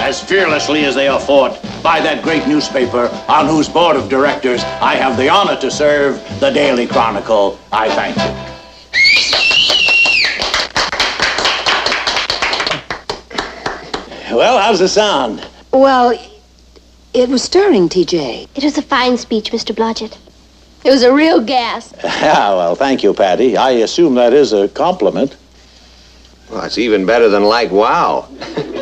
as fearlessly as they are fought by that great newspaper on whose board of directors I have the honor to serve, the Daily Chronicle. I thank you. Well, how's the sound? Well, it was stirring, TJ. It was a fine speech, Mr. Blodgett. It was a real gas. Yeah, well, thank you, Patty. I assume that is a compliment. Well, it's even better than like wow.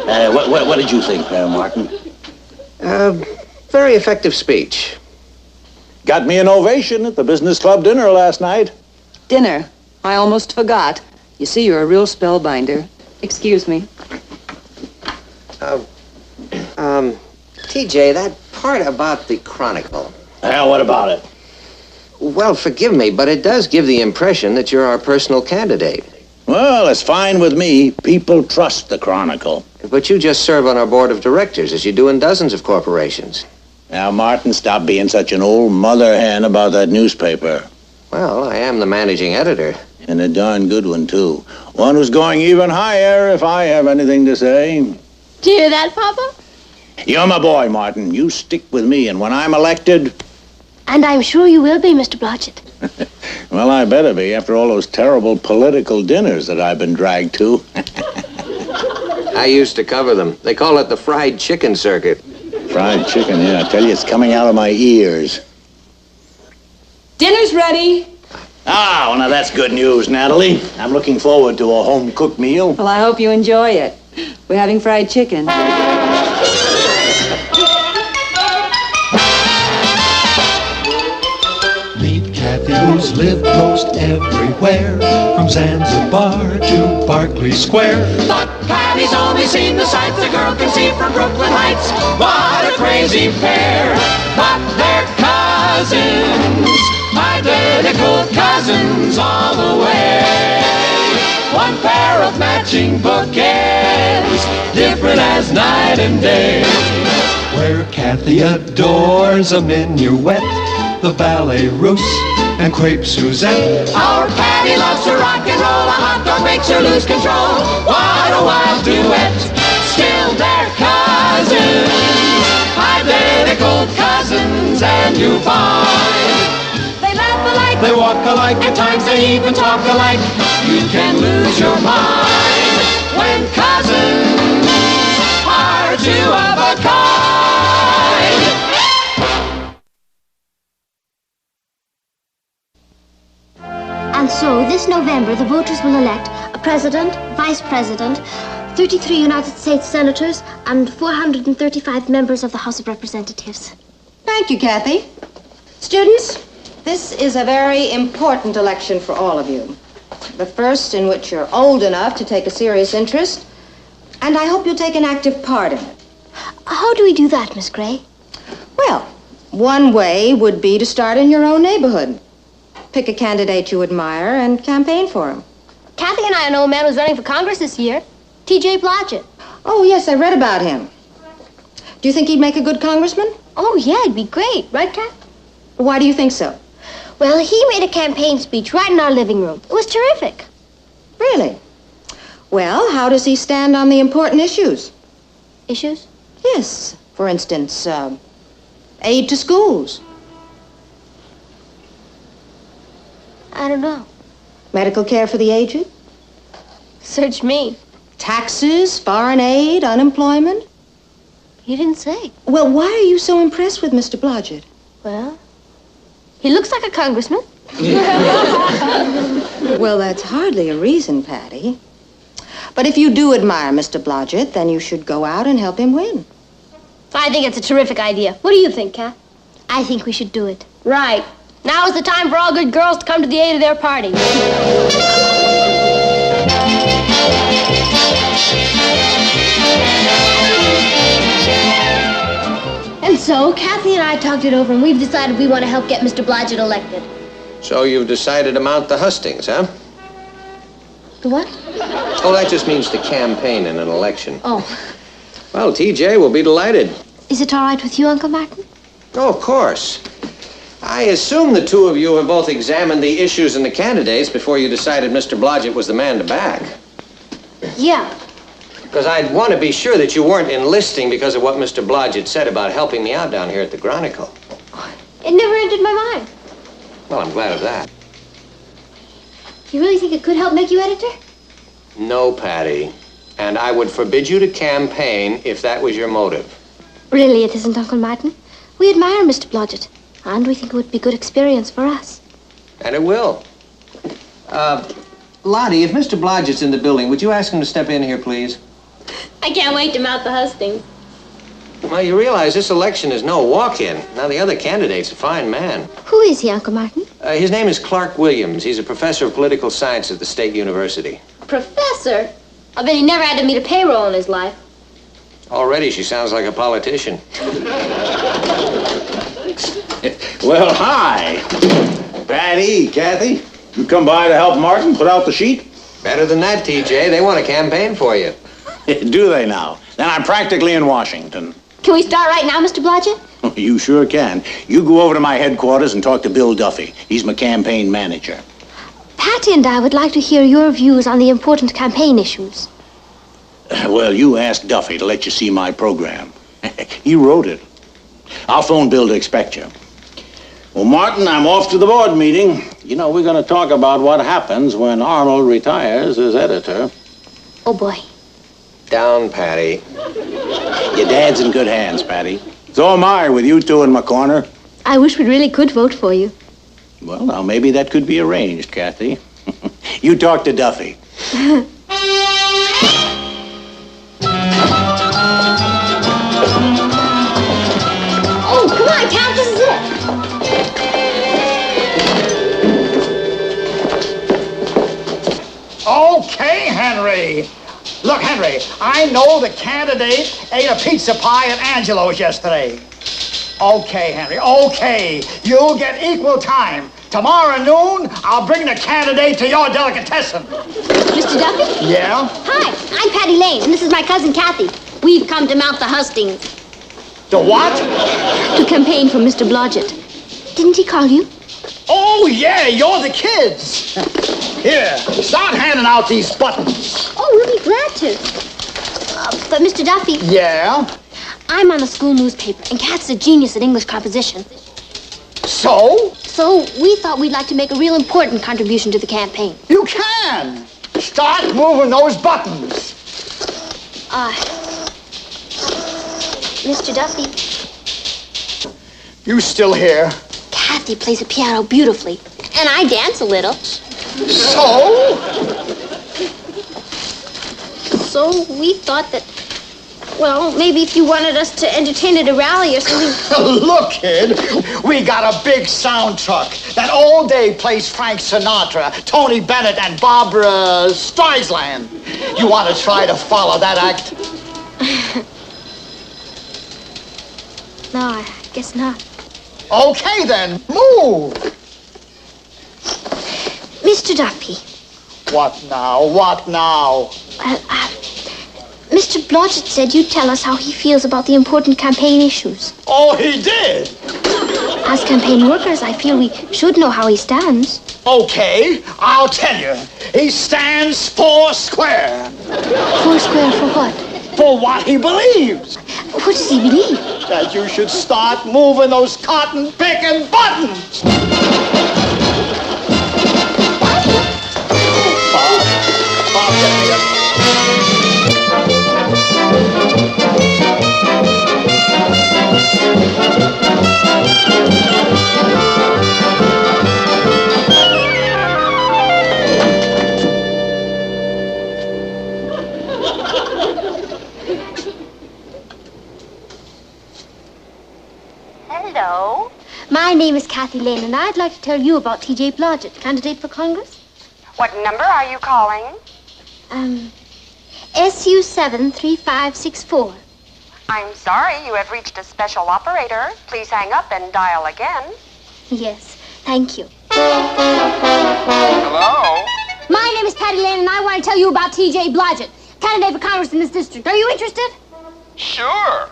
What did you think, Martin? Very effective speech. Got me an ovation at the business club dinner last night. Dinner. I almost forgot. You see, you're a real spellbinder. Excuse me. TJ, that part about the Chronicle. What about it? Well, forgive me, but it does give the impression that you're our personal candidate. Well, it's fine with me. People trust the Chronicle. But you just serve on our board of directors, as you do in dozens of corporations. Now, Martin, stop being such an old mother hen about that newspaper. Well, I am the managing editor. And a darn good one, too. One who's going even higher, if I have anything to say. Do you hear that, Papa? You're my boy, Martin. You stick with me, and when I'm elected... And I'm sure you will be, Mr. Blodgett. Well, I better be, after all those terrible political dinners that I've been dragged to. I used to cover them. They call it the fried chicken circuit. Fried chicken, yeah. I tell you, it's coming out of my ears. Dinner's ready. Ah, well, now that's good news, Natalie. I'm looking forward to a home-cooked meal. Well, I hope you enjoy it. We're having fried chicken. Who's lived most everywhere, from Zanzibar to Berkeley Square. But Patty's only seen the sights the girl can see from Brooklyn Heights. What a crazy pair, but they're cousins, identical cousins all the way. One pair of matching bookends, different as night and day. Where Kathy adores a minuet, the ballet russe, and crepe Suzette. Our Patty loves to rock and roll. A hot dog makes her lose control. What a wild duet. Still they're cousins, identical cousins, and you find they laugh alike, they walk alike, at times they even talk alike. You can lose your mind when cousins are two of a kind. And so, this November, the voters will elect a president, vice president, 33 United States senators, and 435 members of the House of Representatives. Thank you, Kathy. Students, this is a very important election for all of you. The first in which you're old enough to take a serious interest, and I hope you'll take an active part in it. How do we do that, Miss Gray? Well, one way would be to start in your own neighborhood. Pick a candidate you admire and campaign for him. Kathy and I know a man who's running for Congress this year, T.J. Blodgett. Oh, yes, I read about him. Do you think he'd make a good congressman? Oh, yeah, it'd be great. Right, Kath? Why do you think so? Well, he made a campaign speech right in our living room. It was terrific. Really? Well, how does he stand on the important issues? Issues? Yes. For instance, aid to schools. I don't know. Medical care for the aged? Search me. Taxes, foreign aid, unemployment? You didn't say. Well, why are you so impressed with Mr. Blodgett? Well, he looks like a congressman. Well, that's hardly a reason, Patty. But if you do admire Mr. Blodgett, then you should go out and help him win. I think it's a terrific idea. What do you think, Kath? I think we should do it. Right. Now is the time for all good girls to come to the aid of their party. And so, Kathy and I talked it over, and we've decided we want to help get Mr. Blodgett elected. So you've decided to mount the hustings, huh? The what? Oh, that just means to campaign in an election. Oh. Well, TJ will be delighted. Is it all right with you, Uncle Martin? Oh, of course. I assume the two of you have both examined the issues and the candidates before you decided Mr. Blodgett was the man to back. Yeah. Because I'd want to be sure that you weren't enlisting because of what Mr. Blodgett said about helping me out down here at the Chronicle. It never entered my mind. Well, I'm glad of that. You really think it could help make you editor? No, Patty. And I would forbid you to campaign if that was your motive. Really, it isn't, Uncle Martin. We admire Mr. Blodgett, and we think it would be good experience for us. And it will. Lottie, if Mr. Blodgett's in the building, would you ask him to step in here, please? I can't wait to mount the hustings. Well, you realize this election is no walk-in. Now, the other candidate's a fine man. Who is he, Uncle Martin? His name is Clark Williams. He's a professor of political science at the State University. Professor? I bet he never had to meet a payroll in his life. Already, she sounds like a politician. Well, hi. Patty, Kathy, you come by to help Martin put out the sheet? Better than that, TJ. They want to campaign for you. Do they now? Then I'm practically in Washington. Can we start right now, Mr. Blodgett? You sure can. You go over to my headquarters and talk to Bill Duffy. He's my campaign manager. Patty and I would like to hear your views on the important campaign issues. Well, you ask Duffy to let you see my program. He wrote it. I'll phone Bill to expect you. Well, Martin, I'm off to the board meeting. You know, we're going to talk about what happens when Arnold retires as editor. Oh, boy. Down, Patty. Your dad's in good hands, Patty. So am I, with you two in my corner. I wish we really could vote for you. Well, now, maybe that could be arranged, Kathy. You talk to Duffy. Oh, come on, Count, this is it. Okay, Henry. Look, Henry, I know the candidate ate a pizza pie at Angelo's yesterday. Okay, Henry, okay. You'll get equal time. Tomorrow noon, I'll bring the candidate to your delicatessen. Mr. Duffy? Yeah? Hi, I'm Patty Lane, and this is my cousin Kathy. We've come to mount the hustings The what? to campaign for Mr. Blodgett. Didn't he call you? Oh, yeah, you're the kids. Here, start handing out these buttons. Oh, we'll be glad to. But Mr. Duffy, Yeah? I'm on the school newspaper, and Kat's a genius at English composition. So? So we thought we'd like to make a real important contribution to the campaign. You can. Start moving those buttons. Mr. Duffy, You still here? Kathy plays the piano beautifully, and I dance a little. So? So we thought that, well, maybe if you wanted us to entertain at a rally or something. Look, kid, we got a big sound truck that all day plays Frank Sinatra, Tony Bennett, and Barbara Streisand. You want to try to follow that act? No, I guess not. Okay, then, move. Mr. Duffy, What now? What now? well, Mr. Blodgett said you'd tell us how he feels about the important campaign issues. Oh, he did. As campaign workers, I feel we should know how he stands. Okay, I'll tell you. He stands four square Four square for what? for what he believes. What does he believe? That you should start moving those cotton picking buttons. Bob, get me a- Hello. My name is Kathy Lane, and I'd like to tell you about T.J. Blodgett, candidate for Congress. What number are you calling? SU 73564. I'm sorry, you have reached a special operator. Please hang up and dial again. Yes, thank you. Hello? My name is Patty Lane, and I want to tell you about T.J. Blodgett, candidate for Congress in this district. Are you interested? Sure.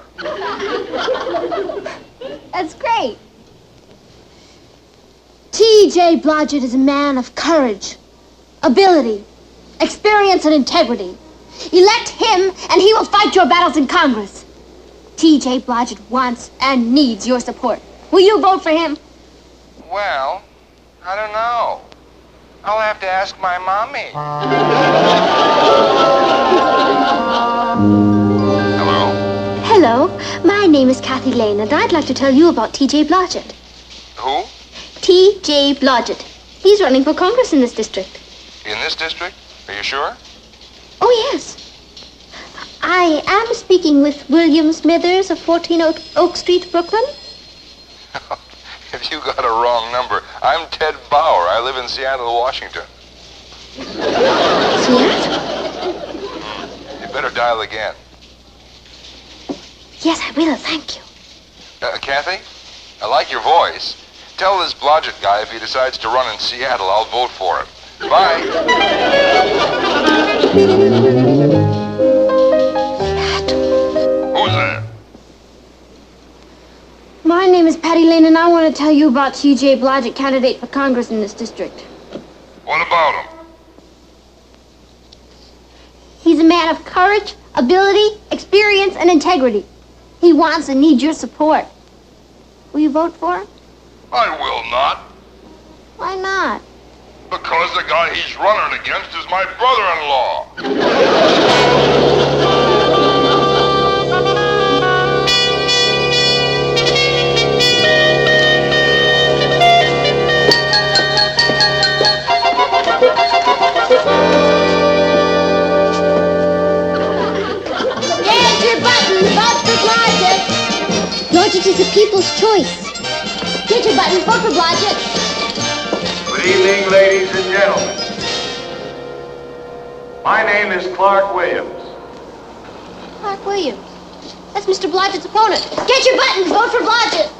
That's great. T.J. Blodgett is a man of courage, ability, experience, and integrity. Elect him, and he will fight your battles in Congress. T.J. Blodgett wants and needs your support. Will you vote for him? Well, I don't know. I'll have to ask my mommy. Hello? Hello, my name is Kathy Lane, and I'd like to tell you about T.J. Blodgett. Who? T.J. Blodgett. He's running for Congress in this district. In this district? Are you sure? Oh, yes. I am speaking with William Smithers of 14 Oak Street, Brooklyn. If you got a wrong number, I'm Ted Bauer. I live in Seattle, Washington. Seattle? You better dial again. Yes, I will, thank you. Kathy, I like your voice. Tell this Blodgett guy if he decides to run in Seattle, I'll vote for him. Bye. Who's there? My name is Patty Lane, and I want to tell you about T.J. Blodgett, candidate for Congress in this district. What about him? He's a man of courage, ability, experience, and integrity. He wants and needs your support. Will you vote for him? I will not, Why not? because the guy he's running against is my brother-in-law. Get your buttons, vote for Blodgett. Blodgett is the people's choice. Get your buttons, vote for Blodgett. Good evening, ladies and gentlemen. My name is Clark Williams. Clark Williams. That's Mr. Blodgett's opponent. Get your buttons, vote for Blodgett.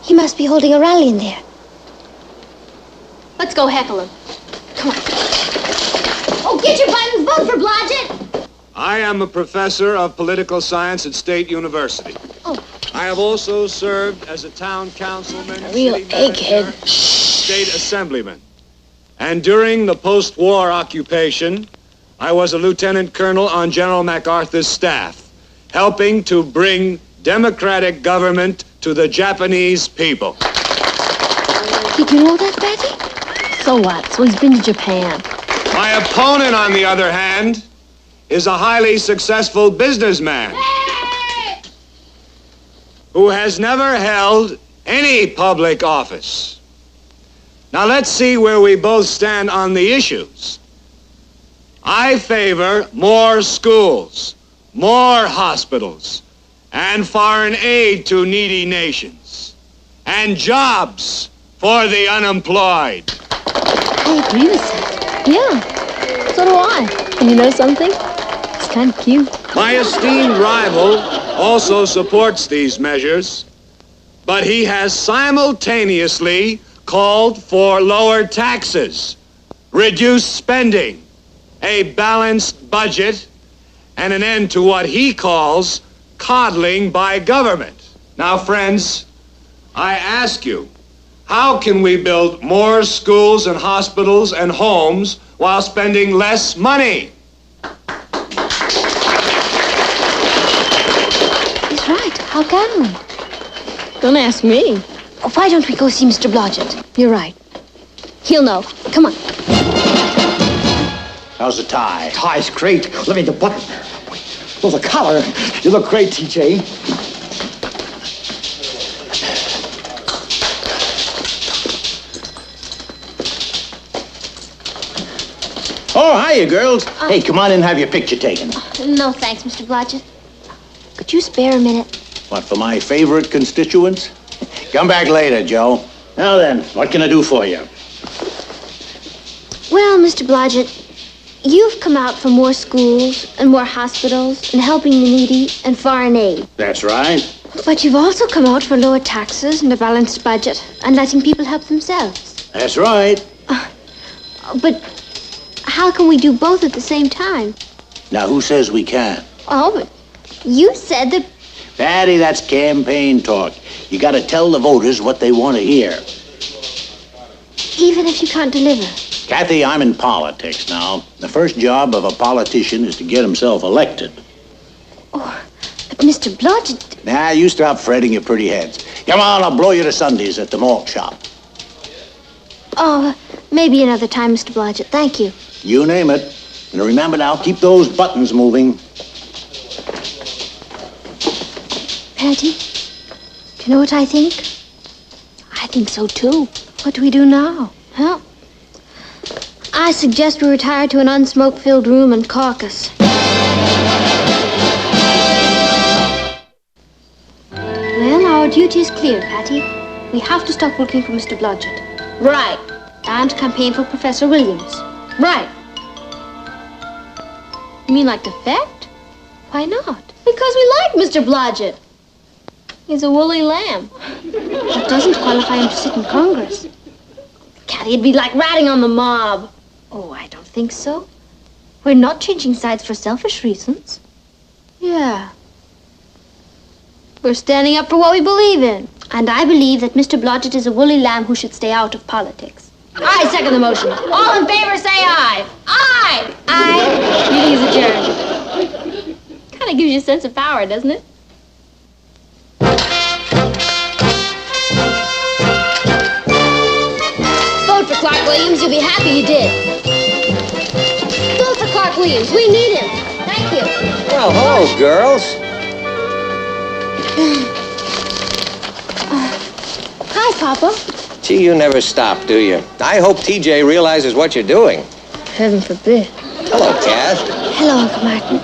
He must be holding a rally in there. Let's go heckle him. Come on. Oh, get your buttons, vote for Blodgett. I am a professor of political science at State University. Oh. I have also served as a town councilman, A real city manager, egghead. state assemblyman. And during the post-war occupation, I was a lieutenant colonel on General MacArthur's staff, helping to bring democratic government to the Japanese people. Did you know that, Betty? So what? So he's been to Japan. My opponent, on the other hand, is a highly successful businessman who has never held any public office. Now let's see where we both stand on the issues. I favor more schools, more hospitals, and foreign aid to needy nations, and jobs for the unemployed. I agree with that. Yeah, so do I. And you know something? It's kind of cute. My esteemed rival also supports these measures, but he has simultaneously called for lower taxes, reduced spending, a balanced budget, and an end to what he calls coddling by government. Now, friends, I ask you, how can we build more schools and hospitals and homes while spending less money? He's right. How can we? Don't ask me. Why don't we go see Mr. Blodgett? You're right. He'll know. Come on. How's the tie? Tie's great. Let me the button. Oh, the collar. You look great, T.J. Oh, hiya, girls. Hey, come on in and have your picture taken. No, thanks, Mr. Blodgett. Could you spare a minute? What, for my favorite constituents? Come back later, Joe. Now then, what can I do for you? Well, Mr. Blodgett, you've come out for more schools and more hospitals and helping the needy and foreign aid. That's right. But you've also come out for lower taxes and a balanced budget and letting people help themselves. That's right. But how can we do both at the same time? Now, who says we can't? Oh, but you said that... Patty, that's campaign talk. You gotta tell the voters what they want to hear. Even if you can't deliver. Kathy, I'm in politics now. The first job of a politician is to get himself elected. Oh, but Mr. Blodgett... Now, you stop fretting your pretty heads. Come on, I'll blow you to Sundays at the malt shop. Oh, maybe another time, Mr. Blodgett. Thank you. You name it. And remember now, keep those buttons moving. Patty, do you know what I think? I think so, too. What do we do now? Well, I suggest we retire to an unsmoke-filled room and caucus. Well, our duty is clear, Patty. We have to stop working for Mr. Blodgett. Right. And campaign for Professor Williams. Right. You mean like defect? Why not? Because we like Mr. Blodgett. He's a woolly lamb. That doesn't qualify him to sit in Congress. Catty, it'd be like ratting on the mob. Oh, I don't think so. We're not changing sides for selfish reasons. Yeah. We're standing up for what we believe in. And I believe that Mr. Blodgett is a woolly lamb who should stay out of politics. I second the motion. All in favor, say aye. Aye! Aye. Meeting is adjourned. Kind of gives you a sense of power, doesn't it? Vote for Clark Williams. You'll be happy you did. Vote for Clark Williams. We need him. Thank you. Well, hello, girls. Hi, Papa. Gee, you never stop, do you? I hope TJ realizes what you're doing. Heaven forbid. Hello, Kath. Hello, Uncle Martin.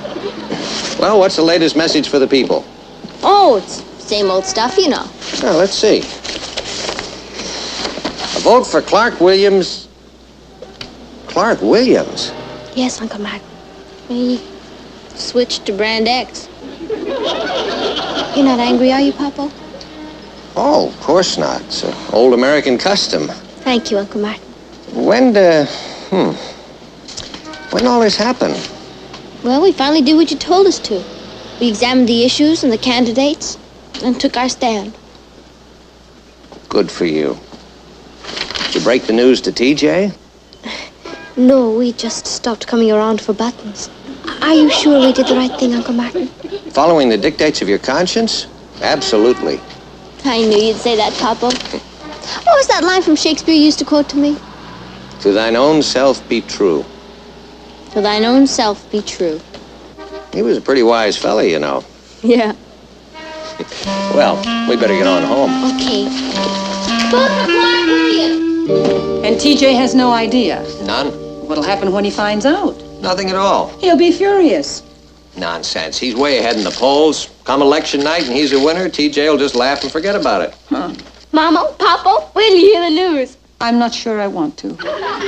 Well, what's the latest message for the people? Oh, it's same old stuff, you know. Well, let's see. A vote for Clark Williams. Clark Williams? Yes, Uncle Martin. He switched to Brand X. You're not angry, are you, Papa? Oh, of course not. It's an old American custom. Thank you, Uncle Martin. When all this happened? Well, we finally did what you told us to. We examined the issues and the candidates and took our stand. Good for you. Did you break the news to TJ? No, we just stopped coming around for buttons. Are you sure we did the right thing, Uncle Martin? Following the dictates of your conscience? Absolutely. I knew you'd say that, Papa. What was that line from Shakespeare you used to quote to me? To thine own self be true. To thine own self be true. He was a pretty wise fella, you know. Yeah. Well, we better get on home. Okay. Vote for Clark Williams! And TJ has no idea. None? What'll happen when he finds out? Nothing at all. He'll be furious. Nonsense. He's way ahead in the polls. Come election night and he's a winner, TJ will just laugh and forget about it. Huh. Mama, Papa, wait till you hear the news. I'm not sure I want to.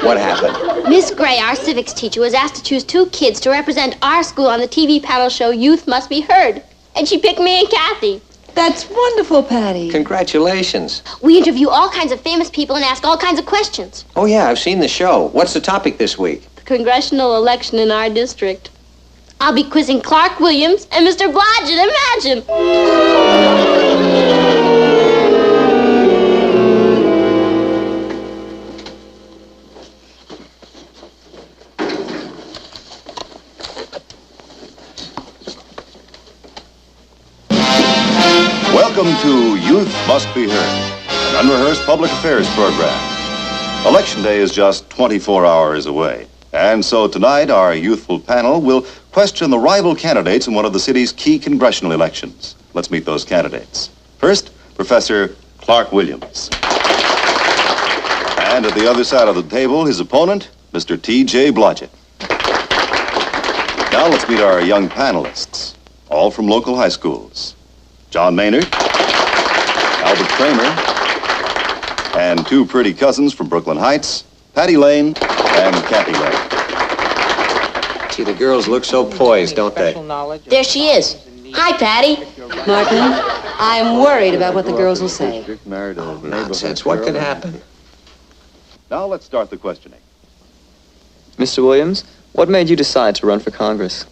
What happened? Miss Gray, our civics teacher, was asked to choose 2 kids to represent our school on the TV panel show Youth Must Be Heard. And she picked me and Kathy. That's wonderful, Patty. Congratulations. We interview all kinds of famous people and ask all kinds of questions. Oh, yeah, I've seen the show. What's the topic this week? The congressional election in our district. I'll be quizzing Clark Williams and Mr. Blodgett. Imagine! Welcome to Youth Must Be Heard, an unrehearsed public affairs program. Election Day is just 24 hours away. And so tonight, our youthful panel will question the rival candidates in one of the city's key congressional elections. Let's meet those candidates. First, Professor Clark Williams. And at the other side of the table, his opponent, Mr. T.J. Blodgett. Now let's meet our young panelists, all from local high schools. John Maynard, Albert Kramer, and 2 pretty cousins from Brooklyn Heights, Patty Lane and Kathy Lane. Gee, the girls look so poised, don't they? There she is. Hi, Patty. Martin, I'm worried about what the girls will say. Nonsense. What could happen? Now let's start the questioning. Mr. Williams, what made you decide to run for Congress?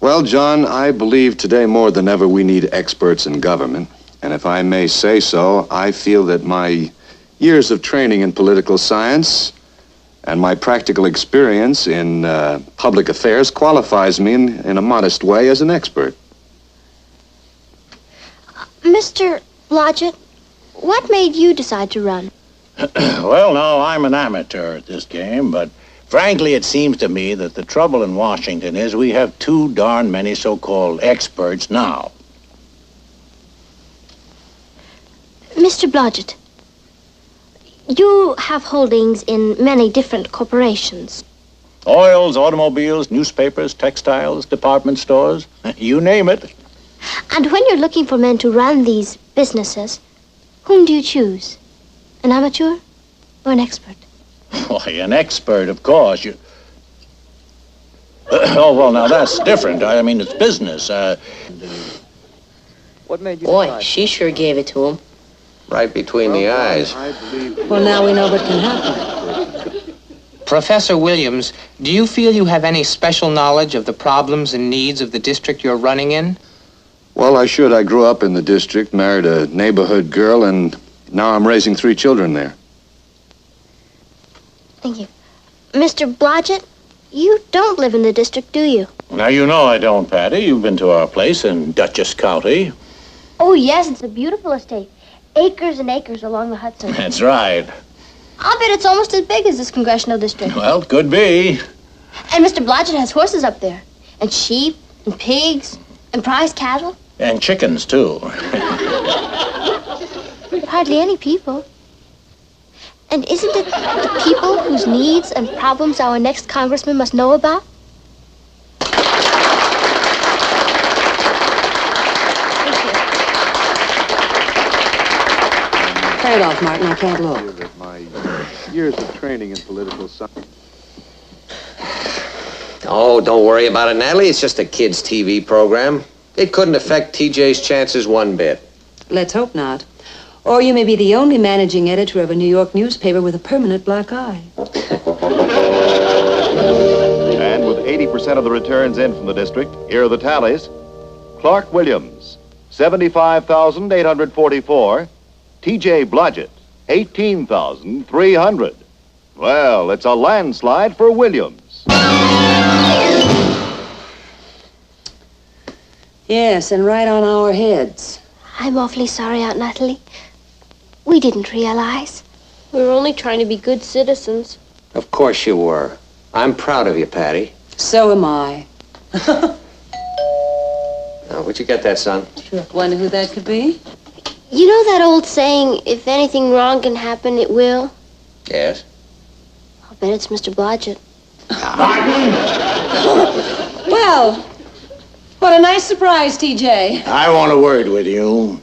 Well, John, I believe today more than ever we need experts in government. And if I may say so, I feel that my years of training in political science And my practical experience in public affairs qualifies me in a modest way as an expert. Mr. Blodgett, what made you decide to run? Well, no, I'm an amateur at this game, but frankly, it seems to me that the trouble in Washington is we have too darn many so-called experts now. Mr. Blodgett, you have holdings in many different corporations. Oils, automobiles, newspapers, textiles, department stores, you name it. And when you're looking for men to run these businesses, whom do you choose? An amateur or an expert? Why, an expert, of course. Oh, well, now that's different. I mean, it's business. What made you Boy, decide? she sure gave it to him. Right between the eyes. Well, now we know what can happen. Professor Williams, do you feel you have any special knowledge of the problems and needs of the district you're running in? Well, I should. I grew up in the district, married a neighborhood girl, and now I'm raising 3 children there. Thank you. Mr. Blodgett, you don't live in the district, do you? Now, you know I don't, Patty. You've been to our place in Dutchess County. Oh, yes, it's a beautiful estate. Acres and acres along the Hudson. That's right. I'll bet it's almost as big as this congressional district. Well, could be. And Mr. Blodgett has horses up there, and sheep, and pigs, and prize cattle. And chickens, too. But hardly any people. And isn't it the people whose needs and problems our next congressman must know about? Tear it off, Martin. I can't look. That my years of training in political science. Oh, don't worry about it, Natalie. It's just a kid's TV program. It couldn't affect TJ's chances one bit. Let's hope not. Or you may be the only managing editor of a New York newspaper with a permanent black eye. And with 80% of the returns in from the district, here are the tallies. Clark Williams, 75,844. T.J. Blodgett, 18,300. Well, it's a landslide for Williams. Yes, and right on our heads. I'm awfully sorry, Aunt Natalie. We didn't realize. We were only trying to be good citizens. Of course you were. I'm proud of you, Patty. So am I. Now, where'd you get that, son? Wonder who that could be? You know that old saying, if anything wrong can happen, it will? Yes? I'll bet it's Mr. Blodgett. Well, what a nice surprise, TJ. I want a word with you.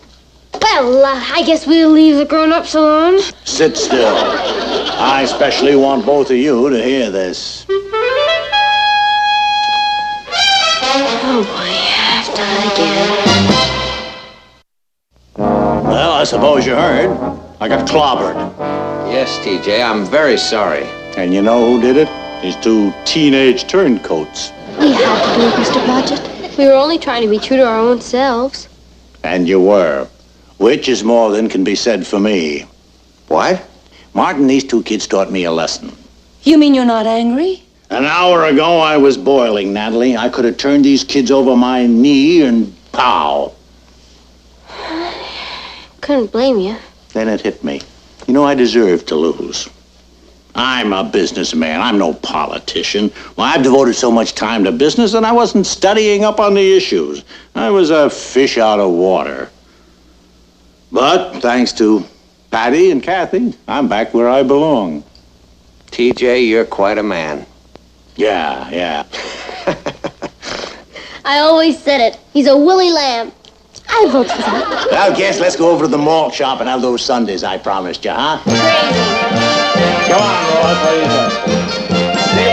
Well, I guess we'll leave the grown-ups alone. Sit still. I especially want both of you to hear this. Oh, boy, I've done it again. Well, I suppose you heard. I got clobbered. Yes, TJ, I'm very sorry. And you know who did it? These 2 teenage turncoats. We had to do it, Mr. Blodgett. We were only trying to be true to our own selves. And you were. Which is more than can be said for me. What? Martin, these 2 kids taught me a lesson. You mean you're not angry? An hour ago, I was boiling, Natalie. I could have turned these kids over my knee and pow. Couldn't blame you. Then it hit me. You know, I deserve to lose. I'm a businessman. I'm no politician. Well, I've devoted so much time to business that I wasn't studying up on the issues. I was a fish out of water. But thanks to Patty and Kathy, I'm back where I belong. TJ, you're quite a man. Yeah. I always said it. He's a woolly lamb. I vote for that. Well, guess let's go over to the malt shop and have those sundaes I promised you, huh? Come on, Roy. What do you think?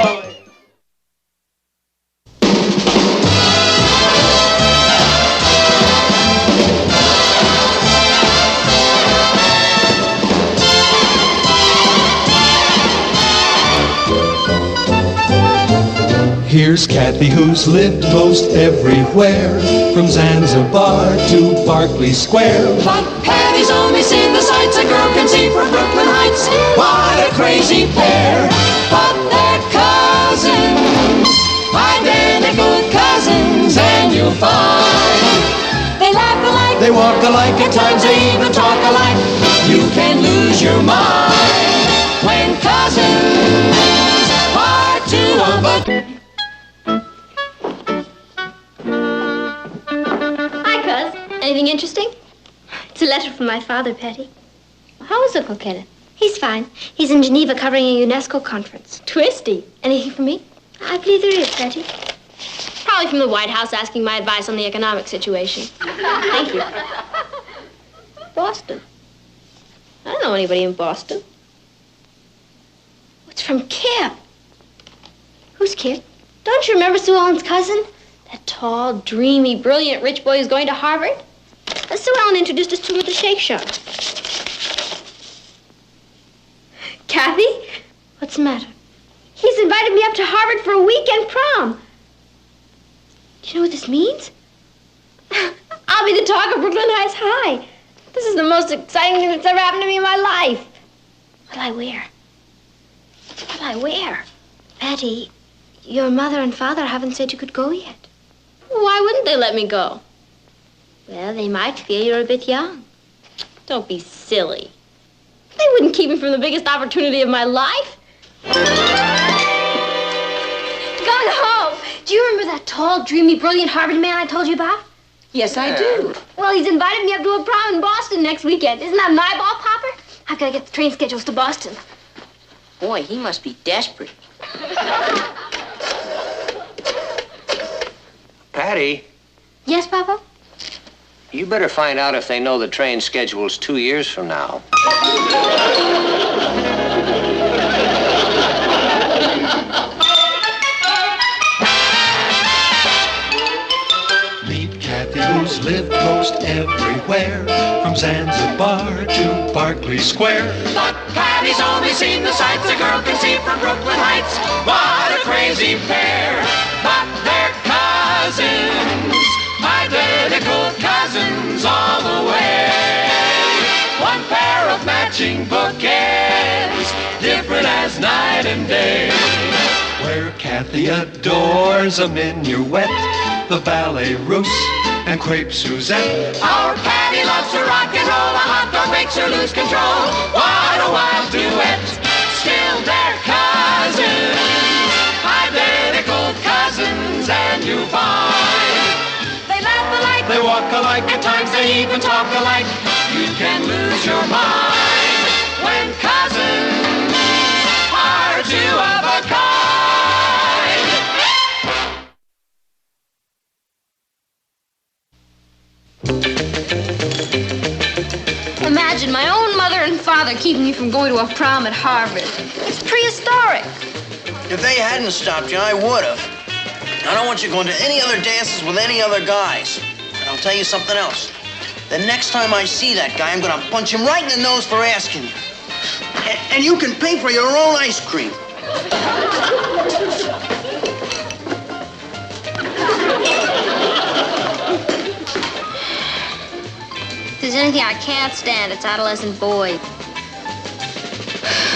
Here Here's Kathy, who's lived most everywhere, from Zanzibar to Berkeley Square. But Patty's only seen the sights a girl can see from Brooklyn Heights. What a crazy pair! But they're cousins, identical cousins, and you'll find they laugh alike, they walk alike, at times they even talk alike. You can lose your mind when cousins are two of a... Hi, Cuz. Anything interesting? It's a letter from my father, Patty. How is Uncle Kenneth? He's fine. He's in Geneva covering a UNESCO conference. Twisty. Anything for me? I believe there is, Patty. Probably from the White House asking my advice on the economic situation. Thank you. Boston. I don't know anybody in Boston. It's from Kip. Who's Kip? Don't you remember Sue Ellen's cousin? That tall, dreamy, brilliant rich boy who's going to Harvard? Sue Ellen introduced us to him at the Shake Shack. Kathy? What's the matter? He's invited me up to Harvard for a weekend prom. Do you know what this means? I'll be the talk of Brooklyn Heights High. This is the most exciting thing that's ever happened to me in my life. What'll I wear? What'll I wear? Patty, your mother and father haven't said you could go yet. Why wouldn't they let me go? Well, they might feel you're a bit young. Don't be silly. They wouldn't keep me from the biggest opportunity of my life. Gone home. Do you remember that tall, dreamy, brilliant Harvard man I told you about? Yes, I do. Well, he's invited me up to a prom in Boston next weekend. Isn't that my ball popper? I've got to get the train schedules to Boston. Boy, he must be desperate. Patty, Yes, Papa? you better find out if they know the train schedule's 2 years from now. Meet Kathy, who's lived most everywhere, from Zanzibar to Berkeley Square. But Patty's only seen the sights a girl can see from Brooklyn Heights. What a crazy pair! But they're cousins, identical cousins all the way. One pair of matching bookends, different as night and day. Where Kathy adores a minuet, the ballet russe, and crepe Suzette. Our Patty loves to rock and roll, a hot dog makes her lose control. What a wild duet, still they're cousins, identical cousins, and you find they laugh alike, they walk alike, at times they even talk alike. You can lose your mind when cousins are two of a kind. Imagine my own mother and father keeping me from going to a prom at Harvard. It's prehistoric. If they hadn't stopped you, I would have. I don't want you going to any other dances with any other guys. And I'll tell you something else. The next time I see that guy, I'm going to punch him right in the nose for asking you. And you can pay for your own ice cream. If there's anything I can't stand, it's adolescent boys.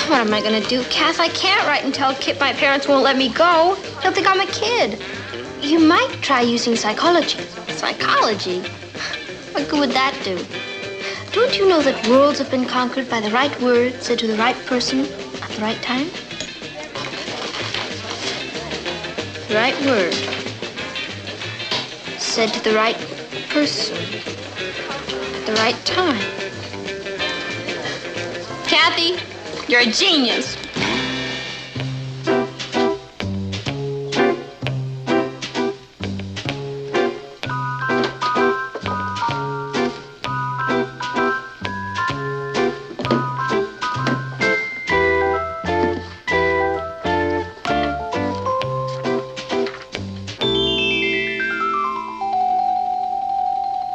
What am I gonna do, Kath? I can't write and tell Kip my parents won't let me go. They'll think I'm a kid. You might try using psychology. Psychology? What good would that do? Don't you know that worlds have been conquered by the right word said to the right person at the right time? The right word said to the right person at the right time. Kathy, you're a genius.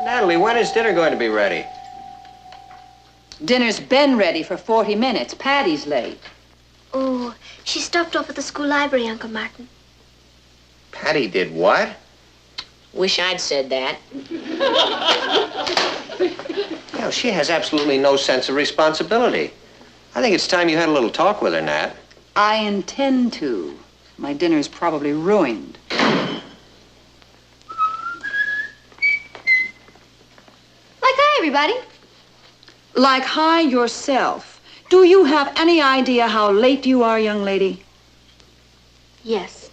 Natalie, when is dinner going to be ready? Dinner's been ready for 40 minutes. Patty's late. Oh, she stopped off at the school library, Uncle Martin. Patty did what? Wish I'd said that. You know, she has absolutely no sense of responsibility. I think it's time you had a little talk with her, Nat. I intend to. My dinner's probably ruined. Hi, everybody. Like hi yourself. Do you have any idea how late you are, young lady? Yes,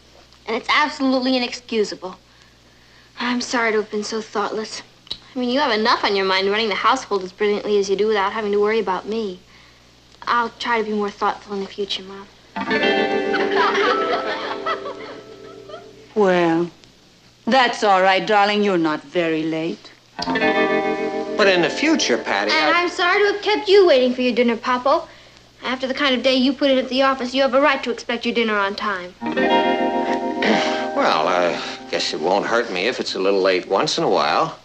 and it's absolutely inexcusable. I'm sorry to have been so thoughtless. I mean, you have enough on your mind running the household as brilliantly as you do without having to worry about me. I'll try to be more thoughtful in the future, Mom. Well, that's all right, darling. You're not very late. But in the future, Patty, And I'm sorry to have kept you waiting for your dinner, Popo. After the kind of day you put in at the office, you have a right to expect your dinner on time. Well, I guess it won't hurt me if it's a little late once in a while.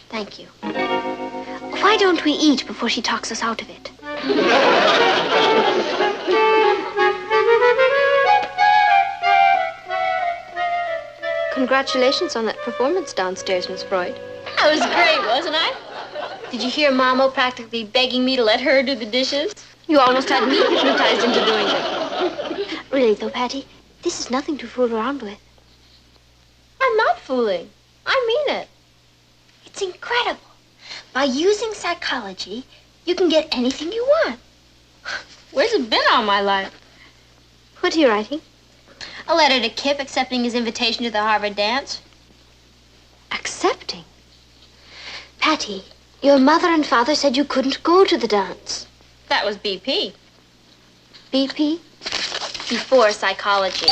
Thank you. Why don't we eat before she talks us out of it? Congratulations on that performance downstairs, Miss Freud. That was great, wasn't I? Did you hear Mamo practically begging me to let her do the dishes? You almost had me hypnotized into doing them. Really, though, Patty, this is nothing to fool around with. I'm not fooling. I mean it. It's incredible. By using psychology, you can get anything you want. Where's it been all my life? What are you writing? A letter to Kip accepting his invitation to the Harvard dance. Accepting? Patty, your mother and father said you couldn't go to the dance. That was BP. BP? Before psychology.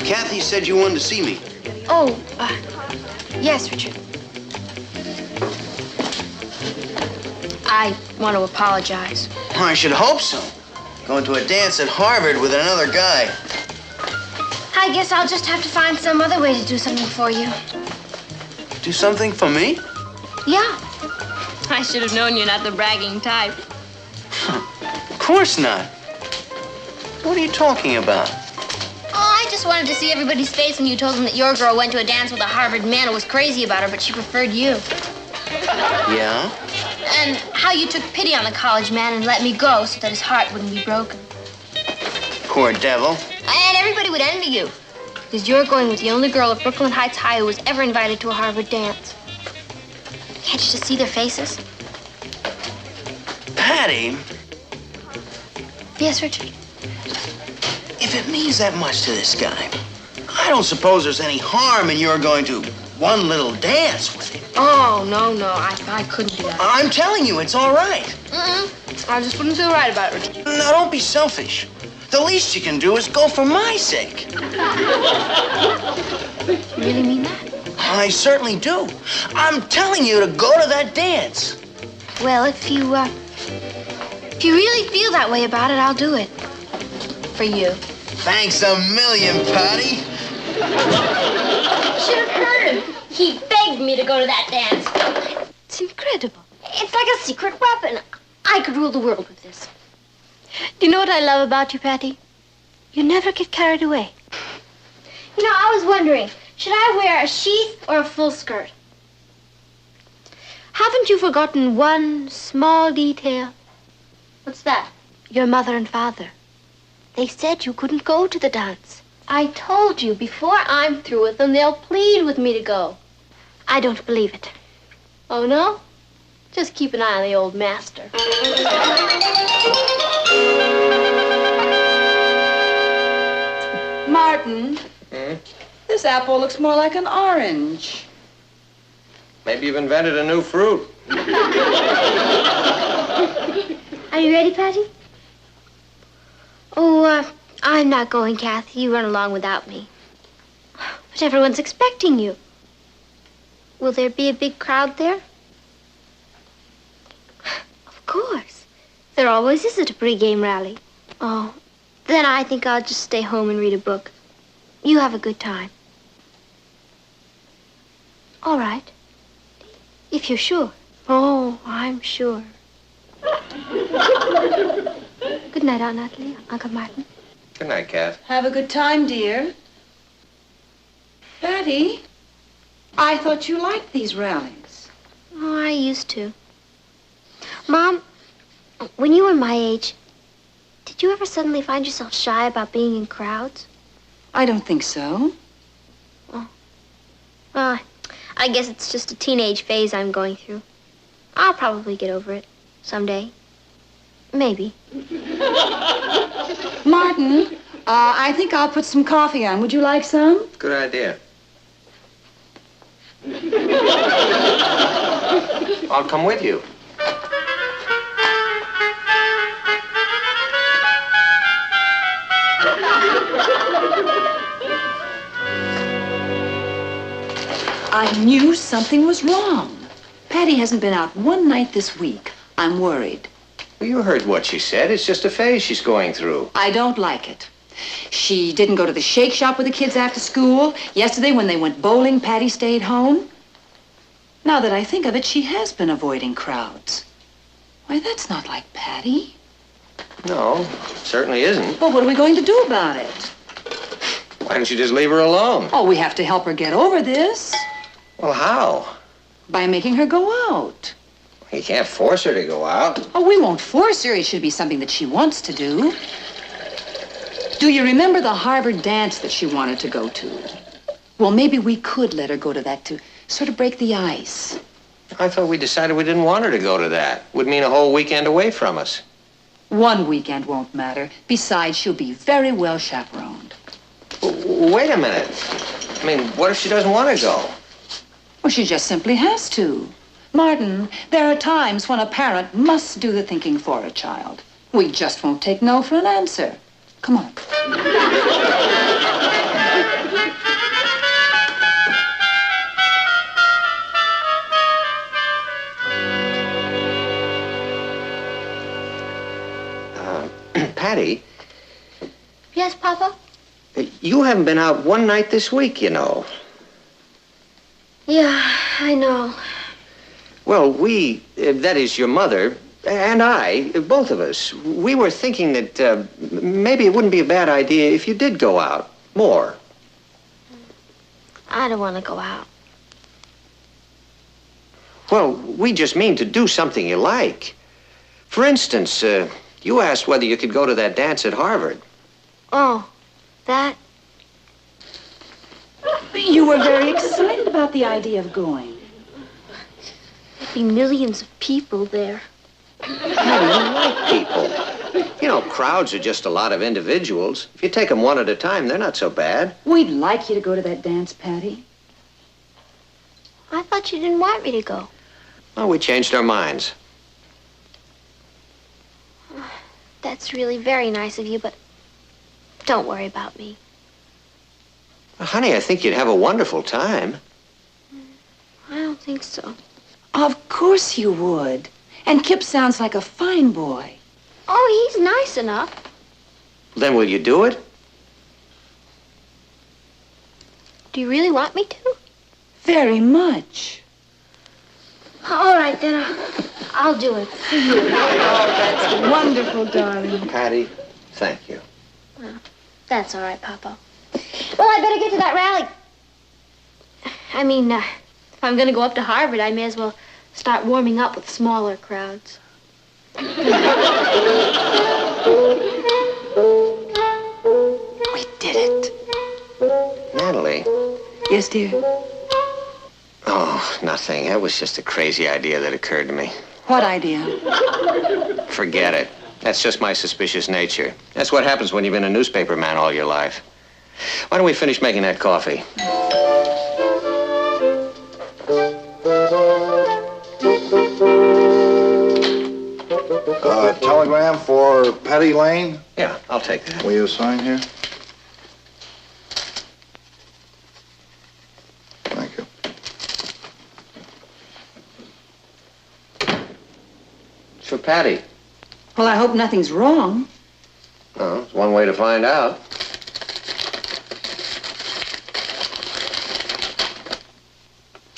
Kathy said you wanted to see me. Oh, yes, Richard. I want to apologize. I should hope so. Going to a dance at Harvard with another guy. I guess I'll just have to find some other way to do something for you. Do something for me? Yeah. I should have known you're not the bragging type. Of course not. What are you talking about? Oh, I just wanted to see everybody's face when you told them that your girl went to a dance with a Harvard man who was crazy about her, but she preferred you. Yeah? And how you took pity on the college man and let me go so that his heart wouldn't be broken. Poor devil. And everybody would envy you. Because you're going with the only girl at Brooklyn Heights High who was ever invited to a Harvard dance. Can't you just see their faces? Patty, Yes, Richard? if it means that much to this guy, I don't suppose there's any harm in your going to one little dance with him. Oh, no, I couldn't do that. I'm telling you, it's all right. I just wouldn't feel right about it, Richard. Now, don't be selfish. The least you can do is go for my sake. You really mean that? I certainly do. I'm telling you to go to that dance. Well, if you really feel that way about it, I'll do it. For you. Thanks a million, Patty. You should have heard him. He begged me to go to that dance. It's incredible. It's like a secret weapon. I could rule the world with this. Do you know what I love about you, Patty? You never get carried away. You know, I was wondering, should I wear a sheath or a full skirt? Haven't you forgotten one small detail? What's that? Your mother and father. They said you couldn't go to the dance. I told you, before I'm through with them, they'll plead with me to go. I don't believe it. Oh, no? Just keep an eye on the old master. Martin, this apple looks more like an orange. Maybe you've invented a new fruit. Are you ready, Patty? Oh, I'm not going, Kathy. You run along without me. But everyone's expecting you. Will there be a big crowd there? Of course. There always is at a pre-game rally. Oh, then I think I'll just stay home and read a book. You have a good time. All right. If you're sure. Oh, I'm sure. Good night, Aunt Natalie, Uncle Martin. Good night, Kath. Have a good time, dear. Patty, I thought you liked these rallies. Oh, I used to. Mom, when you were my age, did you ever suddenly find yourself shy about being in crowds? I don't think so. Well, I guess it's just a teenage phase I'm going through. I'll probably get over it someday. Maybe. Martin, I think I'll put some coffee on. Would you like some? Good idea. I'll come with you. I knew something was wrong. Patty hasn't been out one night this week. I'm worried. Well, you heard what she said. It's just a phase she's going through. I don't like it. She didn't go to the shake shop with the kids after school. Yesterday, when they went bowling, Patty stayed home. Now that I think of it, she has been avoiding crowds. Why, that's not like Patty. No, certainly isn't. Well, what are we going to do about it? Why don't you just leave her alone? Oh, we have to help her get over this. Well, how? By making her go out. You can't force her to go out. Oh, we won't force her. It should be something that she wants to do. Do you remember the Harvard dance that she wanted to go to? Well, maybe we could let her go to that to sort of break the ice. I thought we decided we didn't want her to go to that. Would mean a whole weekend away from us. One weekend won't matter. Besides, she'll be very well chaperoned. Wait a minute. I mean, what if she doesn't want to go? Well, she just simply has to. Martin, there are times when a parent must do the thinking for a child. We just won't take no for an answer. Come on. Patty, Yes, Papa? you haven't been out one night this week, you know. Yeah, I know. Well, that is your mother, and I, both of us, we were thinking that maybe it wouldn't be a bad idea if you did go out more. I don't want to go out. Well, we just mean to do something you like. For instance, you asked whether you could go to that dance at Harvard. Oh, that? You were very excited about the idea of going. There'd be millions of people there. How do you like people? You know, crowds are just a lot of individuals. If you take them one at a time, they're not so bad. We'd like you to go to that dance, Patty. I thought you didn't want me to go. Well, we changed our minds. That's really very nice of you, but don't worry about me. Honey, I think you'd have a wonderful time. I don't think so. Of course you would. And Kip sounds like a fine boy. Oh, he's nice enough. Then will you do it? Do you really want me to? Very much. All right, then I'll do it. Oh, that's wonderful, darling. Patty, thank you. Well, that's all right, Papa. Well, I better get to that rally. I mean, if I'm going to go up to Harvard, I may as well start warming up with smaller crowds. We did it. Natalie. Yes, dear? Oh, nothing. That was just a crazy idea that occurred to me. What idea? Forget it. That's just my suspicious nature. That's what happens when you've been a newspaper man all your life. Why don't we finish making that coffee? Telegram for Patty Lane? Yeah, I'll take that. Will you sign here? Thank you. It's for Patty. Well, I hope nothing's wrong. Oh, it's one way to find out.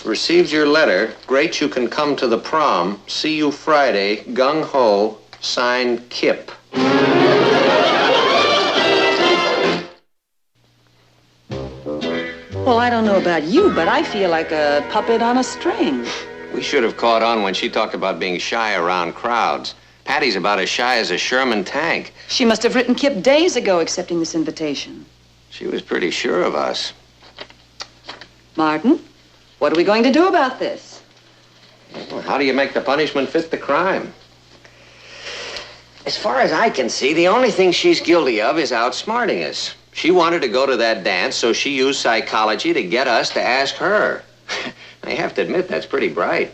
Received your letter. Great you can come to the prom. See you Friday. Gung ho. Signed, Kip. Well, I don't know about you, but I feel like a puppet on a string. We should have caught on when she talked about being shy around crowds. Patty's about as shy as a Sherman tank. She must have written Kip days ago accepting this invitation. She was pretty sure of us. Martin, what are we going to do about this? Well, how do you make the punishment fit the crime? As far as I can see, the only thing she's guilty of is outsmarting us. She wanted to go to that dance, so she used psychology to get us to ask her. I have to admit, that's pretty bright.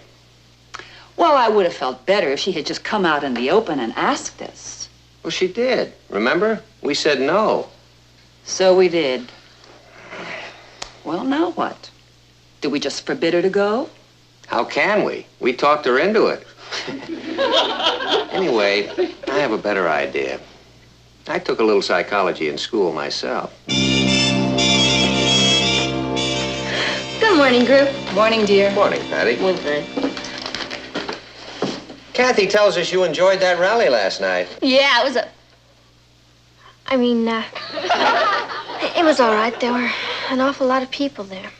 Well, I would have felt better if she had just come out in the open and asked us. Well, she did. Remember? We said no. So we did. Well, now what? Do we just forbid her to go? How can we? We talked her into it. Anyway, I have a better idea. I took a little psychology in school myself. Good morning, group. Morning, dear. Morning, Patty. Wilfred. Kathy tells us you enjoyed that rally last night. Yeah, it was it was all right. There were an awful lot of people there.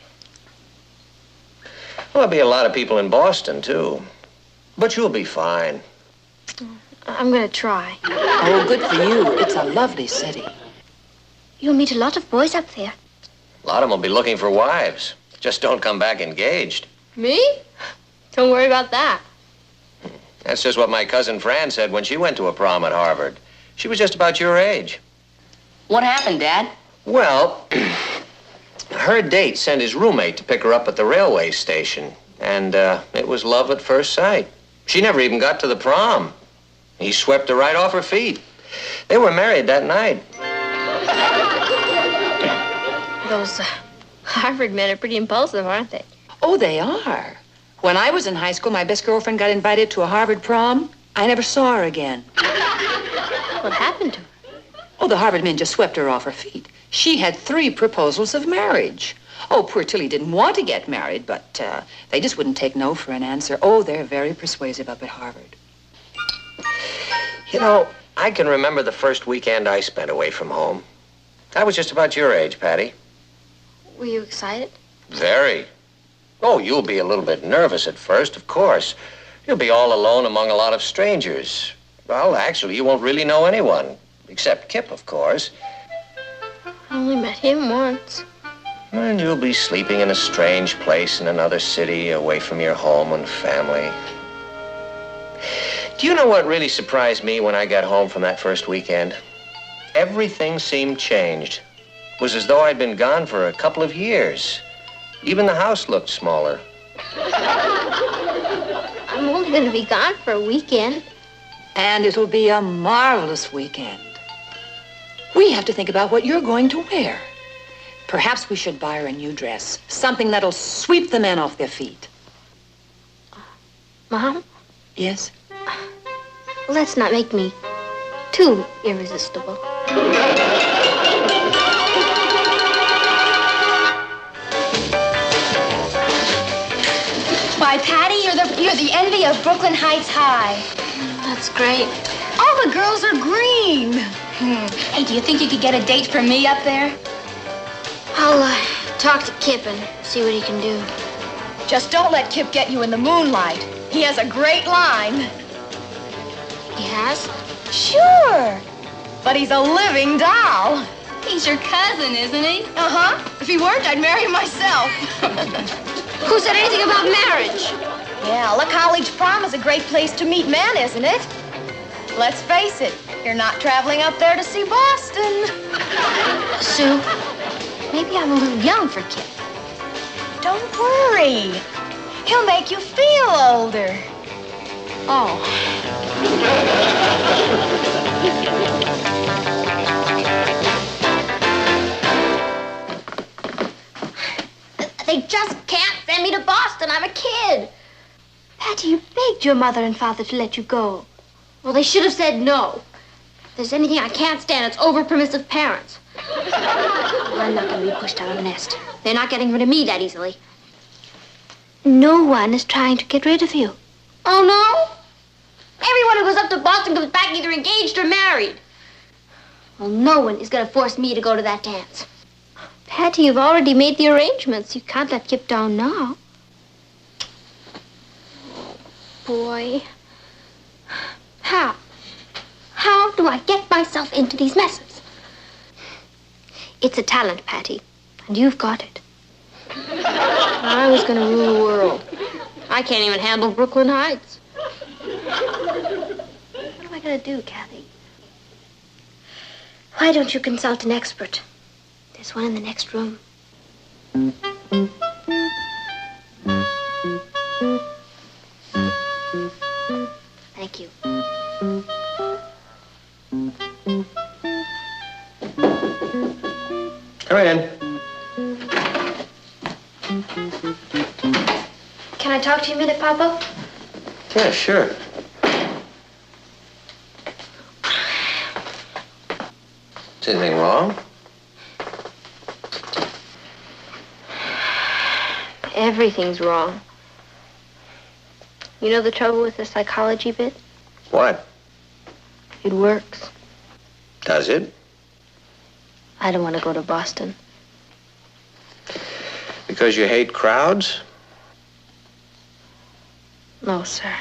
Well, there'll be a lot of people in Boston, too. But you'll be fine. I'm gonna try. Oh, good for you. It's a lovely city. You'll meet a lot of boys up there. A lot of them will be looking for wives. Just don't come back engaged. Me? Don't worry about that. That's just what my cousin Fran said when she went to a prom at Harvard. She was just about your age. What happened, Dad? Well, her date sent his roommate to pick her up at the railway station. And it was love at first sight. She never even got to the prom. He swept her right off her feet. They were married that night. Those Harvard men are pretty impulsive, aren't they? Oh, they are. When I was in high school, my best girlfriend got invited to a Harvard prom. I never saw her again. What happened to her? Oh, the Harvard men just swept her off her feet. She had 3 proposals of marriage. Oh, poor Tilly didn't want to get married, but they just wouldn't take no for an answer. Oh, they're very persuasive up at Harvard. You know, I can remember the first weekend I spent away from home. I was just about your age, Patty. Were you excited? Very. Oh, you'll be a little bit nervous at first, of course. You'll be all alone among a lot of strangers. Well, actually, you won't really know anyone. Except Kip, of course. I only met him once. And you'll be sleeping in a strange place in another city, away from your home and family. Do you know what really surprised me when I got home from that first weekend? Everything seemed changed. It was as though I'd been gone for a couple of years. Even the house looked smaller. I'm only going to be gone for a weekend. And it'll be a marvelous weekend. We have to think about what you're going to wear. Perhaps we should buy her a new dress. Something that'll sweep the men off their feet. Mom? Yes? Let's not make me too irresistible. Why, Patty, you're the envy of Brooklyn Heights High. That's great. All the girls are green. Hey, do you think you could get a date for me up there? I'll talk to Kip and see what he can do. Just don't let Kip get you in the moonlight. He has a great line. He has? Sure. But he's a living doll. He's your cousin, isn't he? Uh-huh. If he weren't, I'd marry him myself. Who said anything about marriage? Yeah, La College Prom is a great place to meet men, isn't it? Let's face it, you're not traveling up there to see Boston. Sue, maybe I'm a little young for Kip. Don't worry. He'll make you feel older. Oh. They just can't send me to Boston. I'm a kid. Patty, you begged your mother and father to let you go. Well, they should have said no. If there's anything I can't stand, it's over-permissive parents. Well, I'm not going to be pushed out of the nest. They're not getting rid of me that easily. No one is trying to get rid of you. Oh, no? Everyone who goes up to Boston comes back either engaged or married. Well, no one is going to force me to go to that dance. Patty, you've already made the arrangements. You can't let Kip down now. Boy. How? How do I get myself into these messes? It's a talent, Patty, and you've got it. I was going to rule the world. I can't even handle Brooklyn Heights. What am I going to do, Kathy? Why don't you consult an expert? There's one in the next room. Thank you. Come in. Can I talk to you a minute, Papa? Yeah, sure. Is anything wrong? Everything's wrong. You know the trouble with the psychology bit? What? It works. Does it? I don't want to go to Boston. Because you hate crowds? No, sir.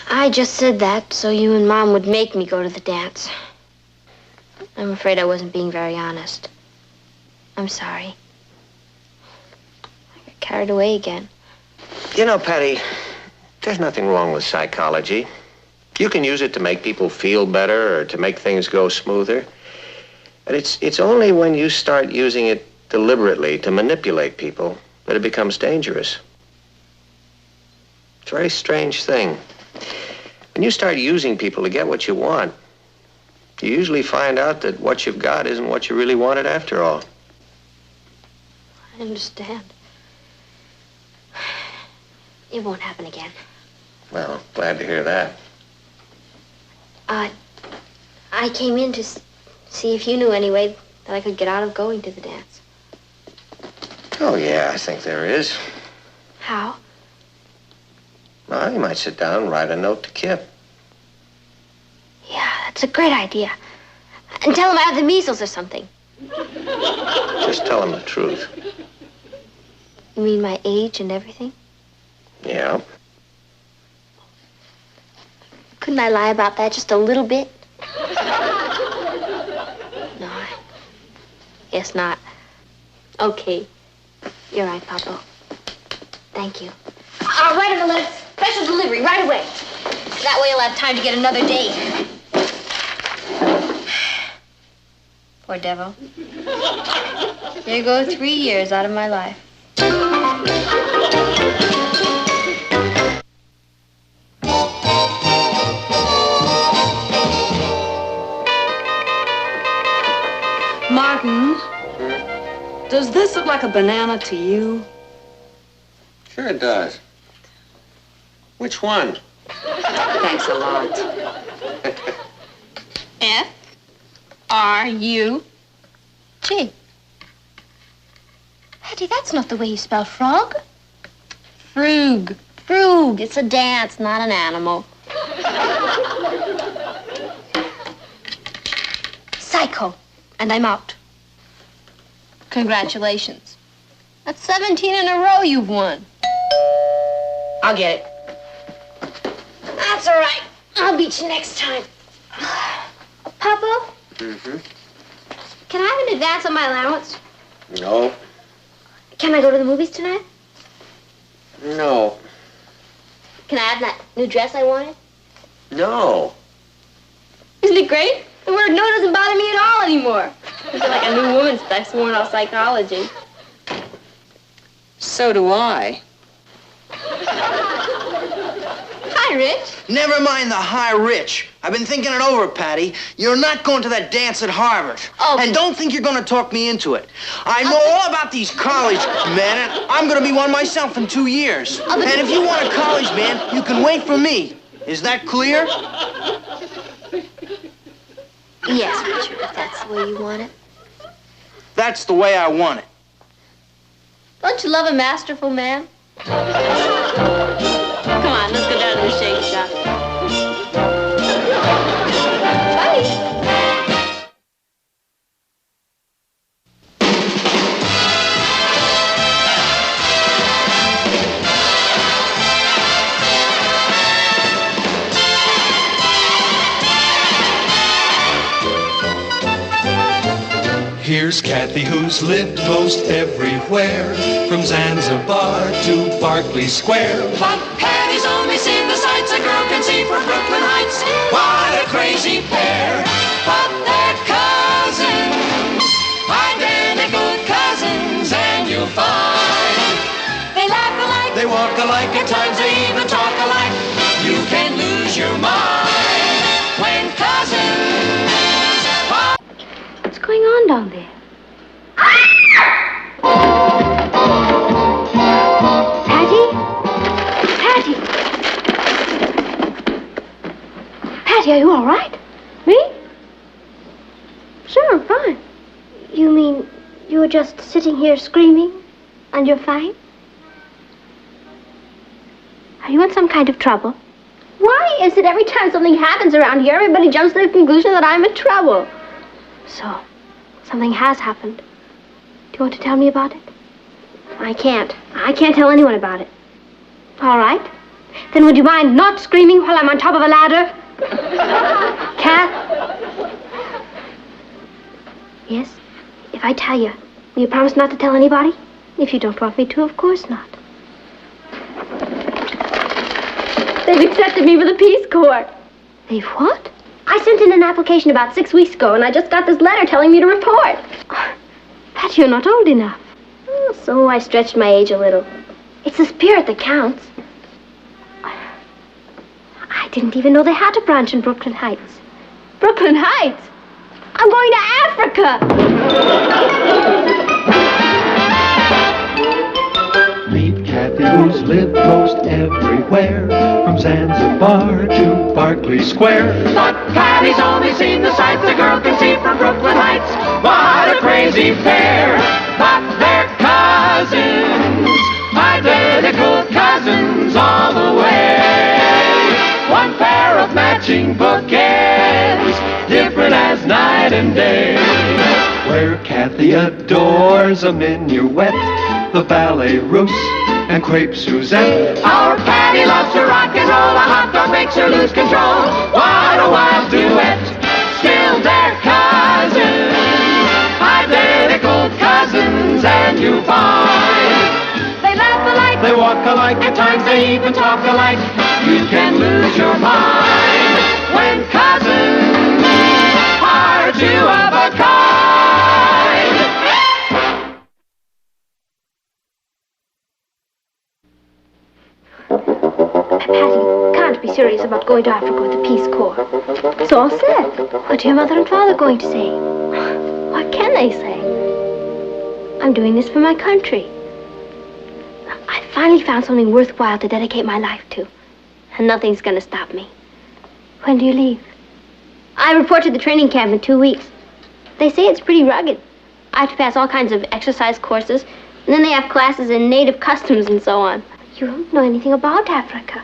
I just said that so you and Mom would make me go to the dance. I'm afraid I wasn't being very honest. I'm sorry. I got carried away again. You know, Patty, there's nothing wrong with psychology. You can use it to make people feel better or to make things go smoother. But it's only when you start using it deliberately to manipulate people that it becomes dangerous. It's a very strange thing. When you start using people to get what you want, you usually find out that what you've got isn't what you really wanted after all. I understand. It won't happen again. Well, glad to hear that. I came in to see if you knew any way that I could get out of going to the dance. Oh, yeah, I think there is. How? Well, you might sit down and write a note to Kip. Yeah, that's a great idea. And tell him I have the measles or something. Just tell him the truth. You mean my age and everything? Yeah. Couldn't I lie about that just a little bit? No, I guess not. Okay. You're right, Papa. Thank you. I'll write him a letter. Special delivery right away. That way he'll have time to get another date. Poor devil. There go 3 years out of my life. Martin, does this look like a banana to you? Sure it does. Which one? Thanks a lot. F-R-U-G. Patty, that's not the way you spell frog. Frug. Frug. It's a dance, not an animal. Psycho. And I'm out. Congratulations. That's 17 in a row you've won. I'll get it. That's all right. I'll beat you next time. Papa, Mm-hmm. can I have an advance on my allowance? No. Can I go to the movies tonight? No. Can I have that new dress I wanted? No. Isn't it great? The word no doesn't bother me at all anymore. I feel like a new woman since I've sworn off psychology. So do I. Hi, Rich. Never mind the high rich. I've been thinking it over, Patty. You're not going to that dance at Harvard. Oh. And don't think you're going to talk me into it. I know all about these college men, and I'm going to be one myself in 2 years. Oh, but... And if you want a college man, you can wait for me. Is that clear? Yes, Richard, if that's the way you want it. That's the way I want it. Don't you love a masterful man? Come on, let's go down to the shake shop. Here's Kathy, who's lived most everywhere, from Zanzibar to Berkeley Square. But Patty's only seen the sights a girl can see from Brooklyn Heights. What a crazy pair! But they're cousins, identical cousins, and you'll find they laugh alike, They walk alike, at times they even talk alike. You can lose your mind when cousins are. What's going on down there? Patty? Patty? Patty, are you all right? Me? Sure, I'm fine. You mean you were just sitting here screaming and you're fine? Are you in some kind of trouble? Why is it every time something happens around here, everybody jumps to the conclusion that I'm in trouble? So, something has happened. Do you want to tell me about it? I can't. I can't tell anyone about it. All right. Then would you mind not screaming while I'm on top of a ladder? Kath? Yes? If I tell you, will you promise not to tell anybody? If you don't want me to, of course not. They've accepted me for the Peace Corps. They've what? I sent in an application about 6 weeks ago, and I just got this letter telling me to report. Pat, you're not old enough. Oh, so I stretched my age a little. It's the spirit that counts. I didn't even know they had a branch in Brooklyn Heights. Brooklyn Heights? I'm going to Africa! Meet Kathy, who's lived most everywhere, from Zanzibar to Berkeley Square. But Patty's only seen the sights a girl can see from Brooklyn Heights. What a crazy pair! But they're cousins, identical cousins all the way. One pair of matching bookends, different as night and day. Where Kathy adores a minuet, the ballet russe, and crepe Suzette. Our Patty loves to rock and roll, a hot dog makes her lose control. What a wild duet, still they're cousins, identical cousins, and you find they laugh alike, They walk alike, at times they even talk alike. You can lose your mind when cousins are two of a kind. Patty, can't be serious about going to Africa with the Peace Corps. It's all set. What are your mother and father going to say? What can they say? I'm doing this for my country. I finally found something worthwhile to dedicate my life to. And nothing's going to stop me. When do you leave? I report to the training camp in 2 weeks. They say it's pretty rugged. I have to pass all kinds of exercise courses, and then they have classes in native customs and so on. You don't know anything about Africa.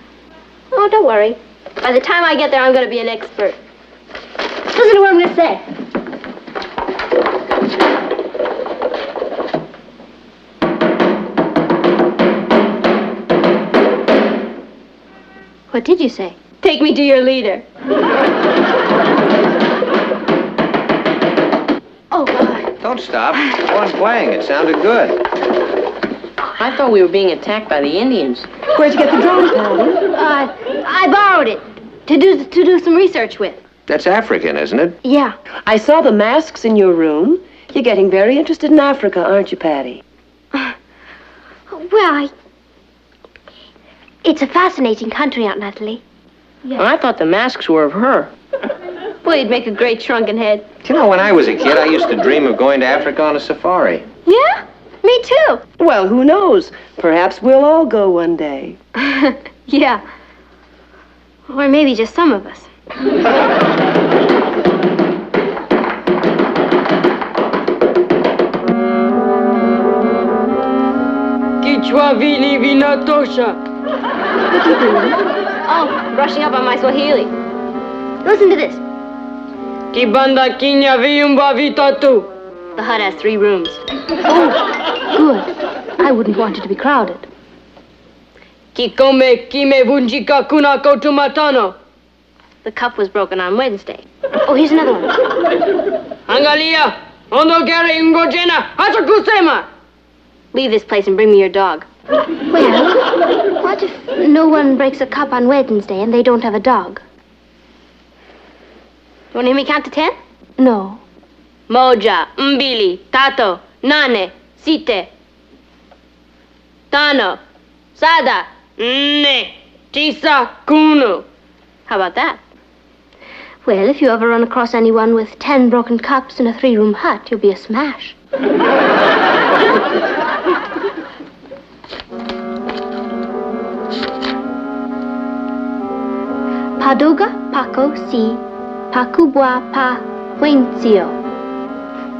Oh, don't worry. By the time I get there, I'm going to be an expert. Listen to what I'm going to say. What did you say? Take me to your leader. Oh, God. Don't stop. Go on playing. It sounded good. I thought we were being attacked by the Indians. Where'd you get the drum, Patty? I borrowed it to do some research with. That's African, isn't it? Yeah. I saw the masks in your room. You're getting very interested in Africa, aren't you, Patty? Well, it's a fascinating country, Aunt Natalie. Well, I thought the masks were of her. Well, you'd make a great shrunken head. Do you know, when I was a kid, I used to dream of going to Africa on a safari. Yeah? Me too. Well, who knows? Perhaps we'll all go one day. Yeah. Or maybe just some of us. Kichwa vili vinatosha. What are you doing? Oh, brushing up on my Swahili. Listen to this. Kibanda kinya viumba vitatu. The hut has 3 rooms. Oh, good. I wouldn't want it to be crowded. Kikome kime vunjika kuna kotumatano. The cup was broken on Wednesday. Oh, here's another one. Angalia, Leave this place and bring me your dog. Well, what if no one breaks a cup on Wednesday and they don't have a dog? You want to hear me count to 10? No. Moja, Mbili, Tato, Nane, Site, Tano, Sada, Ne, Chisa, Kunu. How about that? Well, if you ever run across anyone with 10 broken cups in a 3-room hut, you'll be a smash. Paduga, Paco, Si, Pacubua, Pa, Huencio.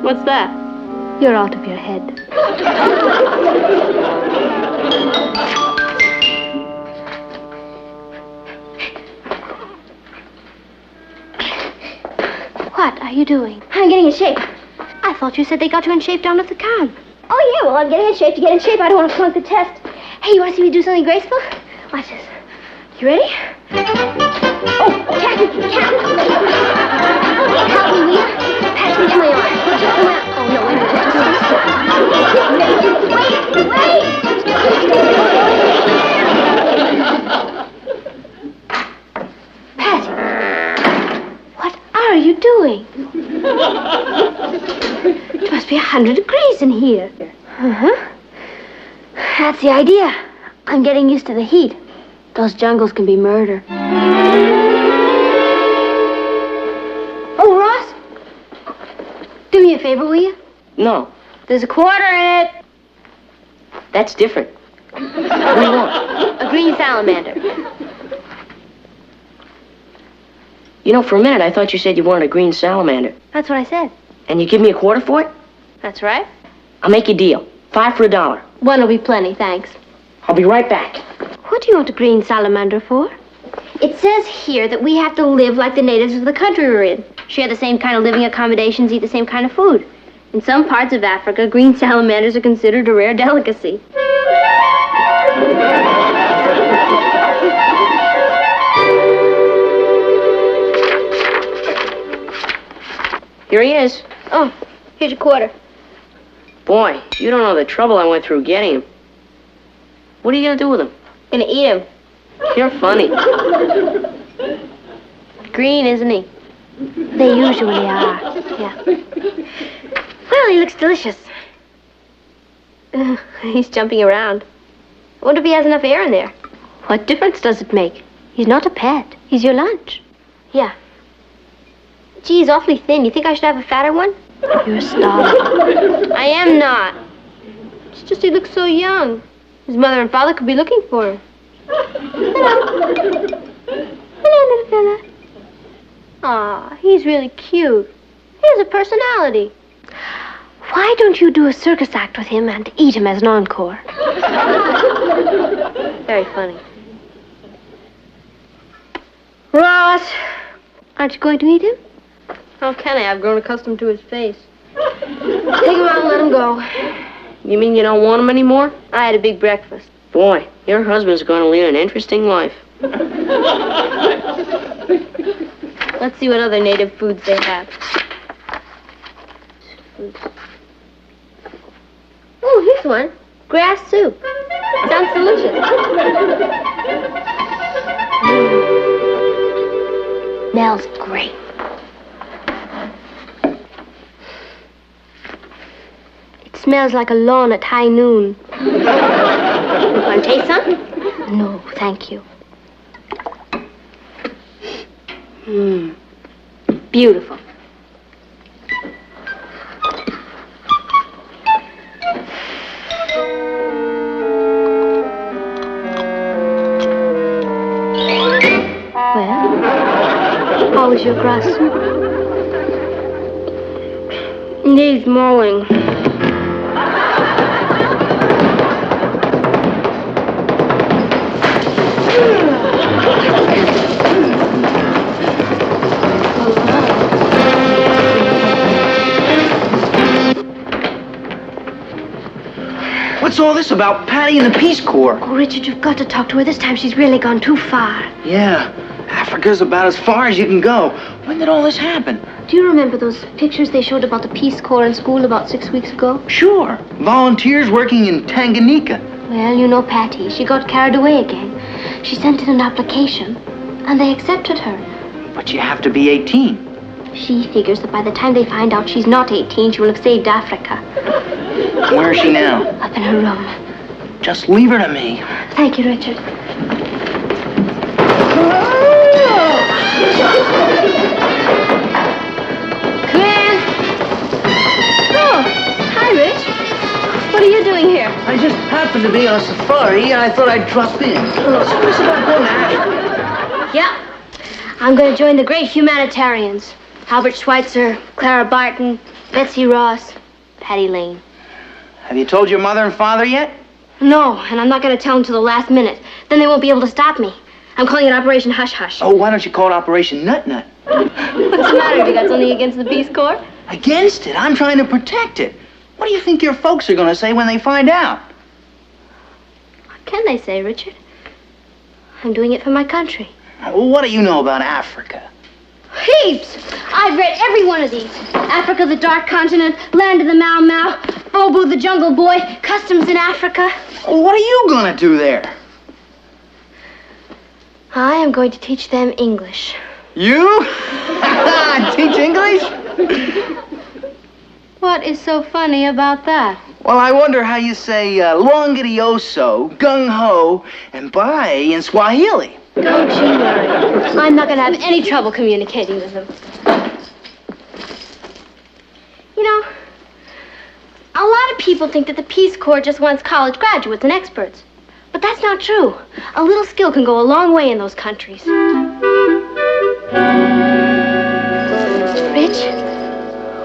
What's that? You're out of your head. What are you doing? I'm getting in shape. I thought you said they got you in shape down at the camp. Oh, yeah, well, I'm getting in shape. To get in shape, I don't want to flunk the test. Hey, you want to see me do something graceful? Watch this. You ready? Oh, Captain! Help me, will you? Pass me to my arm. Oh, no, wait a minute. Wait! Patty! What are you doing? It must be 100 degrees in here. Uh-huh. That's the idea. I'm getting used to the heat. Those jungles can be murder. Oh, Ross? Do me a favor, will you? No, There's a quarter in it. that's different. What do you want? A green salamander. You know, for a minute I thought you said you wanted a green salamander. That's what I said. And you give me a quarter for it? That's right. I'll make you a deal. 5 for $1. One will be plenty, thanks. I'll be right back. What do you want a green salamander for? It says here that we have to live like the natives of the country we're in. Share the same kind of living accommodations, eat the same kind of food. In some parts of Africa, green salamanders are considered a rare delicacy. Here he is. Oh, here's your quarter. Boy, you don't know the trouble I went through getting him. What are you gonna do with him? Gonna eat him. You're funny. Green, isn't he? They usually are. Yeah. Well, he looks delicious. He's jumping around. I wonder if he has enough air in there. What difference does it make? He's not a pet. He's your lunch. Yeah. Gee, he's awfully thin. You think I should have a fatter one? You're a star. I am not. It's just he looks so young. His mother and father could be looking for him. Hello. Hello, little fella. Aw, he's really cute. He has a personality. Why don't you do a circus act with him and eat him as an encore? Very funny. Ross! Aren't you going to eat him? How can I? I've grown accustomed to his face. Take him out and let him go. You mean you don't want him anymore? I had a big breakfast. Boy, your husband's gonna lead an interesting life. Let's see what other native foods they have. Oh, here's one. Grass soup. Sounds delicious. Smells great. It smells like a lawn at high noon. Want to taste some? No, thank you. Beautiful. Well, how was your grass soup? Needs mowing. What's all this about Patty and the Peace Corps? Oh, Richard, you've got to talk to her. This time she's really gone too far. Yeah, Africa's about as far as you can go. When did all this happen? Do you remember those pictures they showed about the Peace Corps in school about 6 weeks ago? Sure. Volunteers working in Tanganyika. Well, you know Patty. She got carried away again. She sent in an application, and they accepted her. But you have to be 18. She figures that by the time they find out she's not 18, she will have saved Africa. Where is she now? Up in her room. Just leave her to me. Thank you, Richard. Grant! Oh, hi, Rich. What are you doing here? I just happened to be on safari, and I thought I'd drop in. So what's about going to Africa? Yeah. I'm going to join the great humanitarians. Albert Schweitzer, Clara Barton, Betsy Ross, Patty Lane. Have you told your mother and father yet? No, and I'm not going to tell them till the last minute. Then they won't be able to stop me. I'm calling it Operation Hush Hush. Oh, why don't you call it Operation Nut Nut? What's the matter? You got something against the Peace Corps? Against it? I'm trying to protect it. What do you think your folks are going to say when they find out? What can they say, Richard? I'm doing it for my country. Well, what do you know about Africa? Heaps! I've read every one of these. Africa, the Dark Continent, Land of the Mau Mau, Bobo the Jungle Boy, Customs in Africa. Well, what are you going to do there? I am going to teach them English. You? Teach English? What is so funny about that? Well, I wonder how you say longitioso, gung-ho, and bye in Swahili. Don't you worry. I'm not going to have any trouble communicating with them. You know, a lot of people think that the Peace Corps just wants college graduates and experts. But that's not true. A little skill can go a long way in those countries. Rich,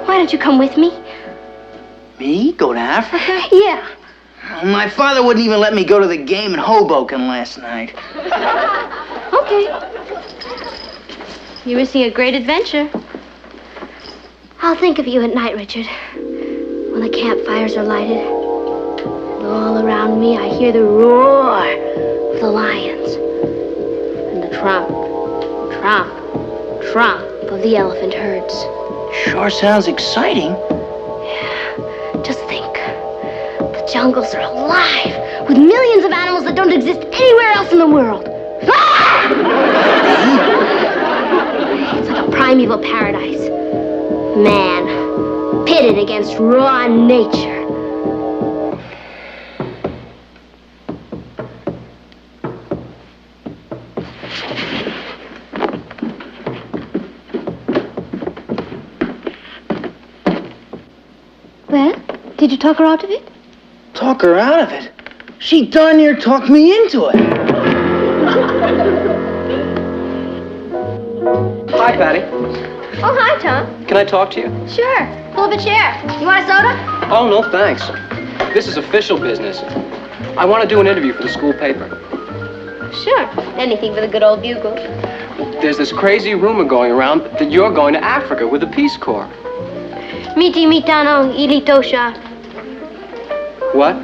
why don't you come with me? Me? Go to Africa? Yeah. My father wouldn't even let me go to the game in Hoboken last night. Okay. You're missing a great adventure. I'll think of you at night, Richard. When the campfires are lighted. And all around me, I hear the roar of the lions. And the tromp, tromp, tromp of the elephant herds. Sure sounds exciting. Yeah. Just think. The jungles are alive with millions of animals that don't exist anywhere else in the world. It's like a primeval paradise. Man, pitted against raw nature. Well, did you talk her out of it? Talk her out of it? She darn near talked me into it. Hi, Patty. Oh, hi, Tom. Can I talk to you? Sure. Pull up a chair. You want a soda? Oh, no, thanks. This is official business. I want to do an interview for the school paper. Sure. Anything for the good old bugle. There's this crazy rumor going around that you're going to Africa with the Peace Corps. Miti mitano ilitosha. What?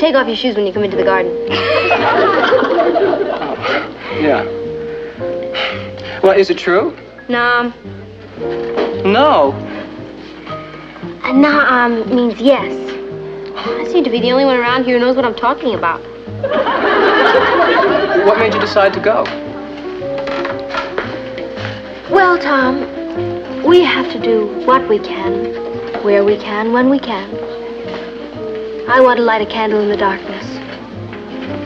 Take off your shoes when you come into the garden. Yeah. Well, is it true? Naam. No. Naam means yes. I seem to be the only one around here who knows what I'm talking about. What made you decide to go? Well, Tom, we have to do what we can, where we can, when we can. I want to light a candle in the darkness.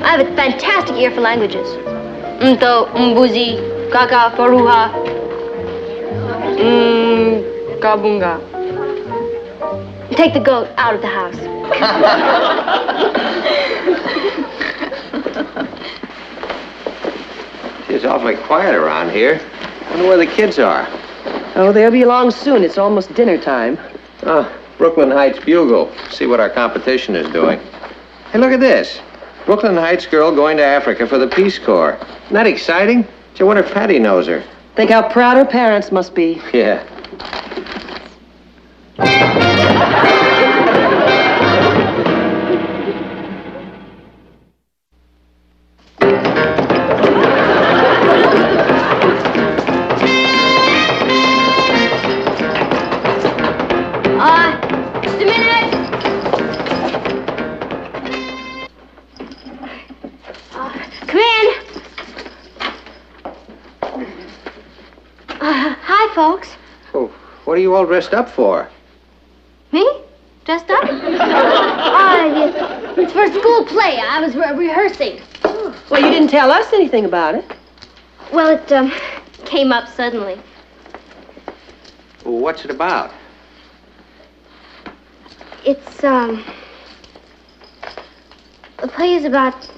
I have a fantastic ear for languages. Mto, mbuzi, kaka, paruha, kabunga. Take the goat out of the house. It's awfully quiet around here. I wonder where the kids are. Oh, they'll be along soon. It's almost dinner time. Oh, Brooklyn Heights Bugle. See what our competition is doing. Hey, look at this. Brooklyn Heights girl going to Africa for the Peace Corps. Isn't that exciting? Gee, I wonder if Patty knows her. Think how proud her parents must be. Yeah. you all dressed up for? Me? Dressed up? It's for a school play. I was rehearsing. Well, you didn't tell us anything about it. Well, it came up suddenly. Well, what's it about? It's, the play is about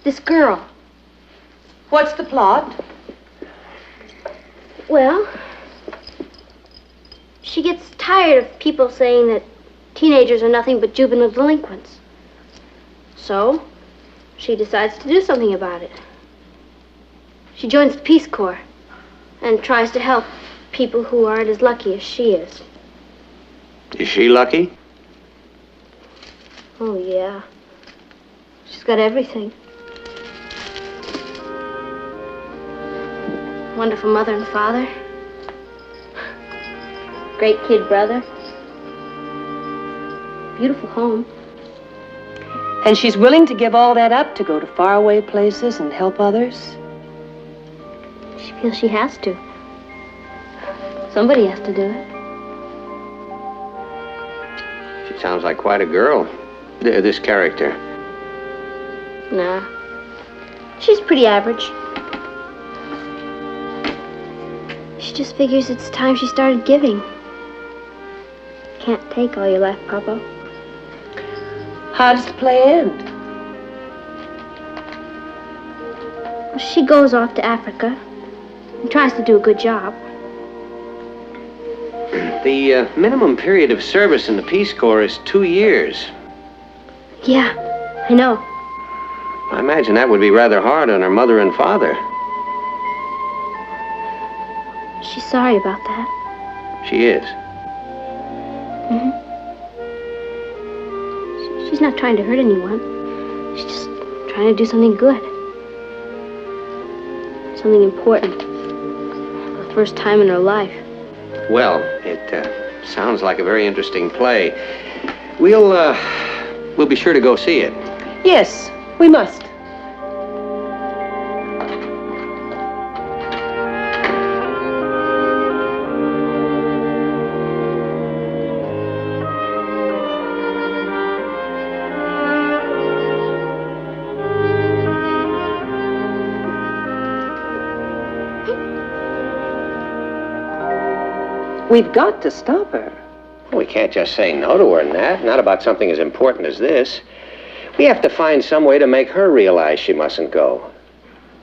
this girl. What's the plot? Well, she gets tired of people saying that teenagers are nothing but juvenile delinquents. So, she decides to do something about it. She joins the Peace Corps and tries to help people who aren't as lucky as she is. Is she lucky? Oh, yeah. She's got everything. Wonderful mother and father. Great kid brother. Beautiful home. And she's willing to give all that up to go to faraway places and help others? She feels she has to. Somebody has to do it. She sounds like quite a girl, this character. Nah. She's pretty average. She just figures it's time she started giving. Can't take all your life, Papa. How does the play end? She goes off to Africa and tries to do a good job. The minimum period of service in the Peace Corps is 2 years. Yeah, I know. I imagine that would be rather hard on her mother and father. She's sorry about that. She is. Mm-hmm. She's not trying to hurt anyone. She's just trying to do something good. Something important. For the first time in her life. Well, it sounds like a very interesting play. We'll be sure to go see it. Yes, we must. We've got to stop her. We can't just say no to her, Nat. Not about something as important as this. We have to find some way to make her realize she mustn't go.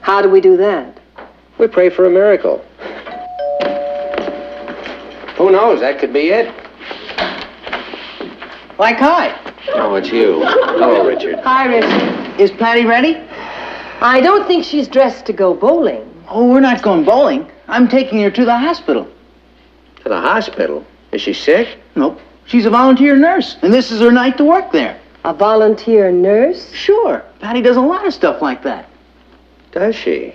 How do we do that? We pray for a miracle. Who knows? That could be it. Like, hi. Oh, it's you. Hello, Richard. Hi, Richard. Is Patty ready? I don't think she's dressed to go bowling. Oh, we're not going bowling. I'm taking her to the hospital. To the hospital? Is she sick? Nope. She's a volunteer nurse, and this is her night to work there. A volunteer nurse? Sure. Patty does a lot of stuff like that. Does she?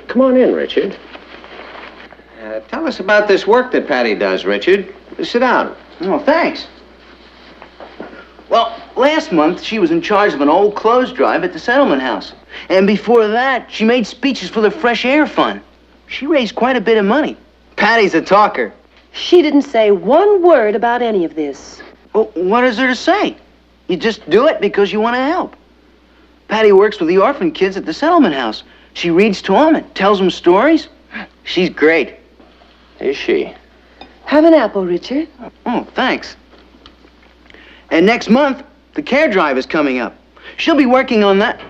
Come on in, Richard. Tell us about this work that Patty does, Richard. Sit down. Oh, thanks. Well, last month, she was in charge of an old clothes drive at the settlement house. And before that, she made speeches for the Fresh Air Fund. She raised quite a bit of money. Patty's a talker. She didn't say one word about any of this. Well, what is there to say? You just do it because you want to help. Patty works with the orphan kids at the settlement house. She reads to them and tells them stories. She's great. Is she? Have an apple, Richard. Oh, thanks. And next month, the care drive is coming up. She'll be working on that.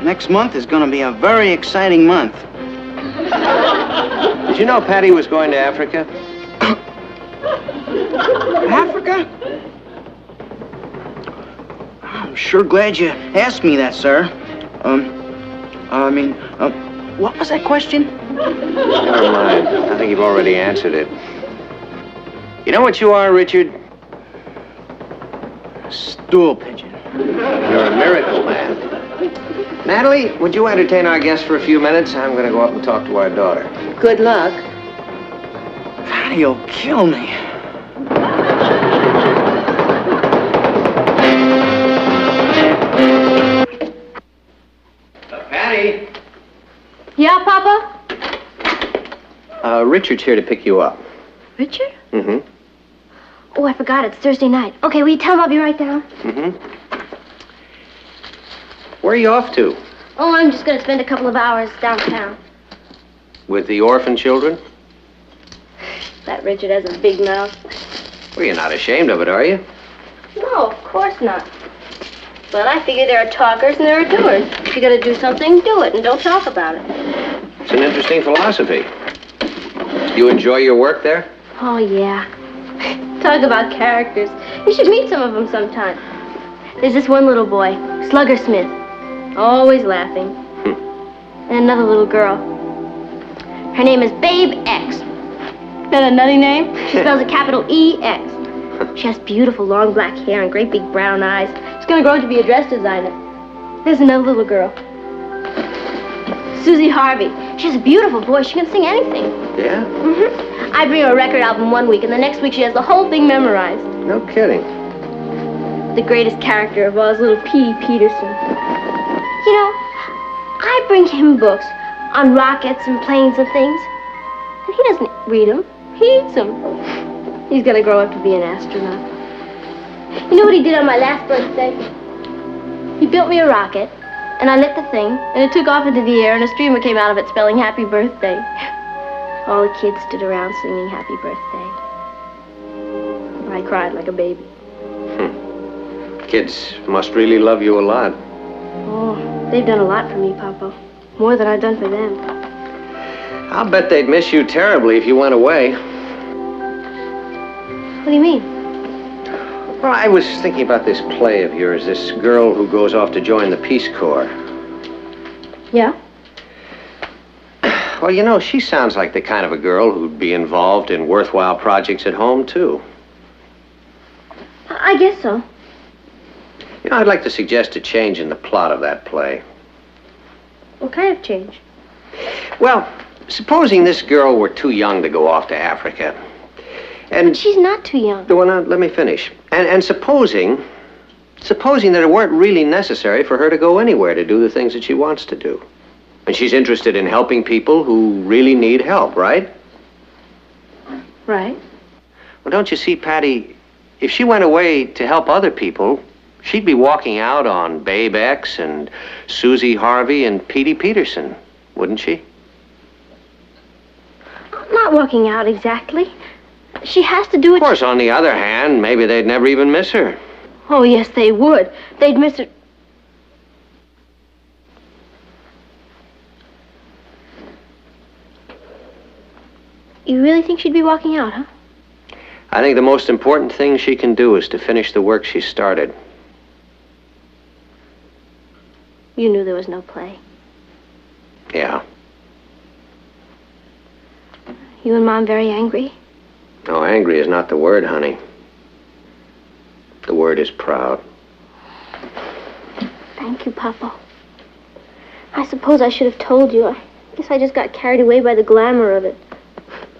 Next month is going to be a very exciting month. Did you know Patty was going to Africa? Africa? I'm sure glad you asked me that, sir. What was that question? Never mind. I think you've already answered it. You know what you are, Richard? Stool pigeon. You're a miracle man. Natalie, would you entertain our guest for a few minutes? I'm going to go up and talk to our daughter. Good luck. Patty'll kill me. Patty? Richard's here to pick you up. Richard? Mm-hmm. Oh, I forgot. It's Thursday night. Okay, will you tell him I'll be right down? Mm-hmm. Where are you off to? Oh, I'm just going to spend a couple of hours downtown. With the orphan children? That Richard has a big mouth. Well, you're not ashamed of it, are you? No, of course not. But I figure there are talkers and there are doers. If you're going to do something, do it and don't talk about it. It's an interesting philosophy. You enjoy your work there? Oh, yeah. Talk about characters. You should meet some of them sometime. There's this one little boy, Slugger Smith, always laughing. And another little girl. Her name is Babe X. Isn't that a nutty name? She spells it capital E-X. She has beautiful long black hair and great big brown eyes. She's going to grow up to be a dress designer. There's another little girl. Susie Harvey. She has a beautiful voice. She can sing anything. Yeah? Mm-hmm. I bring her a record album one week, and the next week she has the whole thing memorized. No kidding. The greatest character of all is little Petey Peterson. You know, I bring him books on rockets and planes and things, and he doesn't read them. He eats them. He's going to grow up to be an astronaut. You know what he did on my last birthday? He built me a rocket, and I lit the thing, and it took off into the air, and a streamer came out of it spelling happy birthday. All the kids stood around singing happy birthday. I cried like a baby. Kids must really love you a lot. Oh, they've done a lot for me, Papa. More than I've done for them. I'll bet they'd miss you terribly if you went away. What do you mean? Well, I was thinking about this play of yours, this girl who goes off to join the Peace Corps. Yeah? Well, you know, she sounds like the kind of a girl who'd be involved in worthwhile projects at home, too. I guess so. You know, I'd like to suggest a change in the plot of that play. What kind of change? Well, supposing this girl were too young to go off to Africa. But she's not too young. Well, now, let me finish. And supposing that it weren't really necessary for her to go anywhere to do the things that she wants to do. And she's interested in helping people who really need help, right? Right. Well, don't you see, Patty, if she went away to help other people, she'd be walking out on Babe X and Susie Harvey and Petey Peterson, wouldn't she? I'm not walking out exactly. She has to do it. Of course, on the other hand, maybe they'd never even miss her. Oh, yes, they would. They'd miss her. You really think she'd be walking out, huh? I think the most important thing she can do is to finish the work she started. You knew there was no play. Yeah. You and Mom very angry? No, angry is not the word, honey. The word is proud. Thank you, Papa. I suppose I should have told you. I guess I just got carried away by the glamour of it.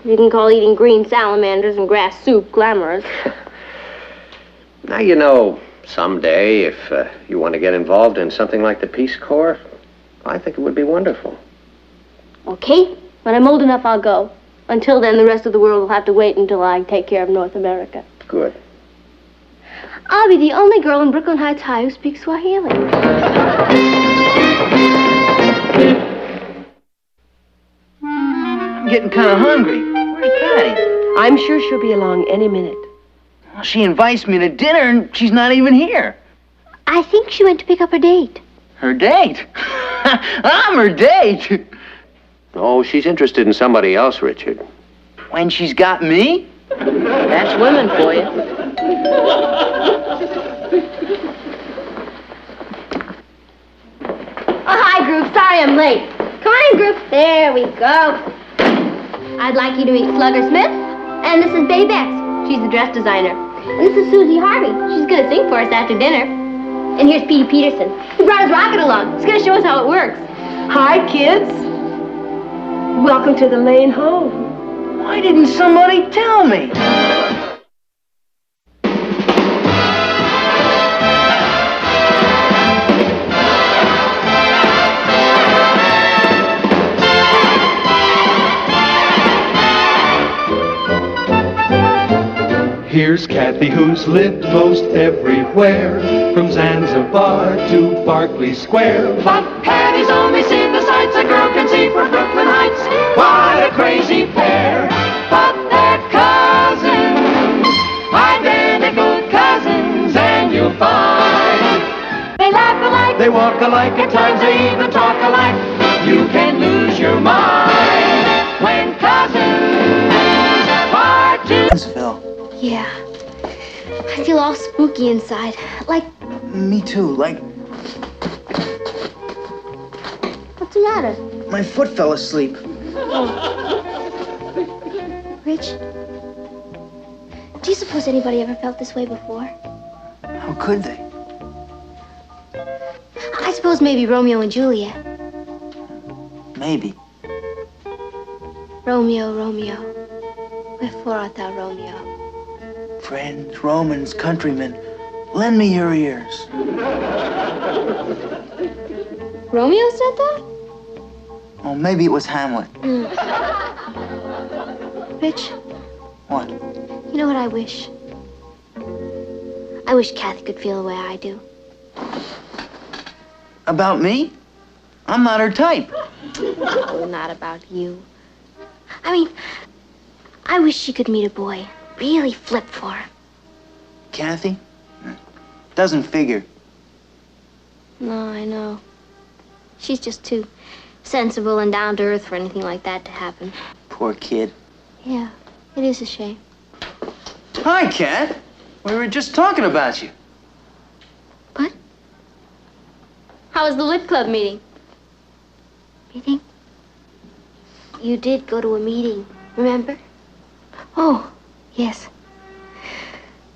You can call eating green salamanders and grass soup glamorous. Now, you know, someday, if you want to get involved in something like the Peace Corps, I think it would be wonderful. Okay, when I'm old enough, I'll go. Until then, the rest of the world will have to wait until I take care of North America. Good. I'll be the only girl in Brooklyn Heights High who speaks Swahili. I'm getting kind of hungry. Where's Patty? I'm sure she'll be along any minute. Well, she invites me to dinner and she's not even here. I think she went to pick up her date. Her date? I'm her date. Oh, she's interested in somebody else, Richard. When she's got me? That's women for you. Oh, hi, group. Sorry I'm late. Come on in, group. There we go. I'd like you to meet Slugger Smith. And this is Babe X. She's the dress designer. And this is Susie Harvey. She's going to sing for us after dinner. And here's Petey Peterson. He brought his rocket along. He's going to show us how it works. Hi, kids. Welcome to the Lane home. Why didn't somebody tell me? Here's Kathy, who's lived most everywhere, from Zanzibar to Berkeley Square. But Patty's only seen the sights a girl can see from Brooklyn Heights. What a crazy pair, but they're cousins, identical cousins, and you'll find they laugh alike, they walk alike, at times they even talk alike. You can lose your mind when cousins are two. Phil. Yeah. I feel all spooky inside. Like, Me too. Like, what's the matter? my foot fell asleep. Rich? Do you suppose anybody ever felt this way before? How could they? I suppose maybe Romeo and Juliet. Maybe. Romeo, Romeo, wherefore art thou Romeo? Friends, Romans, countrymen, lend me your ears. Romeo said that? Oh, maybe it was Hamlet. Rich, What? you know what I wish? I wish Kathy could feel the way I do. About me? I'm not her type. No, not about you. I mean, I wish she could meet a boy. Really flip for her. Kathy? Doesn't figure. No, I know. She's just too sensible and down to earth for anything like that to happen. Poor kid. Yeah, it is a shame. Hi, Kat. We were just talking about you. How was the Lit Club meeting? Meeting? You did go to a meeting, remember? Oh, yes.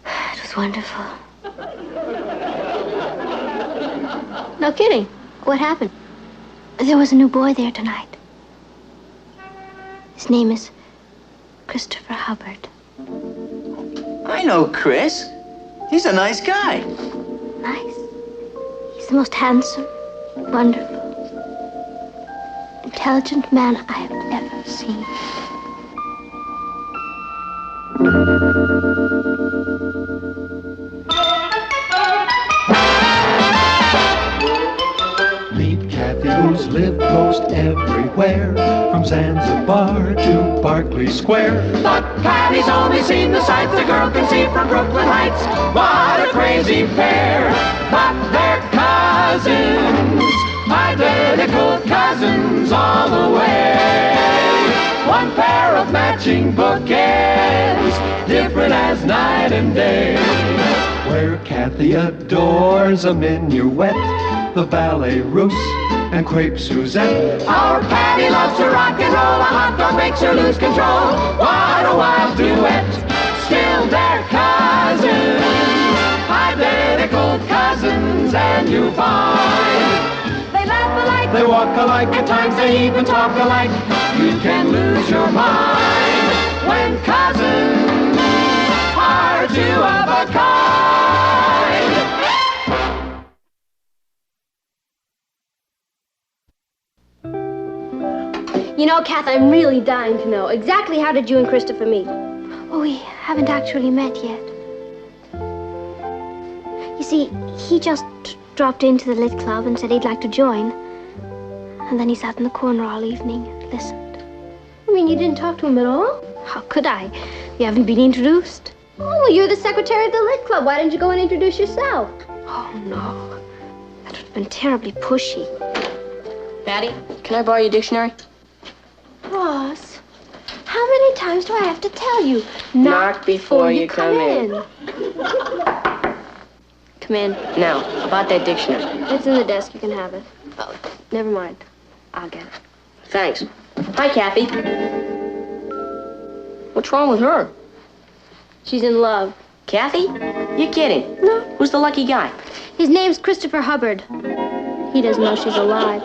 It was wonderful. No kidding. What happened? There was a new boy there tonight. His name is Christopher Hubbard. I know Chris. He's a nice guy. Nice. He's the most handsome, wonderful, intelligent man I have ever seen. Meet Kathy, who's lived most everywhere, from Zanzibar to Berkeley Square. But Patty's only seen the sights a girl can see from Brooklyn Heights. What a crazy pair, but they're cousins, identical cousins all the way. One pair of matching bookends, different as night and day. Where Kathy adores a minuet, the ballet russe, and crepe Suzette. Our Patty loves to rock and roll, a hot dog makes her lose control. What a wild duet, still they're cousins, identical cousins, and you find they laugh alike, they walk alike, at times they even talk alike. You can lose your mind when cousins are two of a kind. You know, Kath, I'm really dying to know. Exactly how did you and Christopher meet? Oh, we haven't actually met yet. You see, he just dropped into the Lit Club and said he'd like to join. And then he sat in the corner all evening and listened. You mean you didn't talk to him at all? How could I? You haven't been introduced. Oh, well, you're the secretary of the Lit Club. Why didn't you go and introduce yourself? Oh, no. That would have been terribly pushy. Patty, can I borrow your dictionary? Ross, how many times do I have to tell you? Knock before you come in. Come in. Now, about that dictionary. It's in the desk. You can have it. Oh, never mind. I'll get it. Thanks. Hi, Kathy. What's wrong with her? She's in love. Kathy? You're kidding. No. Who's the lucky guy? His name's Christopher Hubbard. He doesn't know she's alive.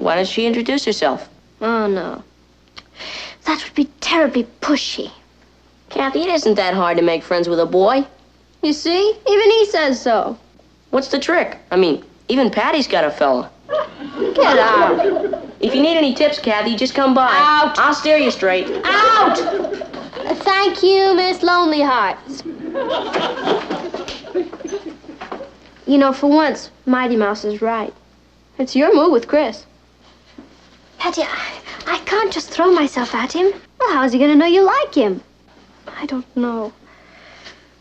Why doesn't she introduce herself? Oh, no. That would be terribly pushy. Kathy, it isn't that hard to make friends with a boy. You see? Even he says so. What's the trick? I mean, even Patty's got a fella. Get out. If you need any tips, Kathy, just come by. Out. I'll steer you straight. Out! Thank you, Miss Lonely Hearts. You know, for once, Mighty Mouse is right. It's your move with Chris. Patty, I can't just throw myself at him. Well, how is he going to know you like him? I don't know.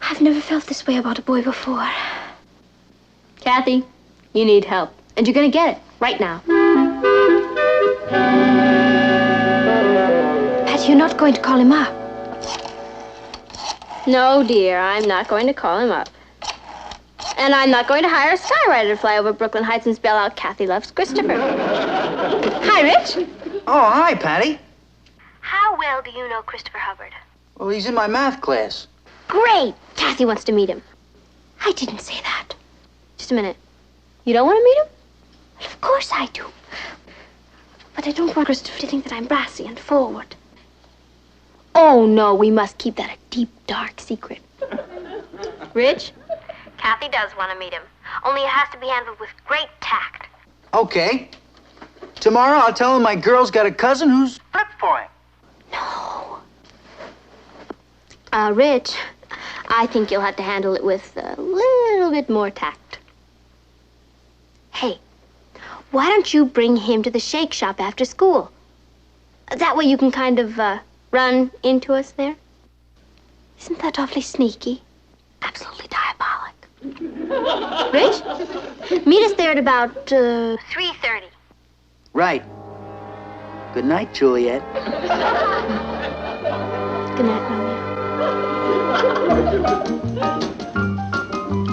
I've never felt this way about a boy before. Kathy, you need help. And you're going to get it right now. Patty, you're not going to call him up. No, dear, I'm not going to call him up. And I'm not going to hire a skywriter to fly over Brooklyn Heights and spell out Kathy loves Christopher. Hi, Rich. Oh, hi, Patty. How well do you know Christopher Hubbard? Well, he's in my math class. Great. Kathy wants to meet him. I didn't say that. Just a minute. You don't want to meet him? Well, of course I do. But I don't want Christopher to think that I'm brassy and forward. Oh, no, we must keep that a deep, dark secret. Rich? Kathy does want to meet him. Only it has to be handled with great tact. Okay. Tomorrow I'll tell him my girl's got a cousin who's flipped for him. Rich, I think you'll have to handle it with a little bit more tact. Hey, why don't you bring him to the shake shop after school? That way you can kind of, run into us there. Isn't that awfully sneaky? Absolutely diabolic. Rich, meet us there at about, 3:30. Right. Good night, Juliet. Good night, Romeo.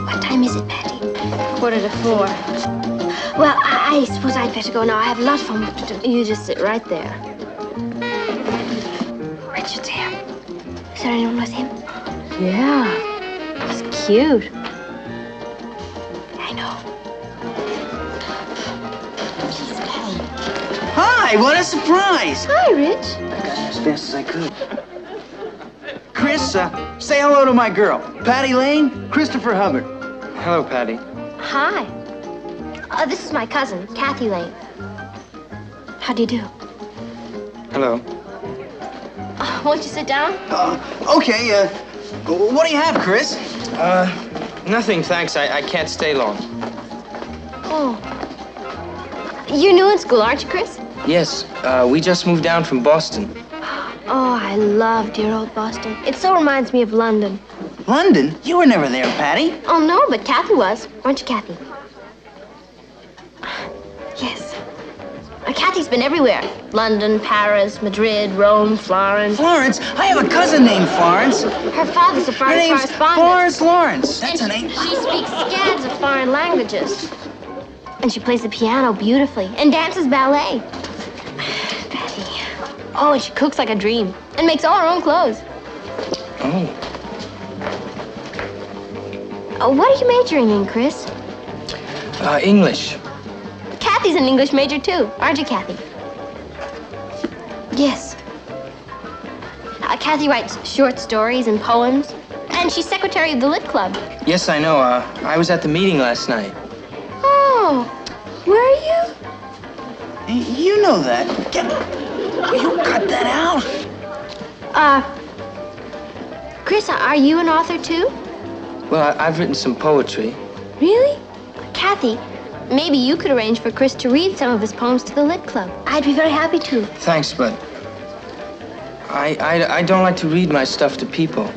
What time is it, Patty? 3:45. Well, I suppose I'd better go now. I have a lot of homework to do. You just sit right there. Richard's here. Is there anyone with him? Yeah. He's cute. I know. Please, Patty. Hi, what a surprise. Hi, Rich. I got here as fast as I could. Chris, say hello to my girl. Patty Lane, Christopher Hubbard. Hello, Patty. Hi. This is my cousin, Kathy Lane. How do you do? Hello. Won't you sit down? Okay, what do you have, Chris? Nothing, thanks. I can't stay long. Oh. You're new in school, aren't you, Chris? Yes, we just moved down from Boston. Oh, I love dear old Boston. It so reminds me of London. London? You were never there, Patty. Oh, no, but Kathy was. Weren't you, Kathy? Yes. Kathy's been everywhere. London, Paris, Madrid, Rome, Florence. Florence? I have a cousin named Florence. Her father's a foreign Her name's correspondent. Florence Lawrence. That's her name. She speaks scads of foreign languages. And she plays the piano beautifully and dances ballet. Patty. Oh, and she cooks like a dream and makes all her own clothes. Oh. What are you majoring in, Chris? English. Kathy's an English major, too. Aren't you, Kathy? Yes. Kathy writes short stories and poems. And she's secretary of the Lit Club. Yes, I know. I was at the meeting last night. Oh, were you? You know that. You cut that out. Chris, are you an author, too? Well, I've written some poetry. Really? Kathy, maybe you could arrange for Chris to read some of his poems to the Lit Club. I'd be very happy to. Thanks, but I don't like to read my stuff to people.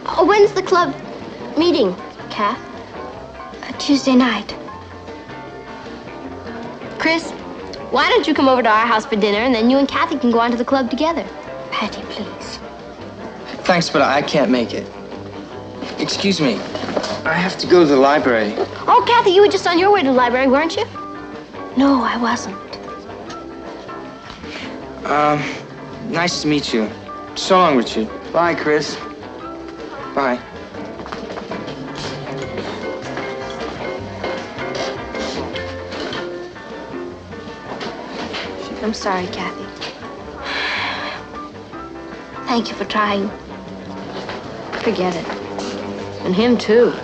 Oh, when's the club meeting, Kath? Tuesday night. Chris, why don't you come over to our house for dinner, and then you and Kathy can go on to the club together? Patty, please. Thanks, but I can't make it. Excuse me. I have to go to the library. Oh, Kathy, you were just on your way to the library, weren't you? No, I wasn't. Nice to meet you. So long, Richard. Bye, Chris. Bye. I'm sorry, Kathy. Thank you for trying. Forget it. And him, too.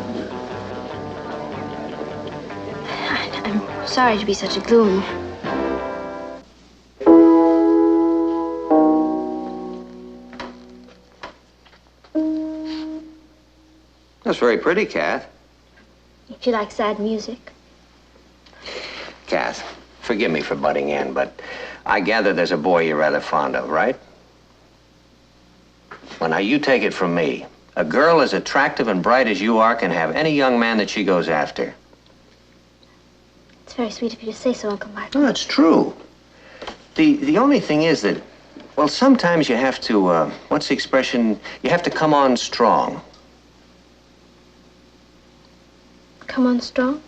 I'm sorry to be such a gloom. That's very pretty, Kath. If you like sad music. Kath, forgive me for butting in, but I gather there's a boy you're rather fond of, right? Well, now, you take it from me. A girl as attractive and bright as you are can have any young man that she goes after. It's very sweet of you to say so, Uncle Martin. No, it's true. The only thing is that, well, sometimes you have to, what's the expression? You have to come on strong. Come on strong?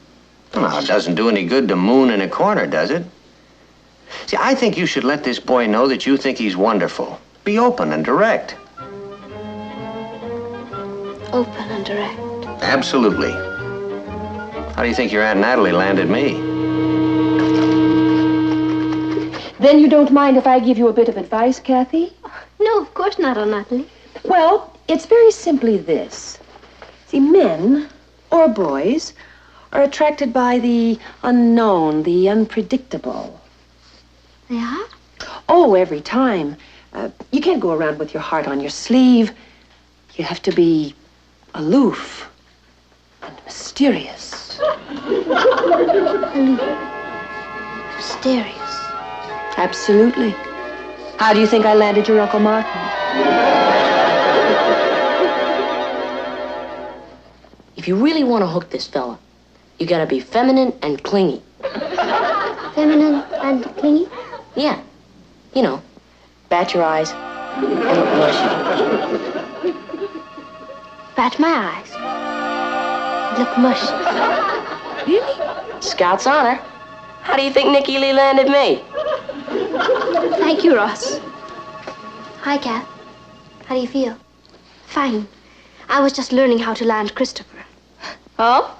Well, it doesn't do any good to moon in a corner, does it? See, I think you should let this boy know that you think he's wonderful. Be open and direct. Open and direct. Absolutely. How do you think your Aunt Natalie landed me? Then you don't mind if I give you a bit of advice, Kathy? No, of course not, Aunt Natalie. Well, it's very simply this. See, men, or boys, are attracted by the unknown, the unpredictable. They are? Oh, every time. You can't go around with your heart on your sleeve. You have to be aloof and mysterious. Aloof. Mysterious. Absolutely. How do you think I landed your Uncle Martin? If you really want to hook this fella, you gotta be feminine and clingy. Feminine and clingy? Yeah. You know, bat your eyes and look mushy. Bat my eyes. Look mushy. Really? Scout's honor. How do you think Nicky Lee landed me? Thank you, Ross. Hi, Kath. How do you feel? Fine. I was just learning how to land Christopher. Oh?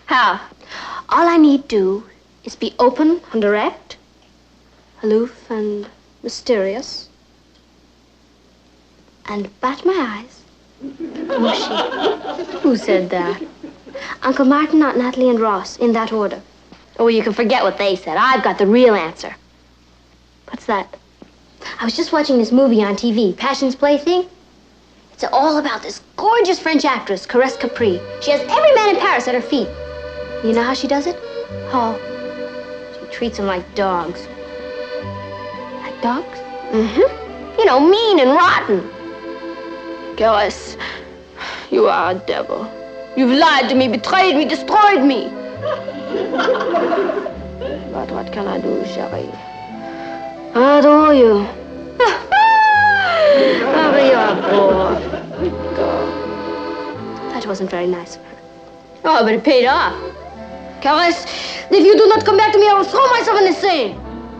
How? All I need do is be open and direct, aloof and mysterious, and bat my eyes. Mushy. Who said that? Uncle Martin, Aunt Natalie, and Ross, in that order. Oh, you can forget what they said. I've got the real answer. What's that? I was just watching this movie on TV, Passion's Plaything. It's all about this gorgeous French actress, Caresse Capri. She has every man in Paris at her feet. You know how she does it? How? She treats them like dogs. Like dogs? Mm-hmm. You know, mean and rotten. Caresse, you are a devil. You've lied to me, betrayed me, destroyed me. But what can I do, chérie? I adore you. Oh, you're a bore. That wasn't very nice of her. Oh, but it paid off. Caresse, if you do not come back to me, I will throw myself in the Seine.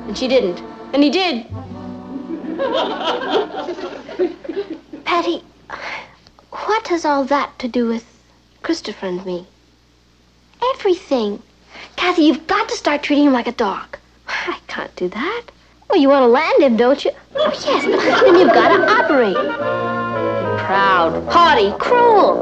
And she didn't. And he did. Patty, what has all that to do with Christopher and me? Everything. Kathy, you've got to start treating him like a dog. I can't do that. Well, you want to land him, don't you? Oh, yes, but then you've got to operate. Proud, haughty, cruel.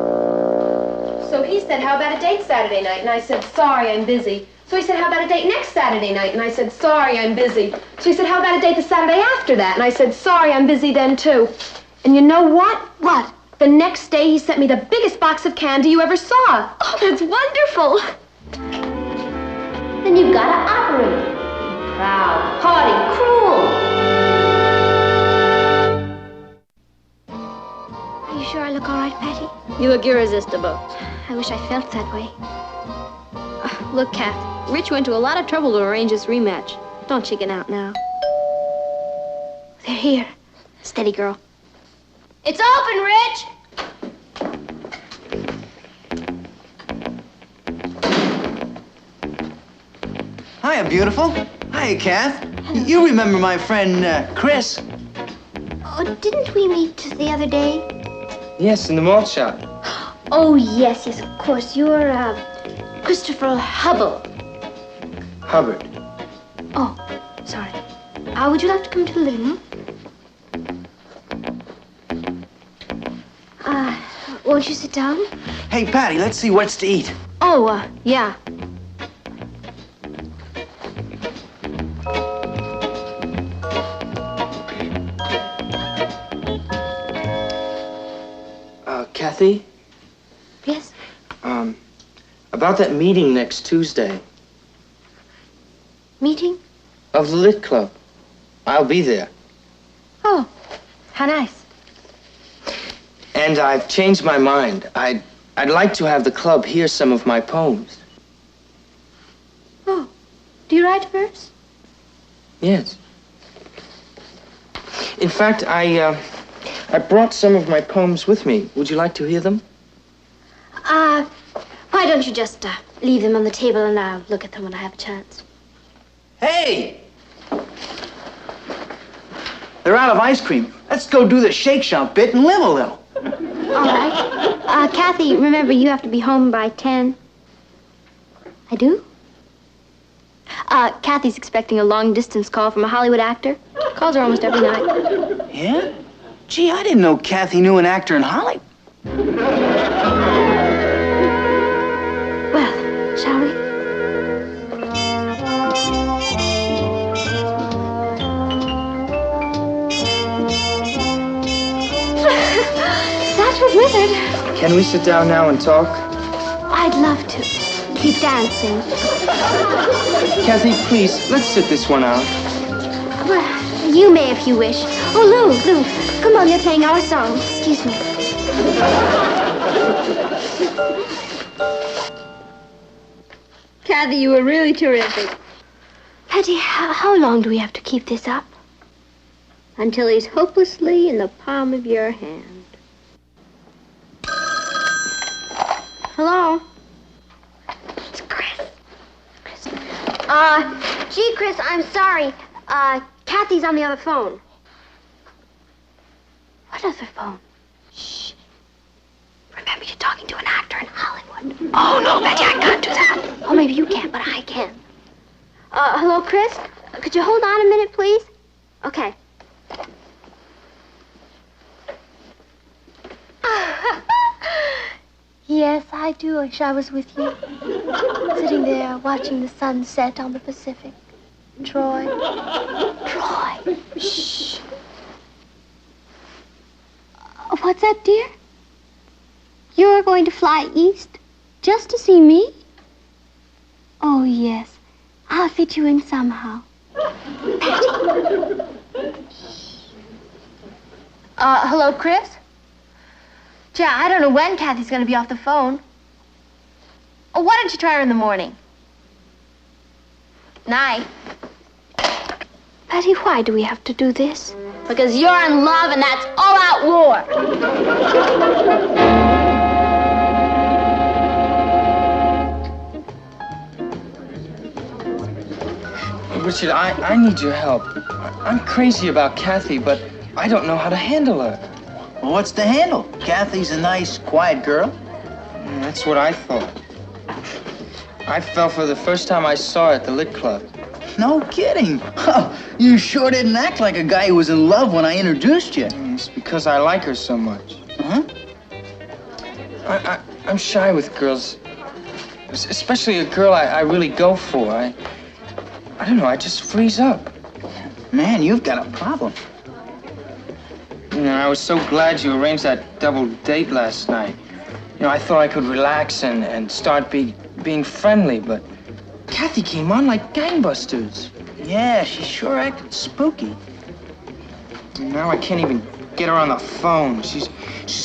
So he said, how about a date Saturday night? And I said, sorry, I'm busy. So he said, how about a date next Saturday night? And I said, sorry, I'm busy. So he said, how about a date the Saturday after that? And I said, sorry, I'm busy then too. And you know what? What? The next day he sent me the biggest box of candy you ever saw. Oh, that's wonderful. Then you've got to operate. Proud, haughty, cruel. Are you sure I look all right, Patty? You look irresistible. I wish I felt that way. Look, Kath, Rich went to a lot of trouble to arrange this rematch. Don't chicken out now. They're here. Steady, girl. It's open, Rich! Hiya, beautiful. Hiya, Kath. You remember my friend, Chris? Oh, didn't we meet the other day? Yes, in the malt shop. Oh, yes, of course. You're, Christopher Hubble. Hubbard. Oh, sorry. Would you like to come to the living room? Won't you sit down? Hey, Patty, let's see what's to eat. Oh, yeah. Kathy? Yes? About that meeting next Tuesday Meeting? of the Lit Club. I'll be there. Oh, how nice. And I've changed my mind. I'd like to have the club hear some of my poems. Oh, do you write verse? Yes. In fact, I brought some of my poems with me. Would you like to hear them? Why don't you just leave them on the table and I'll look at them when I have a chance. Hey! They're out of ice cream. Let's go do the shake shop bit and live a little. All right. Kathy, remember you have to be home by 10. I do? Kathy's expecting a long-distance call from a Hollywood actor. Calls her almost every night. Yeah? Gee, I didn't know Kathy knew an actor in Hollywood. Well, shall we? That was Wizard. Can we sit down now and talk? I'd love to. Keep dancing. Kathy, please, let's sit this one out. Well, you may if you wish. Oh, Lou, come on, they're playing our song. Excuse me. Kathy, you were really terrific. Patty, how long do we have to keep this up? Until he's hopelessly in the palm of your hand. Hello? It's Chris. Gee, Chris, I'm sorry. Kathy's on the other phone. What other phone? Shh. Remember, you're talking to an actor in Hollywood. Oh, no, Betty, I can't do that. Oh, maybe you can't, but I can. Hello, Chris? Could you hold on a minute, please? Okay. Yes, I do wish I was with you. Sitting there watching the sun set on the Pacific. Troy. Troy. Shh. What's that, dear? You're going to fly east just to see me? Oh, yes. I'll fit you in somehow. Patty. Hello, Chris? Gee, I don't know when Kathy's going to be off the phone. Oh, why don't you try her in the morning? Night. Patty, why do we have to do this? Because you're in love and that's all-out war. Richard, I need your help. I'm crazy about Kathy, but I don't know how to handle her. Well, what's the handle? Kathy's a nice, quiet girl. That's what I thought. I fell for the first time I saw her at the Lit Club. No kidding. Oh, you sure didn't act like a guy who was in love when I introduced you. It's because I like her so much. Huh? I'm shy with girls, especially a girl I really go for. I don't know, I just freeze up. Man, you've got a problem. You know, I was so glad you arranged that double date last night. You know, I thought I could relax and start being friendly, but Kathy came on like gangbusters. Yeah, she sure acted spooky. And now I can't even get her on the phone. She's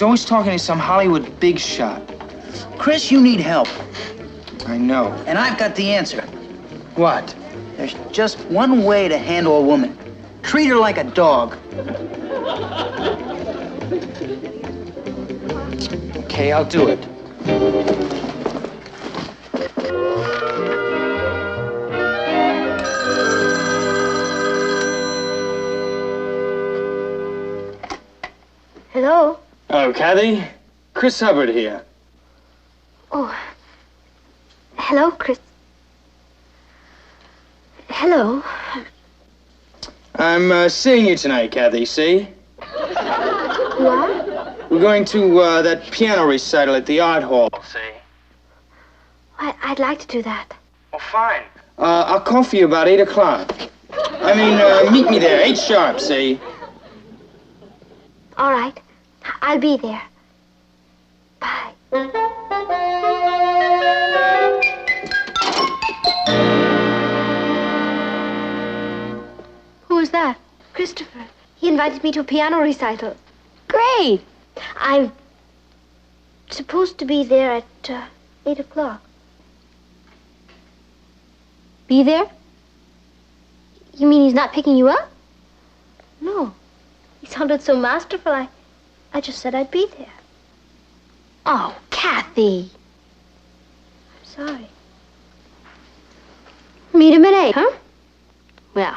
always talking to some Hollywood big shot. Chris, you need help. I know. And I've got the answer. What? There's just one way to handle a woman. Treat her like a dog. Okay, I'll do it. Hello? Oh, Kathy? Chris Hubbard here. Oh. Hello, Chris. Hello. I'm seeing you tonight, Kathy, see? You are? We're going to that piano recital at the Art Hall, see? I'd like to do that. Oh, fine. I'll call for you about 8 o'clock. I mean, meet me there, 8 sharp, see? All right. I'll be there. Bye. Who is that? Christopher. He invited me to a piano recital. Great. I'm supposed to be there at 8 o'clock. Be there? You mean he's not picking you up? No. He sounded so masterful, I just said I'd be there. Oh, Kathy. I'm sorry. Meet him at 8, huh? Well,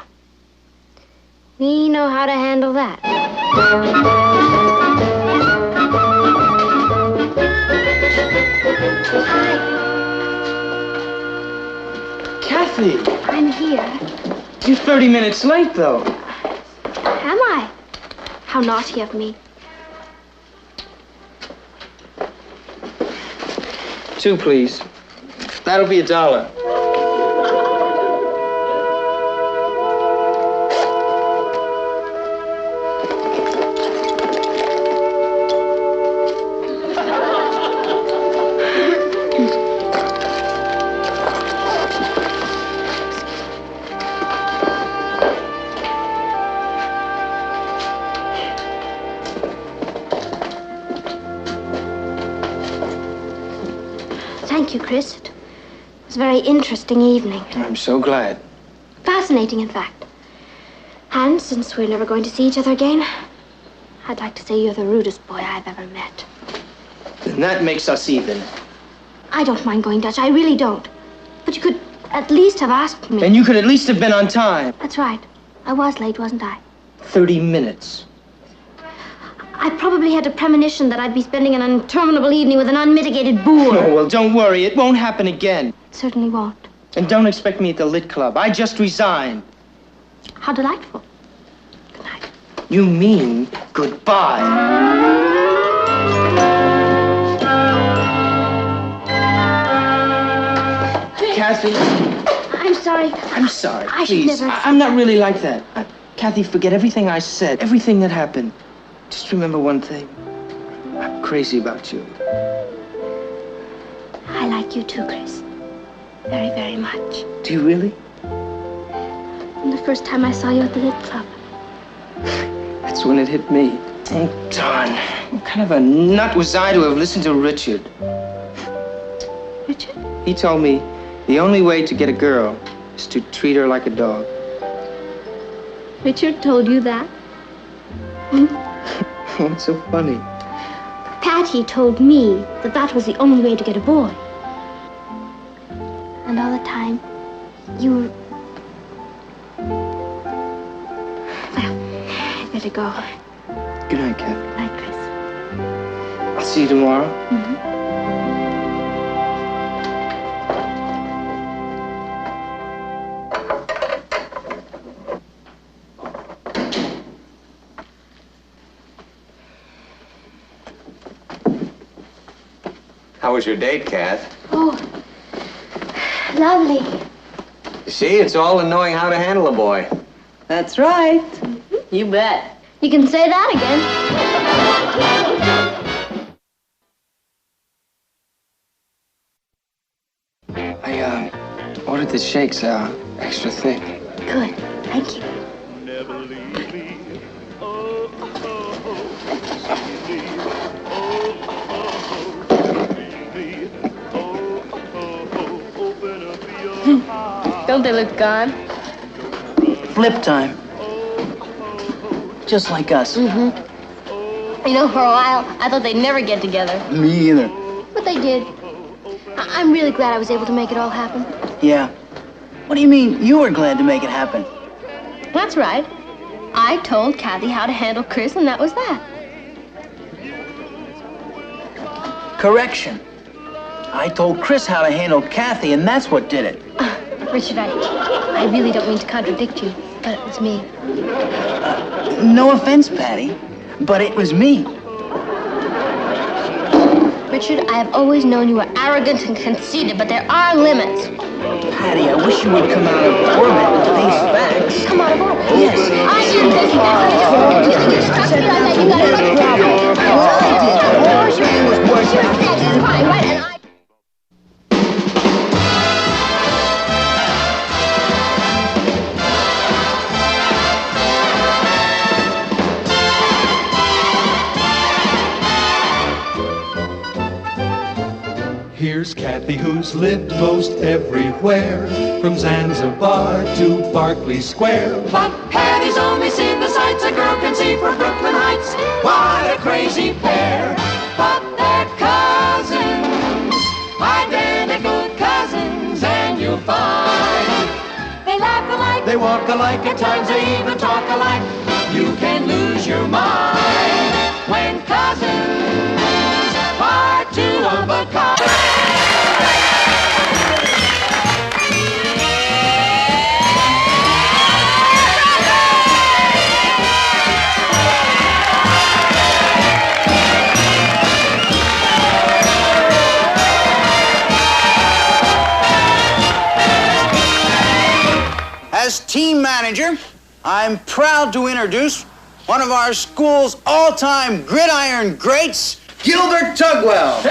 we know how to handle that. Hi. Kathy! I'm here. You're 30 minutes late, though. Am I? How naughty of me. 2, please. That'll be $1. Thank you, Chris. It was a very interesting evening. I'm so glad. Fascinating, in fact. And since we're never going to see each other again, I'd like to say you're the rudest boy I've ever met. Then that makes us even. I don't mind going Dutch. I really don't. But you could at least have asked me. And you could at least have been on time. That's right. I was late, wasn't I? 30 minutes. I probably had a premonition that I'd be spending an interminable evening with an unmitigated boor. Oh, well, don't worry. It won't happen again. Certainly won't. And don't expect me at the Lit Club. I just resigned. How delightful. You mean goodbye. Kathy. I'm sorry. I'm sorry. I should Please. never- I'm not really like that. Kathy, forget everything I said, everything that happened. Just remember one thing. I'm crazy about you. I like you too, Chris. Very, very much. Do you really? From the first time I saw you at the Lit Club. That's when it hit me. Oh, darn. What kind of a nut was I to have listened to Richard? Richard? He told me the only way to get a girl is to treat her like a dog. Richard told you that? What's so funny? Patty told me that that was the only way to get a boy. And all the time, you were... Well, I'd better go. Good night, Kat. Good night, Chris. I'll see you tomorrow. How was your date, Kath? Oh, lovely. You see, it's all in knowing how to handle a boy. That's right. You bet. You can say that again. I ordered the shakes extra thick. Good. Thank you. Don't they look gone? Flip time. Just like us. Mm-hmm. You know, for a while, I thought they'd never get together. Me either. But they did. I'm really glad I was able to make it all happen. Yeah. What do you mean you were glad to make it happen? That's right. I told Kathy how to handle Chris, and that was that. Correction. I told Chris how to handle Kathy, and that's what did it. Richard, I really don't mean to contradict you, but it was me. No offense, Patty, but it was me. Richard, I have always known you were arrogant and conceited, but there are limits. Patty, I wish you would come out of orbit and face facts. Come out of orbit? Yes. I didn't think that. You struck me like that. You got a problem. Of course, you was worse. Fine, right? And I... Here's Kathy, who's lived most everywhere, from Zanzibar to Berkeley Square. But Patty's only seen the sights a girl can see from Brooklyn Heights. What a crazy pair, but they're cousins, identical cousins, and you'll find they laugh alike, they walk alike, at times they even talk alike. You can lose your mind when cousins are two of a kind. As team manager, I'm proud to introduce one of our school's all-time gridiron greats, Gilbert Tugwell.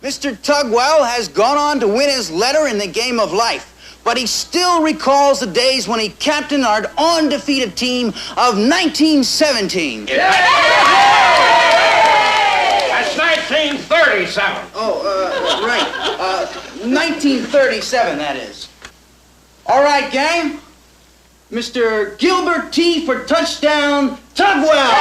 Mr. Tugwell has gone on to win his letter in the game of life, but he still recalls the days when he captained our undefeated team of 1917. That's 1937. Oh, right. 1937, that is. All right, gang. Mr. Gilbert T. for touchdown, Tugwell.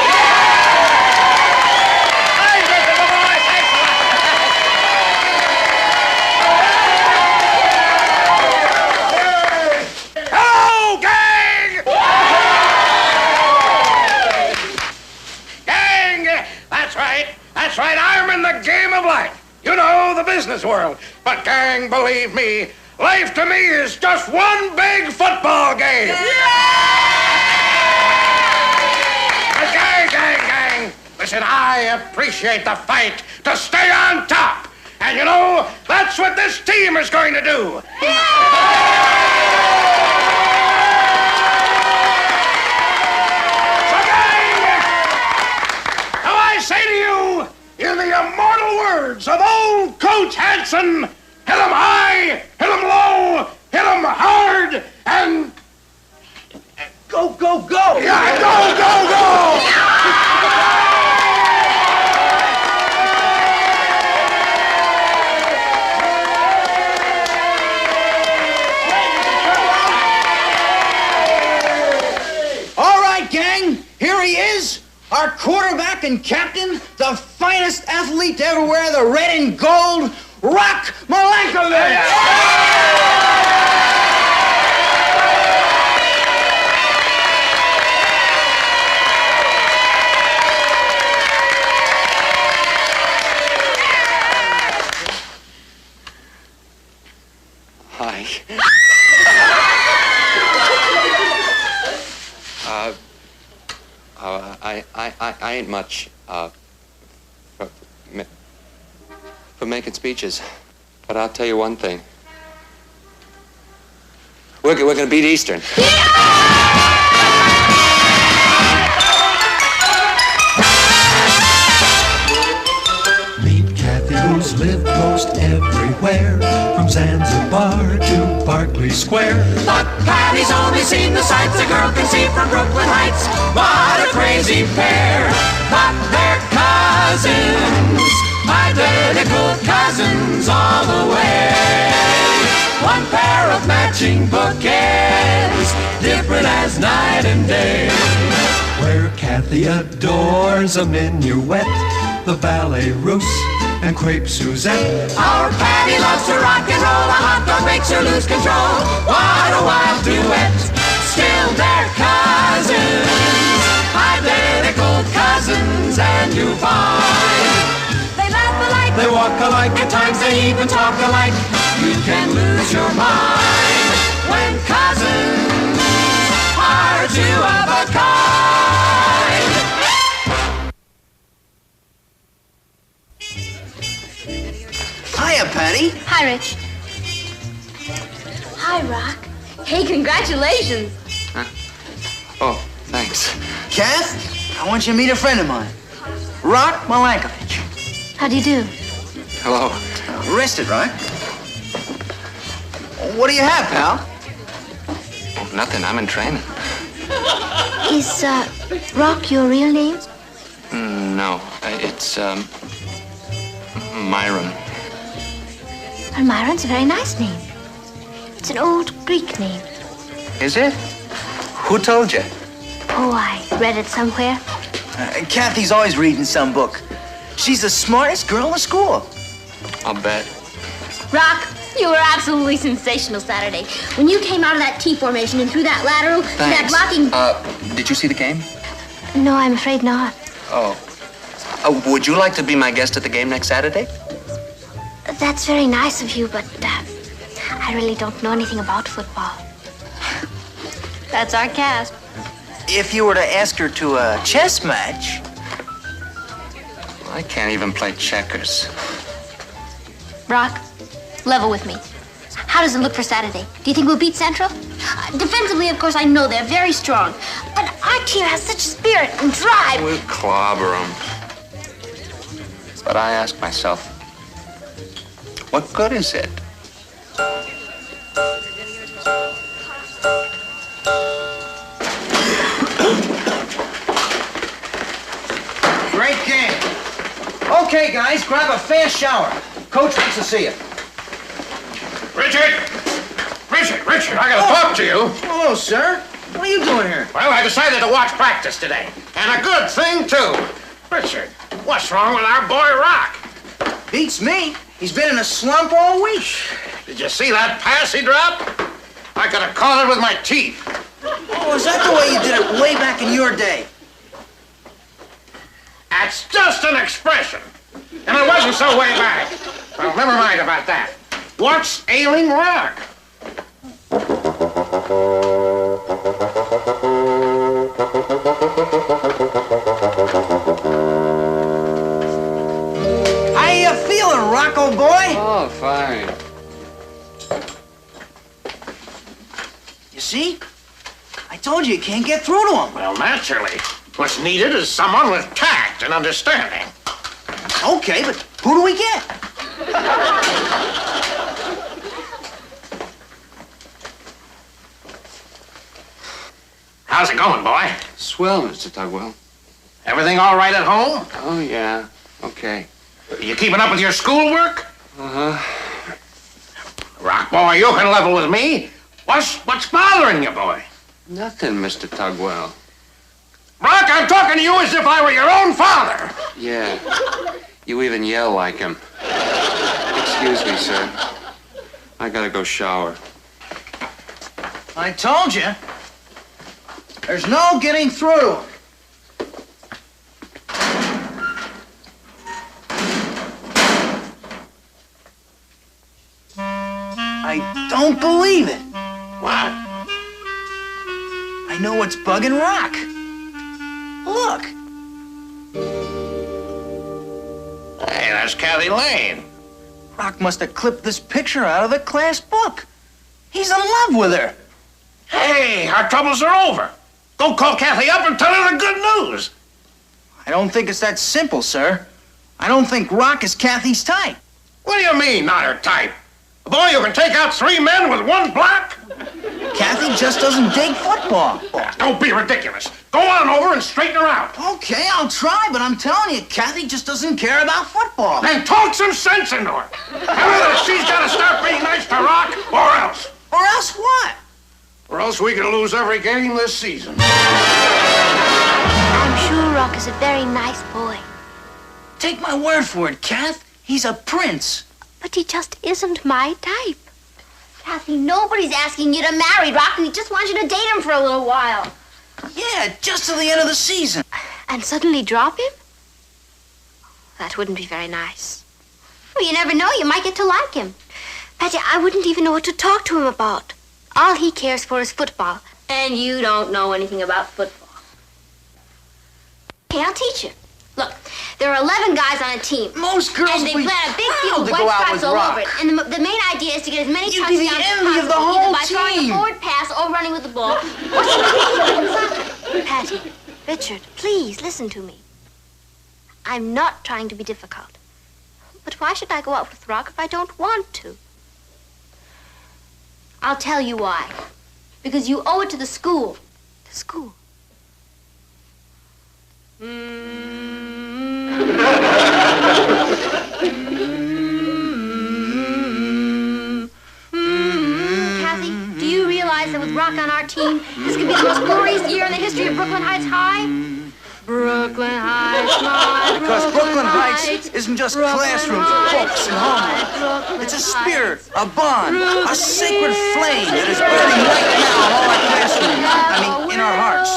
Hello, gang! Gang! That's right. That's right. I'm in the game of life. You know, the business world. But, gang, believe me, life to me is just one big football game. Gang. Listen, I appreciate the fight to stay on top. And, you know, that's what this team is going to do. So, gang, now I say to you, in the immortal words of old Coach Hanson, hit 'em high, hit 'em low, hit 'em hard, and go, go, go! Yeah, go, go, go! All right, gang, here he is. Our quarterback and captain, the finest athlete to ever wear the red and gold, Rock Malenkovich! Hi. I ain't much, for making speeches. But I'll tell you one thing. We're gonna beat Eastern. Meet Kathy, who's lived most everywhere, from Zanzibar to Berkeley Square. But Patty's only seen the sights a girl can see from Brooklyn Heights. What a crazy pair, but they're cousins, identical cousins all the way. One pair of matching bookends, different as night and day. Where Kathy adores a minuet, the ballet russe, and crepe Suzette. Our Patty loves to rock and roll, a hot dog makes her lose control. What a wild duet, still they're cousins, identical cousins, and you find they laugh alike, they walk alike, at times they even talk alike. You can lose your mind when cousins are two of a kind. Hiya, Patty. Hi, Rich. Hi, Rock. Hey, congratulations. Oh, thanks. Kath, I want you to meet a friend of mine, Rock Malenkovich. How do you do? Hello. Arrested, Rock. What do you have, pal? Oh, nothing. I'm in training. Is, Rock your real name? No, it's, Myron. Well, Myron's a very nice name. It's an old Greek name. Is it? Who told you? Oh, I read it somewhere. Kathy's always reading some book. She's the smartest girl in the school. I'll bet. Rock, you were absolutely sensational Saturday. When you came out of that T formation and threw that lateral, that blocking... Did you see the game? No, I'm afraid not. Oh. Would you like to be my guest at the game next Saturday? That's very nice of you, but I really don't know anything about football. That's our cast. If you were to ask her to a chess match... I can't even play checkers. Rock, level with me. How does it look for Saturday? Do you think we'll beat Central? Defensively, of course, I know they're very strong. But our team has such spirit and drive. We'll clobber them. But I ask myself, what good is it? Great game. Okay, guys, grab a fast shower. Coach wants to see you. Richard, I gotta talk to you. Hello, sir. What are you doing here? Well, I decided to watch practice today. And a good thing, too. Richard, what's wrong with our boy Rock? Beats me. He's been in a slump all week. Did you see that pass he dropped? I could have caught it with my teeth. Oh, is that the way you did it way back in your day? That's just an expression. And it wasn't so way back. Well, never mind about that. What's ailing Rock? How you feeling, Rocco boy? Oh, fine. You see? I told you can't get through to him. Well, naturally. What's needed is someone with tact and understanding. Okay, but who do we get? How's it going, boy? Swell, Mr. Tugwell. Everything all right at home? Oh, yeah. Okay. You keeping up with your schoolwork? Uh-huh. Rock, boy, you can level with me. What's bothering you, boy? Nothing, Mr. Tugwell. Rock, I'm talking to you as if I were your own father. Yeah. You even yell like him. Excuse me, sir. I gotta go shower. I told you. There's no getting through to him. I don't believe it. What? I know what's bugging Rock. Look. Hey, that's Kathy Lane. Rock must have clipped this picture out of the class book. He's in love with her. Hey, our troubles are over. Go call Kathy up and tell her the good news. I don't think it's that simple, sir. I don't think Rock is Kathy's type. What do you mean, not her type? A boy who can take out 3 men with 1 block? Kathy just doesn't dig football. Don't be ridiculous. Go on over and straighten her out. Okay, I'll try, but I'm telling you, Kathy just doesn't care about football. Then talk some sense into her. Either she's got to start being nice to Rock, or else. Or else what? Or else we could lose every game this season. I'm sure Rock is a very nice boy. Take my word for it, Kath. He's a prince. But he just isn't my type. Kathy, nobody's asking you to marry Rock. We just want you to date him for a little while. Yeah, just till the end of the season. And suddenly drop him? That wouldn't be very nice. Well, you never know. You might get to like him. Patty, I wouldn't even know what to talk to him about. All he cares for is football. And you don't know anything about football. Okay, I'll teach you. Look, there are 11 guys on a team. Most girls and they would be plant a big proud field to of go white out stripes with all Rock. over it. And the main idea is to get as many You'd be the touchdowns as envy of the possible, whole either by throwing team. a forward pass or running with the ball. Patty, Richard, please listen to me. I'm not trying to be difficult. But why should I go out with Rock if I don't want to? I'll tell you why. Because you owe it to the school. The school. Kathy, do you realize that with Rock on our team, this could be the most glorious year in the history of Brooklyn Heights High? Brooklyn Heights, my Because Brooklyn Heights isn't just classrooms, books, and homework. It's a spirit, a bond, a sacred flame that is burning right now in all our classrooms. I mean, in our hearts.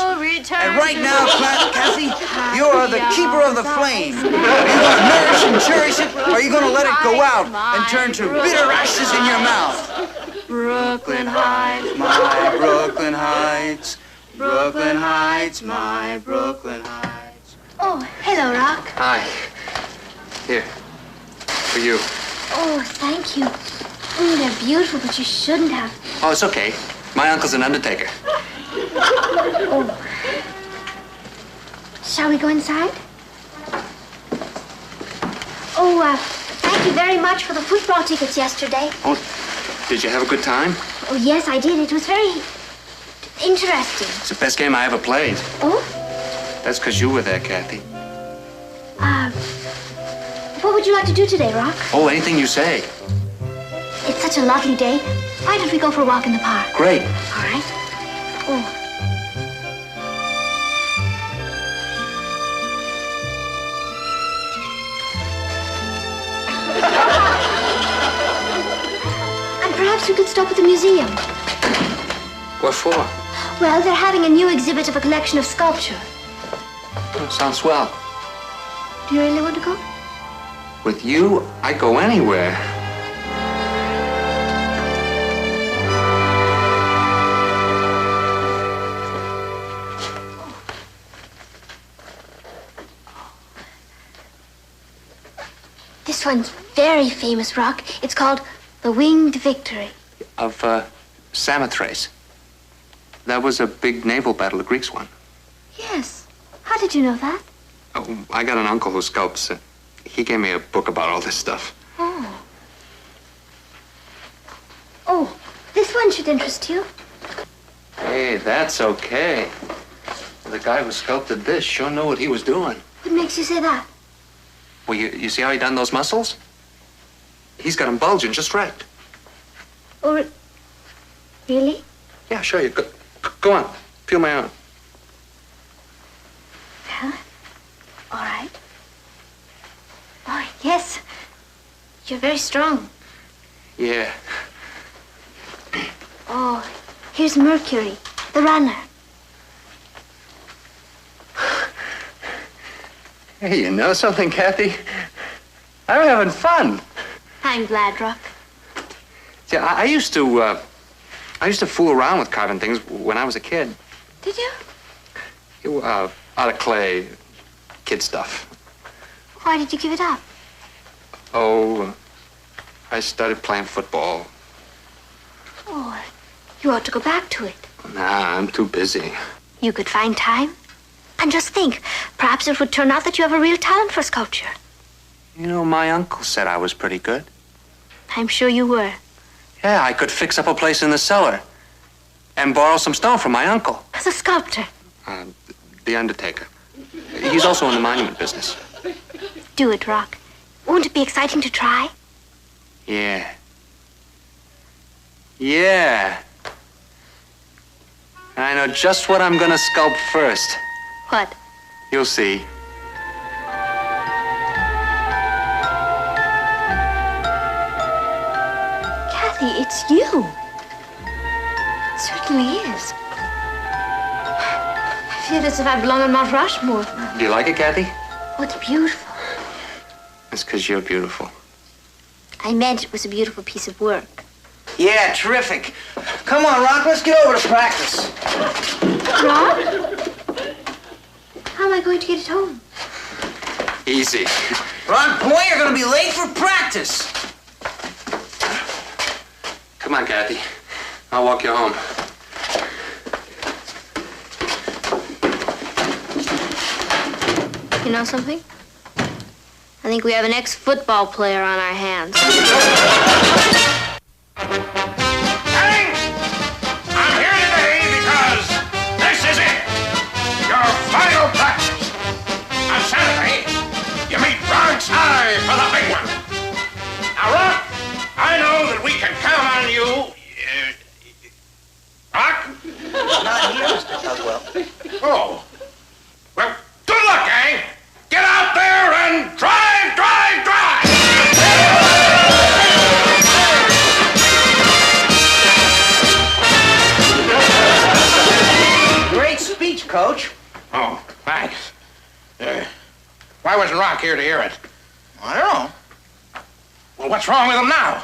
And right now, Kathy, you're the keeper of the flame. Are you going to nourish and cherish it, or are you going to let it go out and turn to bitter ashes in your mouth? Brooklyn Heights, My Brooklyn Heights, Brooklyn Heights, my Brooklyn Heights. Oh, hello, Rock. Hi. Here. For you. Oh, thank you. They're beautiful, but you shouldn't have. Oh, it's okay. My uncle's an undertaker. Oh. Shall we go inside? Oh, thank you very much for the football tickets yesterday. Oh, did you have a good time? Oh, yes, I did. It was very interesting. It's the best game I ever played. Oh? That's because you were there, Kathy. What would you like to do today, Rock? Oh, anything you say. It's such a lovely day. Why don't we go for a walk in the park? Great. All right. Oh. And perhaps we could stop at the museum. What for? Well, they're having a new exhibit of a collection of sculpture. Oh, sounds swell. Do you really want to go? With you, I'd go anywhere. This one's very famous, Rock. It's called The Winged Victory. Of, Samothrace. That was a big naval battle the Greeks won. Yes. How did you know that? Oh, I got an uncle who sculpts. He gave me a book about all this stuff. Oh. Oh, this one should interest you. Hey, that's okay. The guy who sculpted this sure knew what he was doing. What makes you say that? Well, you see how he done those muscles? He's got them bulging just right. Oh, really? Yeah, sure. You go on. Feel my arm. Well, all right. Oh, yes. You're very strong. Yeah. Oh, here's Mercury, the runner. Hey, you know something, Kathy? I'm having fun. I'm glad, Rock. See, I used to fool around with carving things when I was a kid. Did you? Out of clay, kid stuff. Why did you give it up? Oh, I started playing football. Oh, you ought to go back to it. Nah, I'm too busy. You could find time. And just think, perhaps it would turn out that you have a real talent for sculpture. You know, my uncle said I was pretty good. I'm sure you were. Yeah, I could fix up a place in the cellar and borrow some stone from my uncle. As a sculptor. The undertaker. He's also in the monument business. Do it, Rock. Won't it be exciting to try? Yeah. Yeah. I know just what I'm gonna sculpt first. What? You'll see. Kathy, it's you. It certainly is. I feel as if I belong on Mount Rushmore. Do you like it, Kathy? Oh, it's beautiful. It's because you're beautiful. I meant it was a beautiful piece of work. Yeah, terrific. Come on, Rock, let's get over to practice. Rock? How am I going to get it home? Easy. Rock, boy, you're gonna be late for practice. Come on, Kathy. I'll walk you home. You know something? I think we have an ex-football player on our hands. Hey! I'm here today because this is it. Your final practice. On Saturday, you Why wasn't Rock here to hear it? I don't know. Well, what's wrong with him now?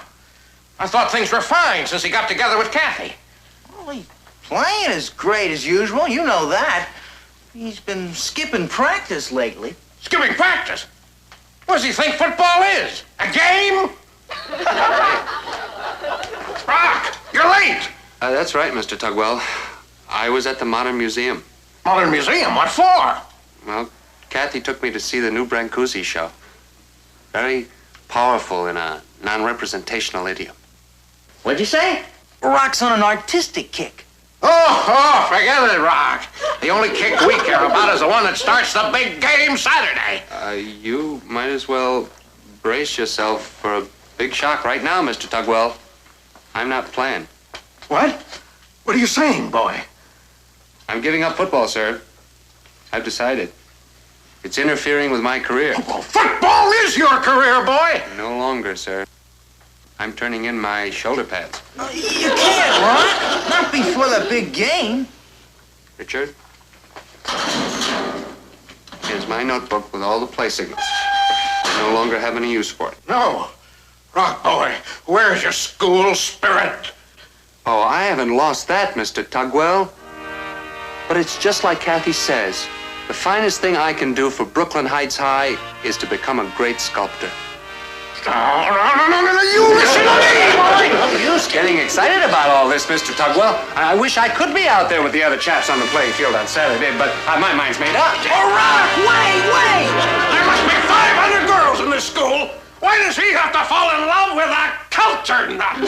I thought things were fine since he got together with Kathy. Well, he's playing as great as usual. You know that. He's been skipping practice lately. Skipping practice? What does he think football is? A game? Rock, you're late. That's right, Mr. Tugwell. I was at the Modern Museum. Modern Museum? What for? Well, Kathy took me to see the new Brancusi show. Very powerful in a non-representational idiom. What'd you say? Rock's on an artistic kick. Oh, forget it, Rock. The only kick we care about is the one that starts the big game Saturday. You might as well brace yourself for a big shock right now, Mr. Tugwell. I'm not playing. What? What are you saying, boy? I'm giving up football, sir. I've decided. It's interfering with my career. Well, football is your career, boy. No longer, sir. I'm turning in my shoulder pads. You can't, Rock. Not before the big game. Richard, here's my notebook with all the play signals. I no longer have any use for it. No. Rock, boy, where's your school spirit? Oh, I haven't lost that, Mr. Tugwell. But it's just like Kathy says. The finest thing I can do for Brooklyn Heights High is to become a great sculptor. No, you listen to me, boy! You're getting excited about all this, Mr. Tugwell. I wish I could be out there with the other chaps on the playing field on Saturday, but my mind's made up. Oh, Rock, wait! There must be 500 girls in this school. Why does he have to fall in love with a culture nut?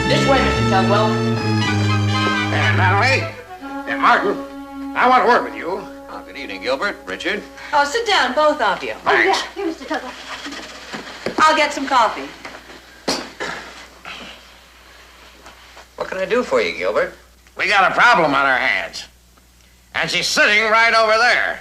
This way, Mr. Tugwell. And Natalie, and Martin, I want to work with you. Good evening, Gilbert. Richard. Oh, sit down, both of you. Oh, yeah. Here, Mr. Tugwell. I'll get some coffee. What can I do for you, Gilbert? We got a problem on our hands. And she's sitting right over there.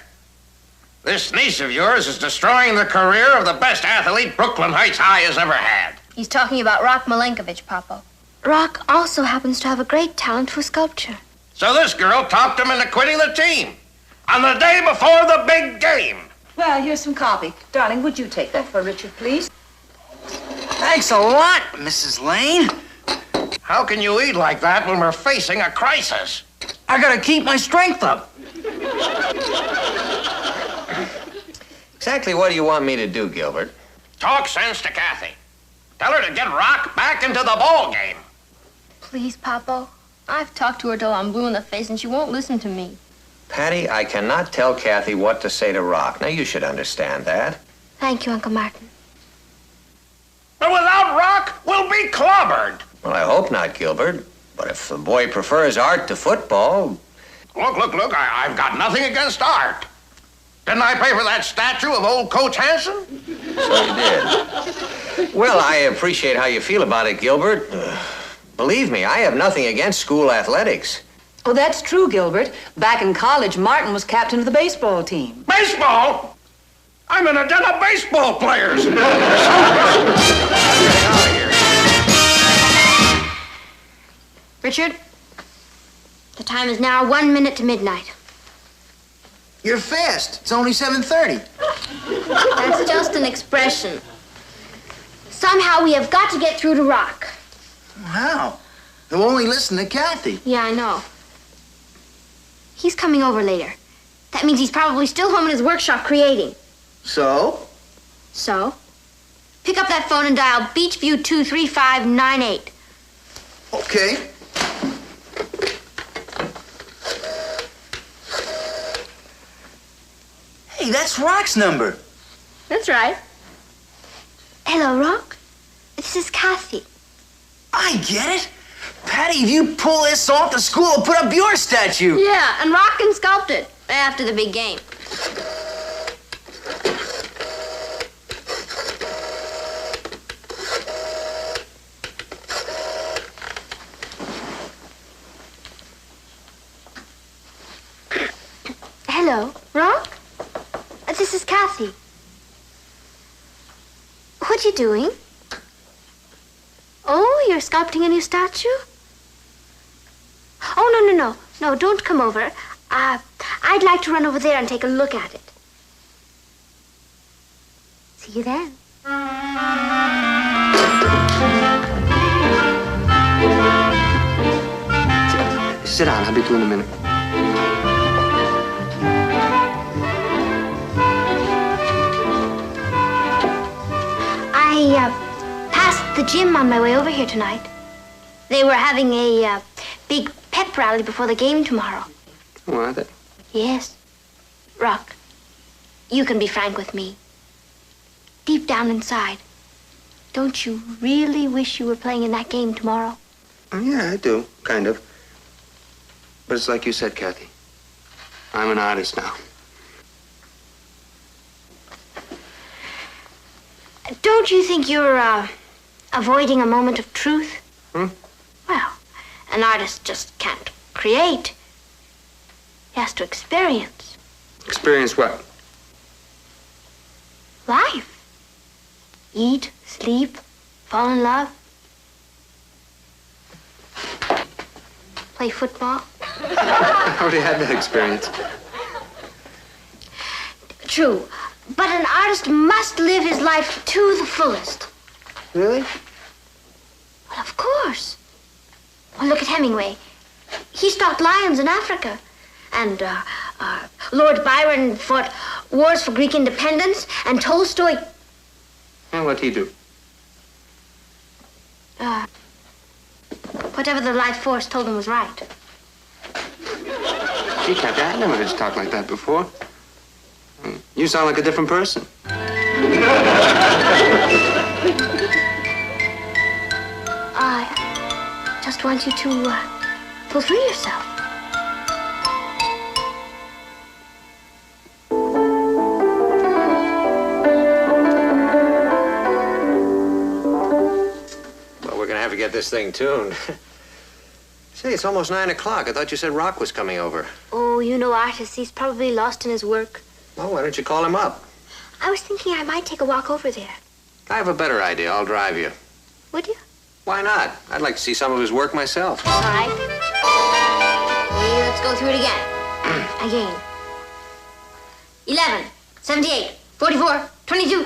This niece of yours is destroying the career of the best athlete Brooklyn Heights High has ever had. He's talking about Rock Milenkovich, Papa. Rock also happens to have a great talent for sculpture. So this girl talked him into quitting the team on the day before the big game. Well, here's some coffee. Darling, would you take that for Richard, please? Thanks a lot, Mrs. Lane. How can you eat like that when we're facing a crisis? I gotta keep my strength up. Exactly what do you want me to do, Gilbert? Talk sense to Kathy. Tell her to get Rock back into the ball game. Please, Papa. I've talked to her till I'm blue in the face and she won't listen to me. Patty, I cannot tell Kathy what to say to Rock. Now, you should understand that. Thank you, Uncle Martin. But without Rock, we'll be clobbered. Well, I hope not, Gilbert. But if the boy prefers art to football... Look, I've got nothing against art. Didn't I pay for that statue of old Coach Hansen? So you did. Well, I appreciate how you feel about it, Gilbert. Believe me, I have nothing against school athletics. Oh, that's true, Gilbert. Back in college, Martin was captain of the baseball team. Baseball? I'm in a den of baseball players. Richard, the time is now 1 minute to midnight. You're fast. It's only 7:30. That's just an expression. Somehow we have got to get through to Rock. How? He'll only listen to Kathy. Yeah, I know. He's coming over later. That means he's probably still home in his workshop creating. So? So? Pick up that phone and dial Beachview 23598. Okay. Hey, that's Rock's number. That's right. Hello, Rock. This is Kathy. I get it. Patty, if you pull this off, the school will put up your statue. Yeah, and Rock can sculpt it after the big game. Hello, Rock? This is Kathy. What you doing? Oh, you're sculpting a new statue? Oh, no, don't come over. I'd like to run over there and take a look at it. See you then. Sit down. I'll be through in a minute. I passed the gym on my way over here tonight. They were having a big pep rally before the game tomorrow. Oh, are they? Yes. Rock, you can be frank with me. Deep down inside, don't you really wish you were playing in that game tomorrow? Oh, yeah, I do. Kind of. But it's like you said, Kathy. I'm an artist now. Don't you think you're avoiding a moment of truth? Hmm? Well, an artist just can't create. He has to experience. Experience what? Life. Eat, sleep, fall in love. Play football. I already had that experience. True. But an artist must live his life to the fullest. Really? Well, of course. Well, look at Hemingway. He stalked lions in Africa. And Lord Byron fought wars for Greek independence. And Tolstoy... And what'd he do? Whatever the life force told him was right. Gee, Kathy, I never heard you talk like that before. You sound like a different person. I just want you to fulfill yourself. Well, we're gonna have to get this thing tuned. Say, it's almost 9 o'clock. I thought you said Rock was coming over. Oh, you know artists. He's probably lost in his work. Well, why don't you call him up? I was thinking I might take a walk over there. I have a better idea. I'll drive you. Would you? Why not? I'd like to see some of his work myself. All right. Let's go through it again. Again. 11, 78, 44, 22.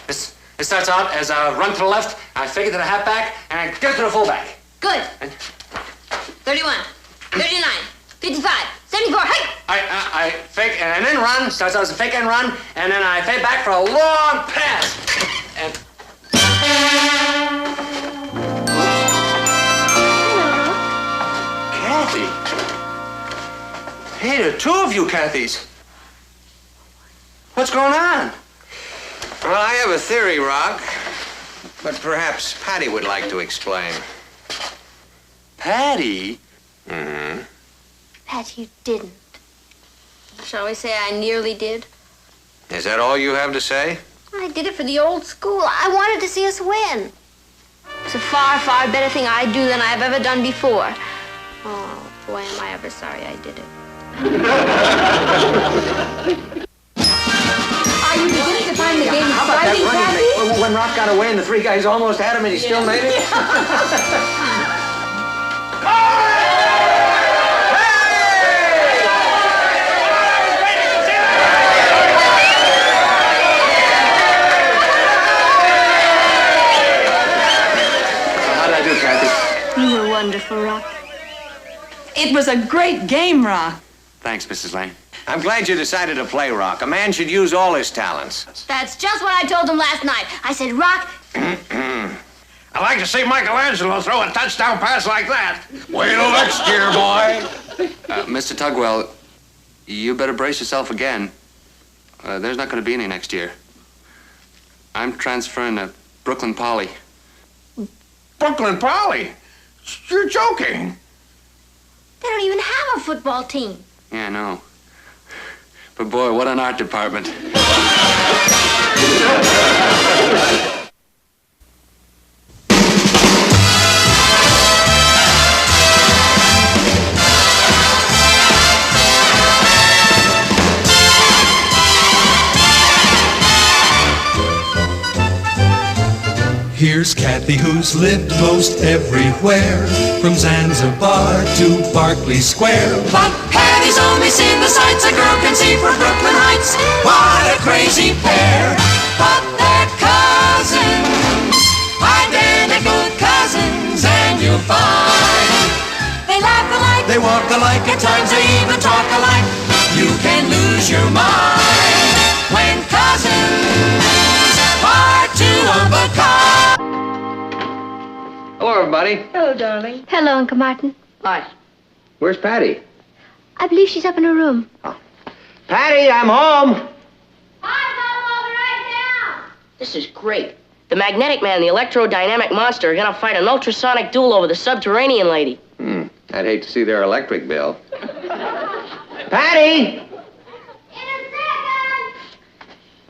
This starts out as a run to the left, I fake it to the halfback, and I get it to the fullback. Good. 31, 39, 55, 74. Hey! I fake and then run. Starts out as a fake and run, and then I fade back for a long pass. And Kathy. Hey, there are two of you, Kathys. What's going on? Well, I have a theory, Rock. But perhaps Patty would like to explain. Patty? Mm-hmm. Pat, you didn't. Shall we say I nearly did? Is that all you have to say? I did it for the old school. I wanted to see us win. It's a far, far better thing I do than I've ever done before. Oh, boy, am I ever sorry I did it. Are you beginning to find the game How about that exciting, running Kathy? thing? When Rock got away and the three guys almost had him and he still made it? You were wonderful, Rock. It was a great game, Rock. Thanks, Mrs. Lane. I'm glad you decided to play Rock. A man should use all his talents. That's just what I told him last night. I said, Rock, I'd like to see Michelangelo throw a touchdown pass like that. Wait till next year, boy. Mr. Tugwell, you better brace yourself again. There's not going to be any next year. I'm transferring to Brooklyn Poly. Brooklyn Poly? You're joking. they don't even have a football team. Yeah, I know. But boy, what an art department. Here's Kathy, who's lived most everywhere, from Zanzibar to Berkeley Square. But Patty Patty's only seen the sights a girl can see from Brooklyn Heights. What a crazy pair, but they're cousins, identical cousins, and you'll find they laugh alike, they walk alike, at times they even talk alike. You can lose your mind when cousins are two of a kind. Hello, everybody. Hello, darling. Hello, Uncle Martin. Hi. Where's Patty? I believe she's up in her room. Patty, I'm home. This is great. The magnetic man and the electrodynamic monster are gonna fight an ultrasonic duel over the subterranean lady. I'd hate to see their electric bill. Patty!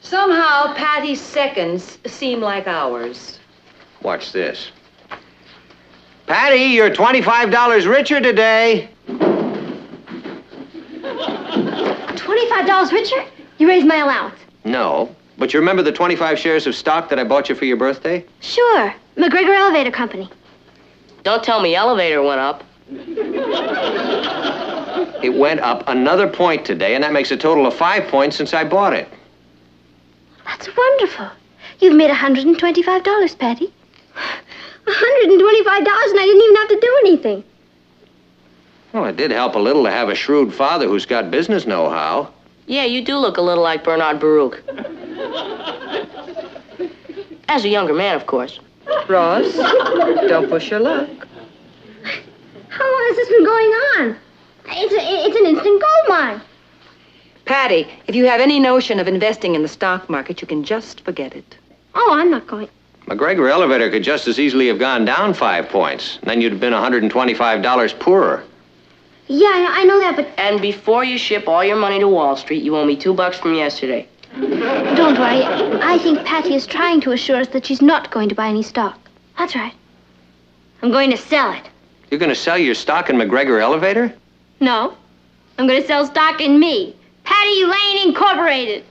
Somehow, Patty's seconds seem like hours. Watch this. Patty, you're $25 richer today. $25 richer? You raised my allowance. No, but you remember the 25 shares of stock that I bought you for your birthday? Sure. McGregor Elevator Company. Don't tell me elevator went up. It went up another point today, and that makes a total of 5 points since I bought it. That's wonderful. You've made $125, Patty. $125, and I didn't even have to do anything. Well, it did help a little to have a shrewd father who's got business know-how. Yeah, you do look a little like Bernard Baruch. As a younger man, of course. Ross, don't push your luck. How long has this been going on? It's an instant gold mine. Patty, if you have any notion of investing in the stock market, you can just forget it. Oh, I'm not going. McGregor Elevator could just as easily have gone down 5 points. And then you'd have been $125 poorer. Yeah, I know that, but... And before you ship all your money to Wall Street, you owe me $2 from yesterday. Don't worry. I think Patty is trying to assure us that she's not going to buy any stock. That's right. I'm going to sell it. You're going to sell your stock in McGregor Elevator? No. I'm going to sell stock in me. Patty Lane Incorporated.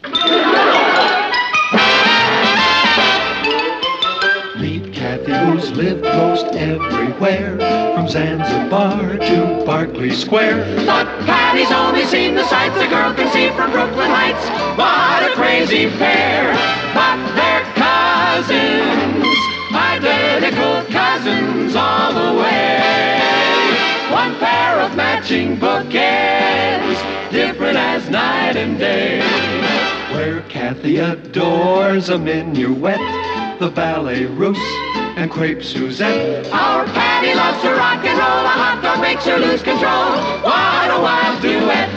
Meet Kathy, who's lived most everywhere, from Zanzibar to Berkeley Square. But Patty's only seen the sights a girl can see from Brooklyn Heights. What a crazy pair, but they're cousins, identical cousins all the way. One pair of matching bookends, different as night and day. Where Kathy adores a minuet, the ballet russe, and crepe Suzette. Our Patty loves to rock and roll, a hot dog makes her lose control. What a wild duet,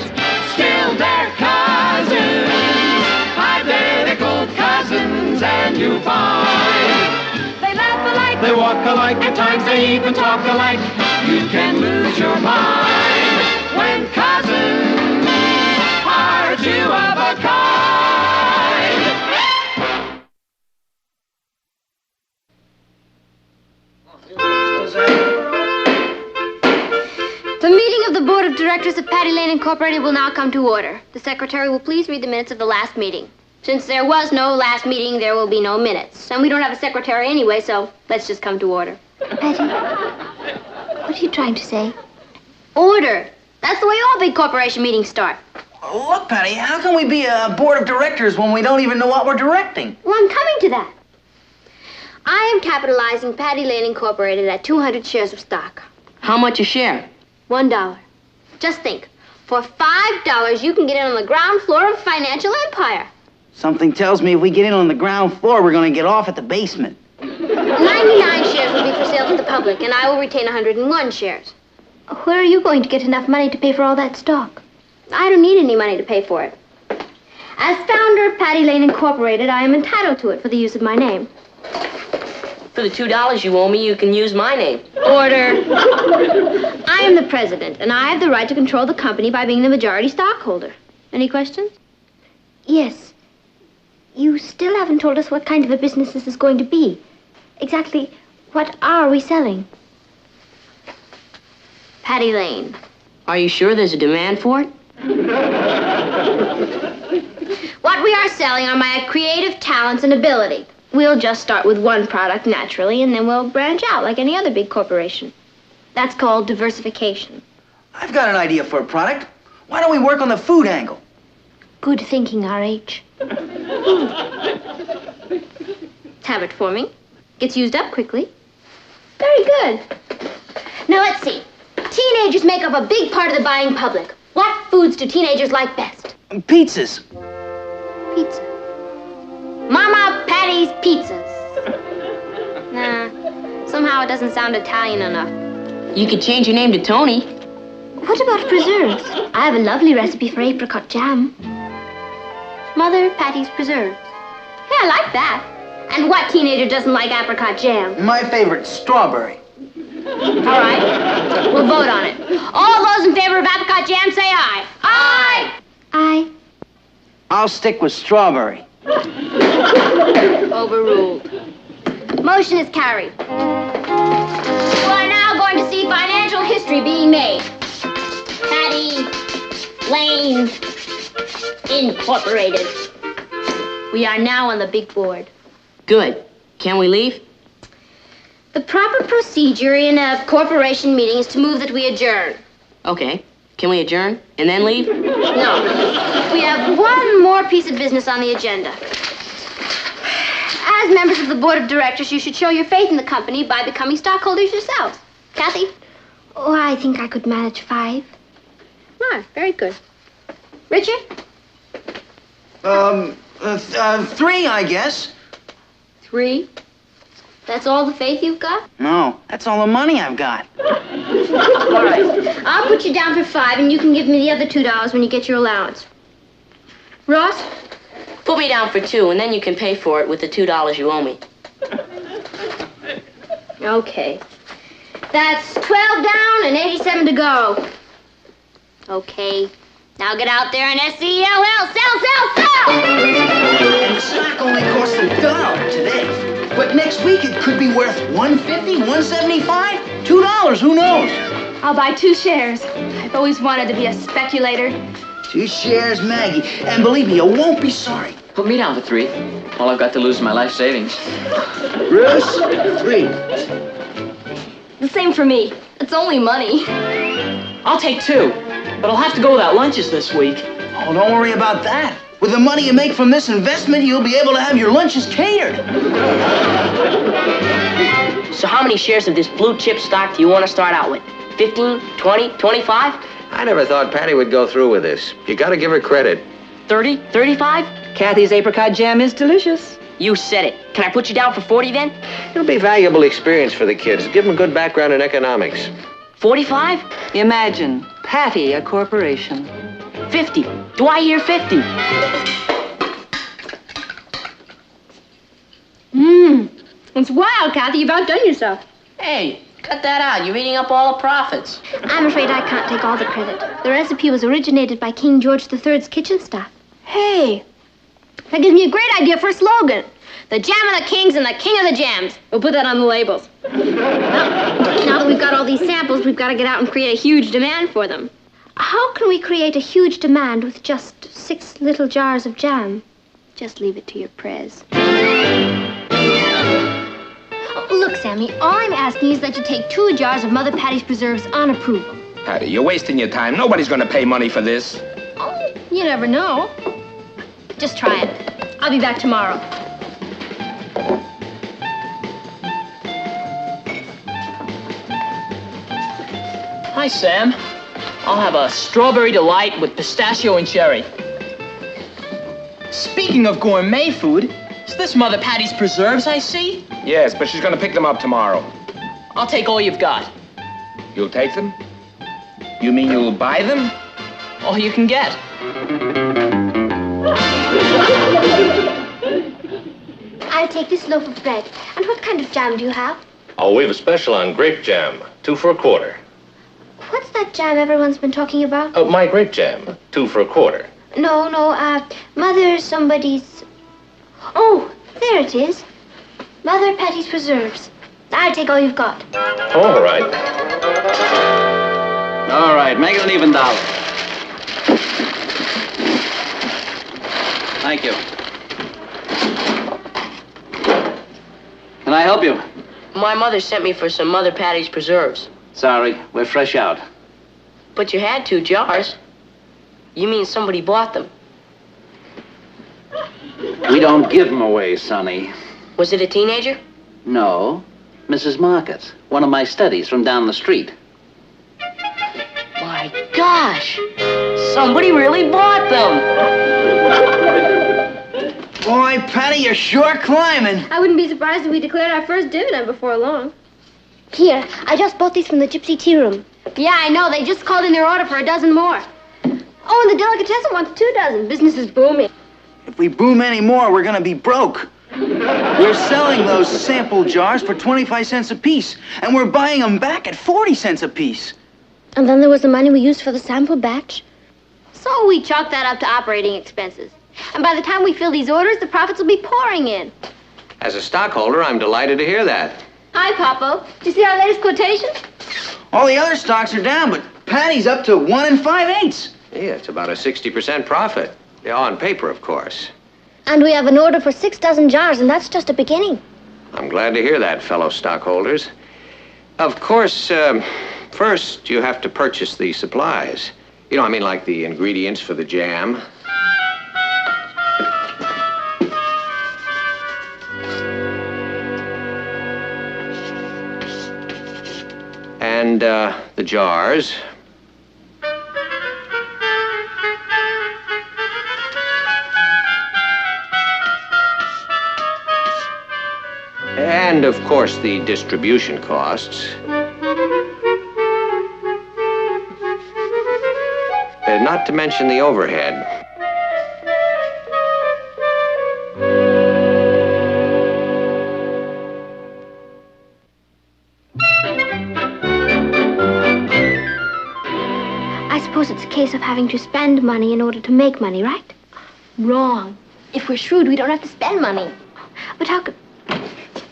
still they're cousins, identical cousins, and you find they laugh alike, they walk alike, at times they even talk alike. You can lose your mind when cousins are two of a kind. The meeting of the Board of Directors of Patty Lane Incorporated will now come to order. The secretary will please read the minutes of the last meeting. Since there was no last meeting, there will be no minutes. And we don't have a secretary anyway, so let's just come to order. Patty, what are you trying to say? Order. That's the way all big corporation meetings start. Look, Patty, how can we be a board of directors when we don't even know what we're directing? Well, I'm coming to that. I am capitalizing Patty Lane Incorporated at 200 shares of stock. How much a share? $1. Just think. For $5, you can get in on the ground floor of a financial empire. Something tells me if we get in on the ground floor, we're going to get off at the basement. 99 shares will be for sale to the public, and I will retain 101 shares. Where are you going to get enough money to pay for all that stock? I don't need any money to pay for it. As founder of Patty Lane Incorporated, I am entitled to it for the use of my name. For the $2 you owe me, you can use my name. Order. I am the president, and I have the right to control the company by being the majority stockholder. Any questions? Yes. You still haven't told us what kind of a business this is going to be. Exactly what are we selling? Patty Lane. Are you sure there's a demand for it? What we are selling are my creative talents and ability. We'll just start with one product naturally, and then we'll branch out like any other big corporation. That's called diversification. I've got an idea for a product. Why don't we work on the food angle? Good thinking, R.H. Have it for me. Gets used up quickly. Very good. Now let's see. Teenagers make up a big part of the buying public. What foods do teenagers like best? Pizzas. Pizza. Mama Patty's Pizzas. Nah, somehow it doesn't sound Italian enough. You could change your name to Tony. What about preserves? I have a lovely recipe for apricot jam. Mother Patty's Preserves. Hey, I like that. And what teenager doesn't like apricot jam? My favorite, strawberry. All right, we'll vote on it. All those in favor of apricot jam, say aye. Aye! Aye. I'll stick with strawberry. Overruled. Motion is carried. We are now going to see financial history being made. Patty Lane Incorporated. We are now on the big board. Good. Can we leave? The proper procedure in a corporation meeting is to move that we adjourn. Okay. Can we adjourn and then leave? No. We have one more piece of business on the agenda. As members of the board of directors, you should show your faith in the company by becoming stockholders yourselves. Kathy? Oh, I think I could manage 5. Ah, very good. Richard? 3, I guess. 3? That's all the faith you've got? No, that's all the money I've got. All right. I'll put you down for 5, and you can give me the other $2 when you get your allowance. Ross? Put me down for 2, and then you can pay for it with the $2 you owe me. Okay. That's 12 down and 87 to go. Okay. Now get out there and SELL. Sell! And the stock only costs $1 today. But next week it could be worth $1.50, $1.75, $2, who knows? I'll buy 2 shares. I've always wanted to be a speculator. 2 shares, Maggie. And believe me, you won't be sorry. Put me down for 3. All I've got to lose is my life savings. Bruce, 3. The same for me. It's only money. I'll take 2, but I'll have to go without lunches this week. Oh, don't worry about that. With the money you make from this investment, you'll be able to have your lunches catered. So how many shares of this blue chip stock do you want to start out with? 15, 20, 25? I never thought Patty would go through with this. You gotta give her credit. 30, 35? Kathy's apricot jam is delicious. You said it. Can I put you down for 40 then? It'll be valuable experience for the kids. Give them a good background in economics. 45? Imagine, Patty, a corporation. 50. Do I hear 50? It's wild, Kathy. You've outdone yourself. Hey, cut that out. You're eating up all the profits. I'm afraid I can't take all the credit. The recipe was originated by King George III's kitchen staff. Hey, that gives me a great idea for a slogan. The jam of the kings and the king of the jams. We'll put that on the labels. Now that we've got all these samples, we've got to get out and create a huge demand for them. How can we create a huge demand with just 6 little jars of jam? Just leave it to your prez. Oh, look, Sammy, all I'm asking is that you take 2 jars of Mother Patty's preserves on approval. Patty, you're wasting your time. Nobody's going to pay money for this. Oh, you never know. Just try it. I'll be back tomorrow. Hi, Sam. I'll have a strawberry delight with pistachio and cherry. Speaking of gourmet food, is this Mother Patty's preserves I see? Yes, but she's going to pick them up tomorrow. I'll take all you've got. You'll take them? You mean you'll buy them? All you can get. I'll take this loaf of bread. And what kind of jam do you have? Oh, we have a special on grape jam. 2 for $1. What's that jam everyone's been talking about? Oh, my grape jam. 2 for $1. No, Mother somebody's... Oh, there it is. Mother Patty's preserves. I'll take all you've got. All right. All right, make it an even $1. Thank you. Can I help you? My mother sent me for some Mother Patty's preserves. Sorry, we're fresh out. But you had 2 jars. You mean somebody bought them? We don't give them away, Sonny. Was it a teenager? No. Mrs. Market, one of my studies from down the street. My gosh! Somebody really bought them! Boy, Patty, you're sure climbing. I wouldn't be surprised if we declared our first dividend before long. Here, I just bought these from the Gypsy Tea Room. Yeah, I know. They just called in their order for a dozen more. Oh, and the delicatessen wants 2 dozen. Business is booming. If we boom any more, we're gonna be broke. We're selling those sample jars for 25 cents apiece, and we're buying them back at 40 cents apiece. And then there was the money we used for the sample batch. So we chalked that up to operating expenses. And by the time we fill these orders, the profits will be pouring in. As a stockholder, I'm delighted to hear that. Hi, Popo. Did you see our latest quotation? All the other stocks are down, but Patty's up to 1 5/8. Yeah, it's about a 60% profit. Yeah, on paper, of course. And we have an order for 6 dozen jars, and that's just a beginning. I'm glad to hear that, fellow stockholders. Of course, first you have to purchase the supplies. You know, I mean like the ingredients for the jam. And the jars. And, of course, the distribution costs. Not to mention the overhead. I suppose it's a case of having to spend money in order to make money, right? Wrong. If we're shrewd, we don't have to spend money. But how could...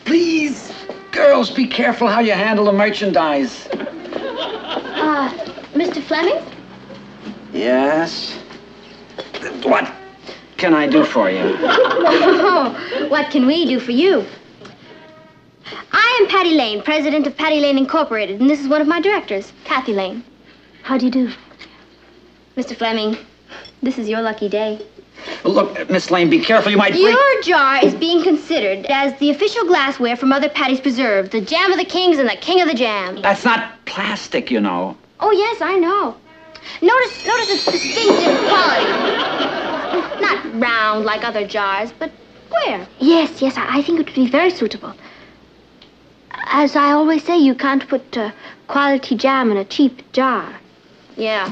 Please, girls, be careful how you handle the merchandise. Mr. Fleming? Yes? What can I do for you? Oh, what can we do for you? I am Patty Lane, president of Patty Lane Incorporated, and this is one of my directors, Kathy Lane. How do you do? Mr. Fleming, this is your lucky day. Look, Miss Lane, be careful. You might break... Your jar is being considered as the official glassware for Mother Patty's Preserve, the jam of the kings and the king of the jam. That's not plastic, you know. Oh, yes, I know. Notice its distinctive quality. Not round like other jars, but square. Yes, I think it would be very suitable. As I always say, you can't put quality jam in a cheap jar. Yeah.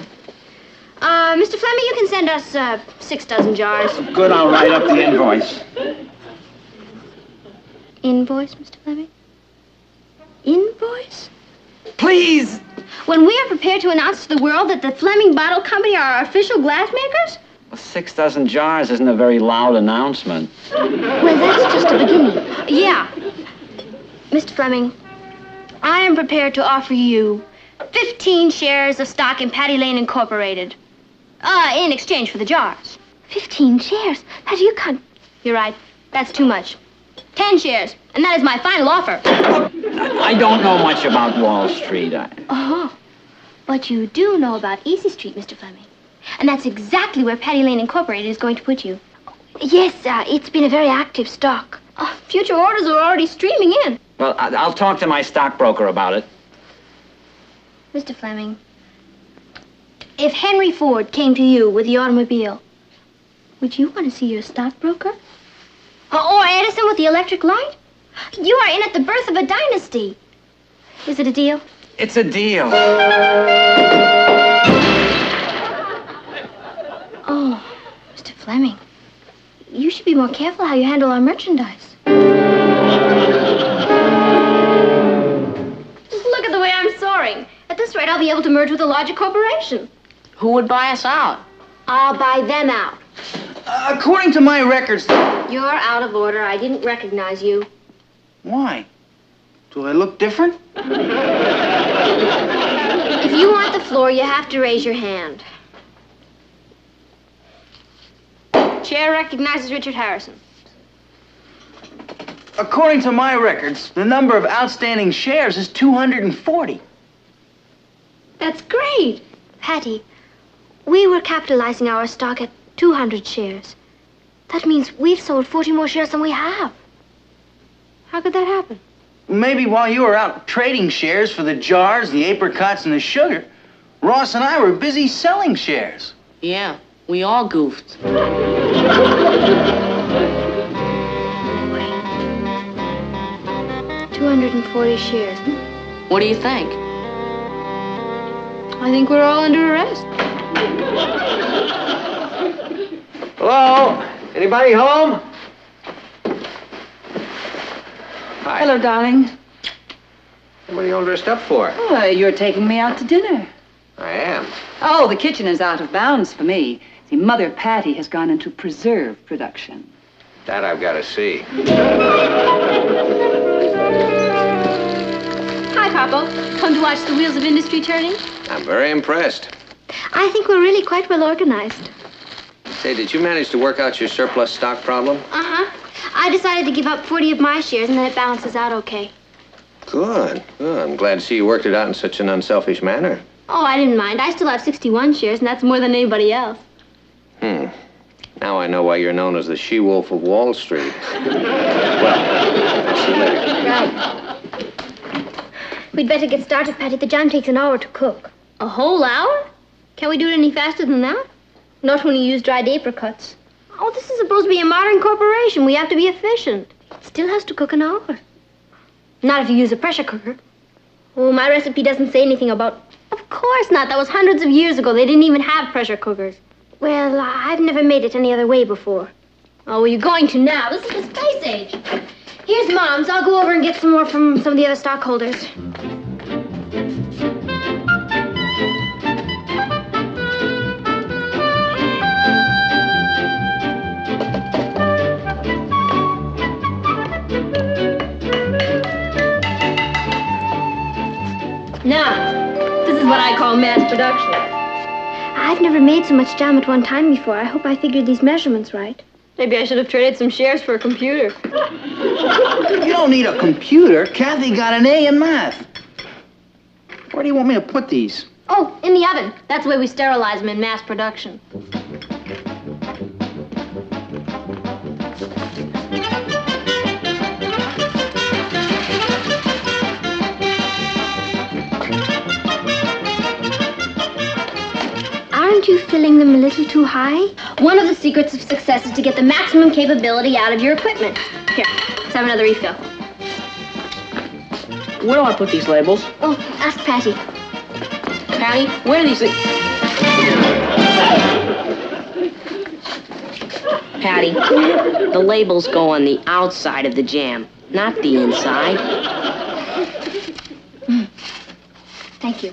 Mr. Fleming, you can send us 6 dozen jars. Good, I'll write up the invoice. Invoice, Mr. Fleming? Invoice? Please! When we are prepared to announce to the world that the Fleming Bottle Company are our official glass makers? Well, 6 dozen jars isn't a very loud announcement. Well, that's just a beginning. Yeah. Mr. Fleming, I am prepared to offer you 15 shares of stock in Patty Lane Incorporated. In exchange for the jars. 15 shares? That you can't... You're right. That's too much. 10 shares. And that is my final offer. I don't know much about Wall Street. Oh, but you do know about Easy Street, Mr. Fleming. And that's exactly where Patty Lane Incorporated is going to put you. Yes, it's been a very active stock. Future orders are already streaming in. Well, I'll talk to my stockbroker about it. Mr. Fleming, if Henry Ford came to you with the automobile, would you want to see your stockbroker? Or Edison with the electric light? You are in at the birth of a dynasty. Is it a deal? It's a deal. Oh, Mr. Fleming, you should be more careful how you handle our merchandise. Just look at the way I'm soaring. At this rate, I'll be able to merge with a larger corporation. Who would buy us out? I'll buy them out. According to my records... You're out of order. I didn't recognize you. Why? Do I look different? If you want the floor, you have to raise your hand. Chair recognizes Richard Harrison. According to my records, the number of outstanding shares is 240. That's great. Patty, We were capitalizing our stock at 200 shares. That means we've sold 40 more shares than we have. How could that happen? Maybe while you were out trading shares for the jars, the apricots, and the sugar, Ross and I were busy selling shares. Yeah, we all goofed. 240 shares. What do you think? I think we're all under arrest. Hello? Anybody home? Hi. Hello, darling. What are you all dressed up for? Oh, you're taking me out to dinner. I am. Oh, the kitchen is out of bounds for me. See, Mother Patty has gone into preserve production. That I've got to see. Hi, Papa. Come to watch the wheels of industry turning? I'm very impressed. I think we're really quite well organized. Say, did you manage to work out your surplus stock problem? Uh-huh. I decided to give up 40 of my shares, and then it balances out okay. Good. Good. I'm glad to see you worked it out in such an unselfish manner. Oh, I didn't mind. I still have 61 shares, and that's more than anybody else. Now I know why you're known as the she-wolf of Wall Street. Well, I'll see you later. We'd better get started, Patty. The jam takes an hour to cook. A whole hour? Can't we do it any faster than that? Not when you use dried apricots. Oh, this is supposed to be a modern corporation. We have to be efficient. It still has to cook an hour. Not if you use a pressure cooker. Oh, my recipe doesn't say anything about... Of course not. That was hundreds of years ago. They didn't even have pressure cookers. Well, I've never made it any other way before. Oh, well, you're going to now. This is the space age. Here's Mom's. I'll go over and get some more from some of the other stockholders. Now, this is what I call mass production. I've never made so much jam at one time before. I hope I figured these measurements right. Maybe I should have traded some shares for a computer. You don't need a computer. Kathy got an A in math. Where do you want me to put these? Oh, in the oven. That's the way we sterilize them in mass production. Aren't you filling them a little too high? One of the secrets of success is to get the maximum capability out of your equipment. Here, let's have another refill. Where do I put these labels? Oh, ask Patty. Patty, where are these... Patty, the labels go on the outside of the jam, not the inside. Thank you.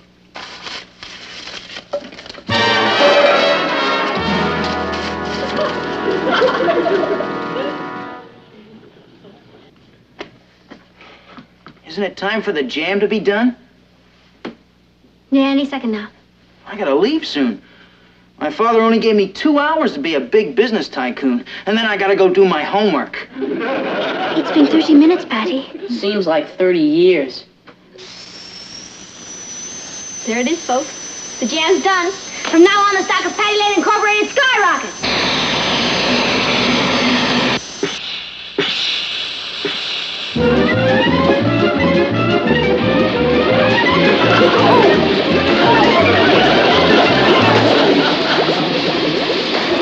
Isn't it time for the jam to be done? Yeah, any second now. I gotta leave soon. My father only gave me 2 hours to be a big business tycoon, and then I gotta go do my homework. It's been 30 minutes, Patty. Seems like 30 years. There it is, folks. The jam's done. From now on, the stock of Patty Lane Incorporated skyrockets.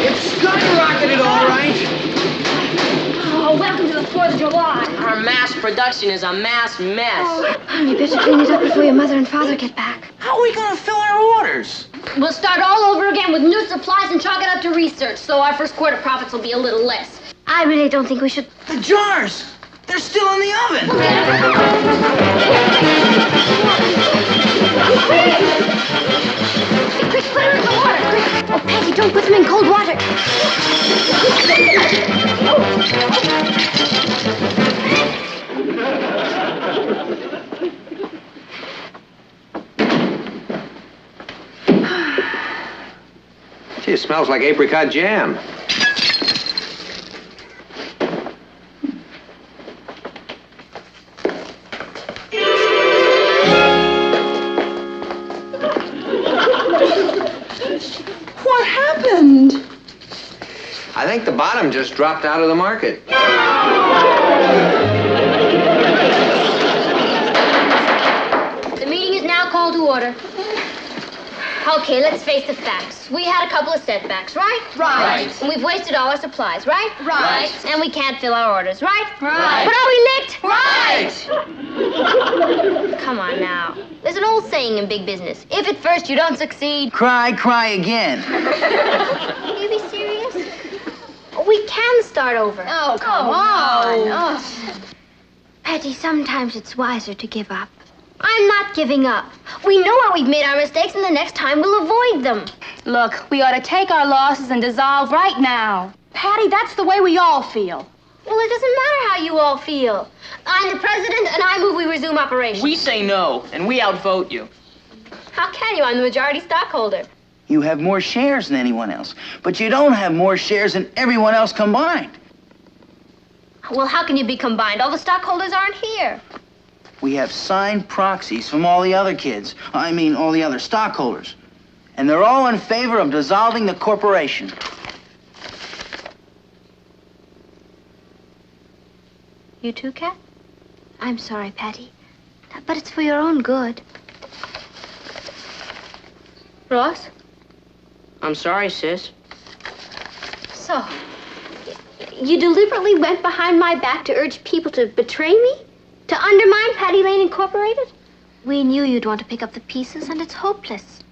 It's skyrocketed, all right. Oh, welcome to the 4th of July. Our mass production is a mass mess. Oh, you better clean it up before your mother and father get back. How are we gonna fill our orders? We'll start all over again with new supplies and chalk it up to research, so our first quarter profits will be a little less. I really don't think we should... The jars! They're still in the oven! Quick, put her in the water, quick! Oh, Patty, don't put them in cold water. Gee, it smells like apricot jam. think the bottom just dropped out of the market. The meeting is now called to order. Okay, let's face the facts. We had a couple of setbacks, right? Right. And we've wasted all our supplies, right? Right. And we can't fill our orders, right? Right. But are we licked? Right. Come on now. There's an old saying in big business. If at first you don't succeed... Cry, cry again. Can you be serious? We can start over. Oh, come on. Oh. Patty, sometimes it's wiser to give up. I'm not giving up. We know how we've made our mistakes, and the next time we'll avoid them. Look, we ought to take our losses and dissolve right now. Patty, that's the way we all feel. Well, it doesn't matter how you all feel. I'm the president, and I move we resume operations. We say no, and we outvote you. How can you? I'm the majority stockholder. You have more shares than anyone else, but you don't have more shares than everyone else combined. Well, how can you be combined? All the stockholders aren't here. We have signed proxies from all the other kids. I mean, all the other stockholders. And they're all in favor of dissolving the corporation. You too, Kat? I'm sorry, Patty. But it's for your own good. Ross? I'm sorry, sis. So, you deliberately went behind my back to urge people to betray me? To undermine Patty Lane Incorporated? We knew you'd want to pick up the pieces, and it's hopeless.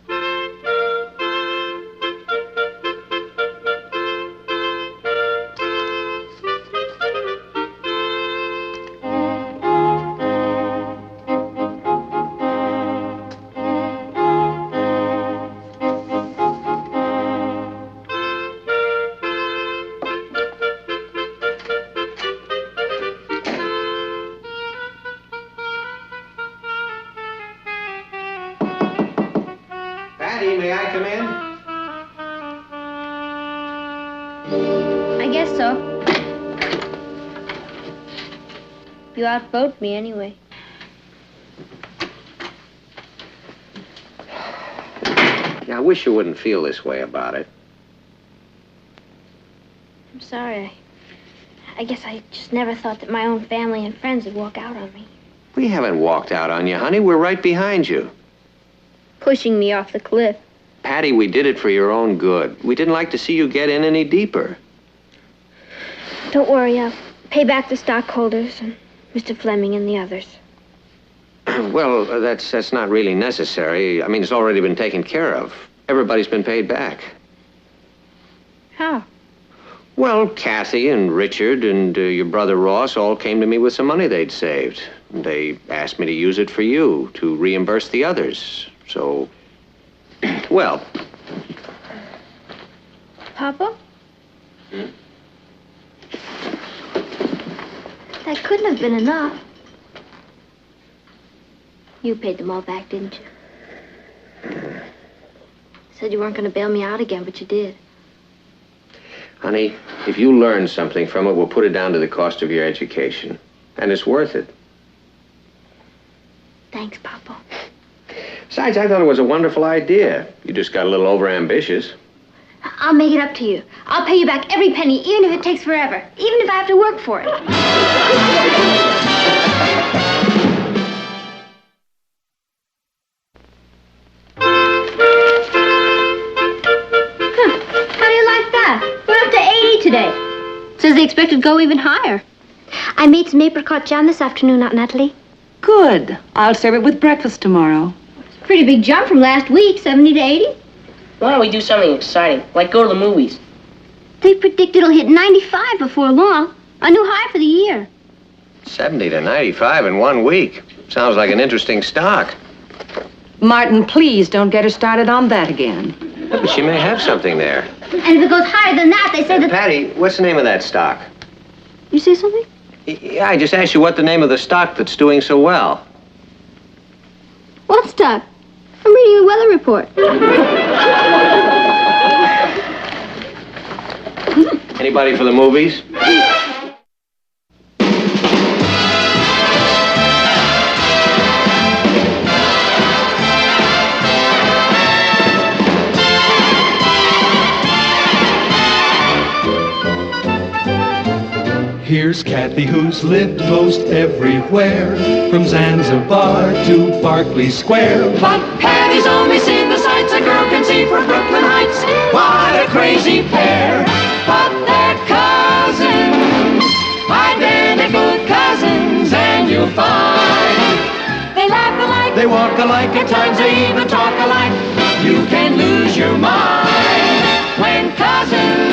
Patty, may I come in? I guess so. You outvote me anyway. Yeah, I wish you wouldn't feel this way about it. I'm sorry. I guess I just never thought that my own family and friends would walk out on me. We haven't walked out on you, honey. We're right behind you. Pushing me off the cliff. Patty, we did it for your own good. We didn't like to see you get in any deeper. Don't worry, I'll pay back the stockholders and Mr. Fleming and the others. Well, that's not really necessary. I mean, it's already been taken care of. Everybody's been paid back. How? Well, Kathy and Richard and your brother Ross all came to me with some money they'd saved. They asked me to use it for you, to reimburse the others. So, well. Papa? That couldn't have been enough. You paid them all back, didn't you? Said you weren't going to bail me out again, but you did. Honey, if you learn something from it, we'll put it down to the cost of your education. And it's worth it. Thanks, Papa. Besides, I thought it was a wonderful idea. You just got a little overambitious. I'll make it up to you. I'll pay you back every penny, even if it takes forever. Even if I have to work for it. How do you like that? We're up to 80 today. Says they expect to go even higher. I made some apricot jam this afternoon, Aunt Natalie. Good. I'll serve it with breakfast tomorrow. Pretty big jump from last week, 70 to 80. Why don't we do something exciting, like go to the movies? They predict it'll hit 95 before long. A new high for the year. 70 to 95 in 1 week. Sounds like an interesting stock. Martin, please don't get her started on that again. But she may have something there. And if it goes higher than that, they say that... Patty, what's the name of that stock? You say something? Yeah, I just asked you what the name of the stock that's doing so well. What stock? I'm reading the weather report. Anybody for the movies? Here's Kathy, who's lived most everywhere, from Zanzibar to Berkeley Square. But Patty's only seen the sights a girl can see from Brooklyn Heights. What a crazy pair! But they're cousins, identical cousins, and you'll find they laugh alike, They walk alike, at times they even talk alike. You can lose your mind when cousins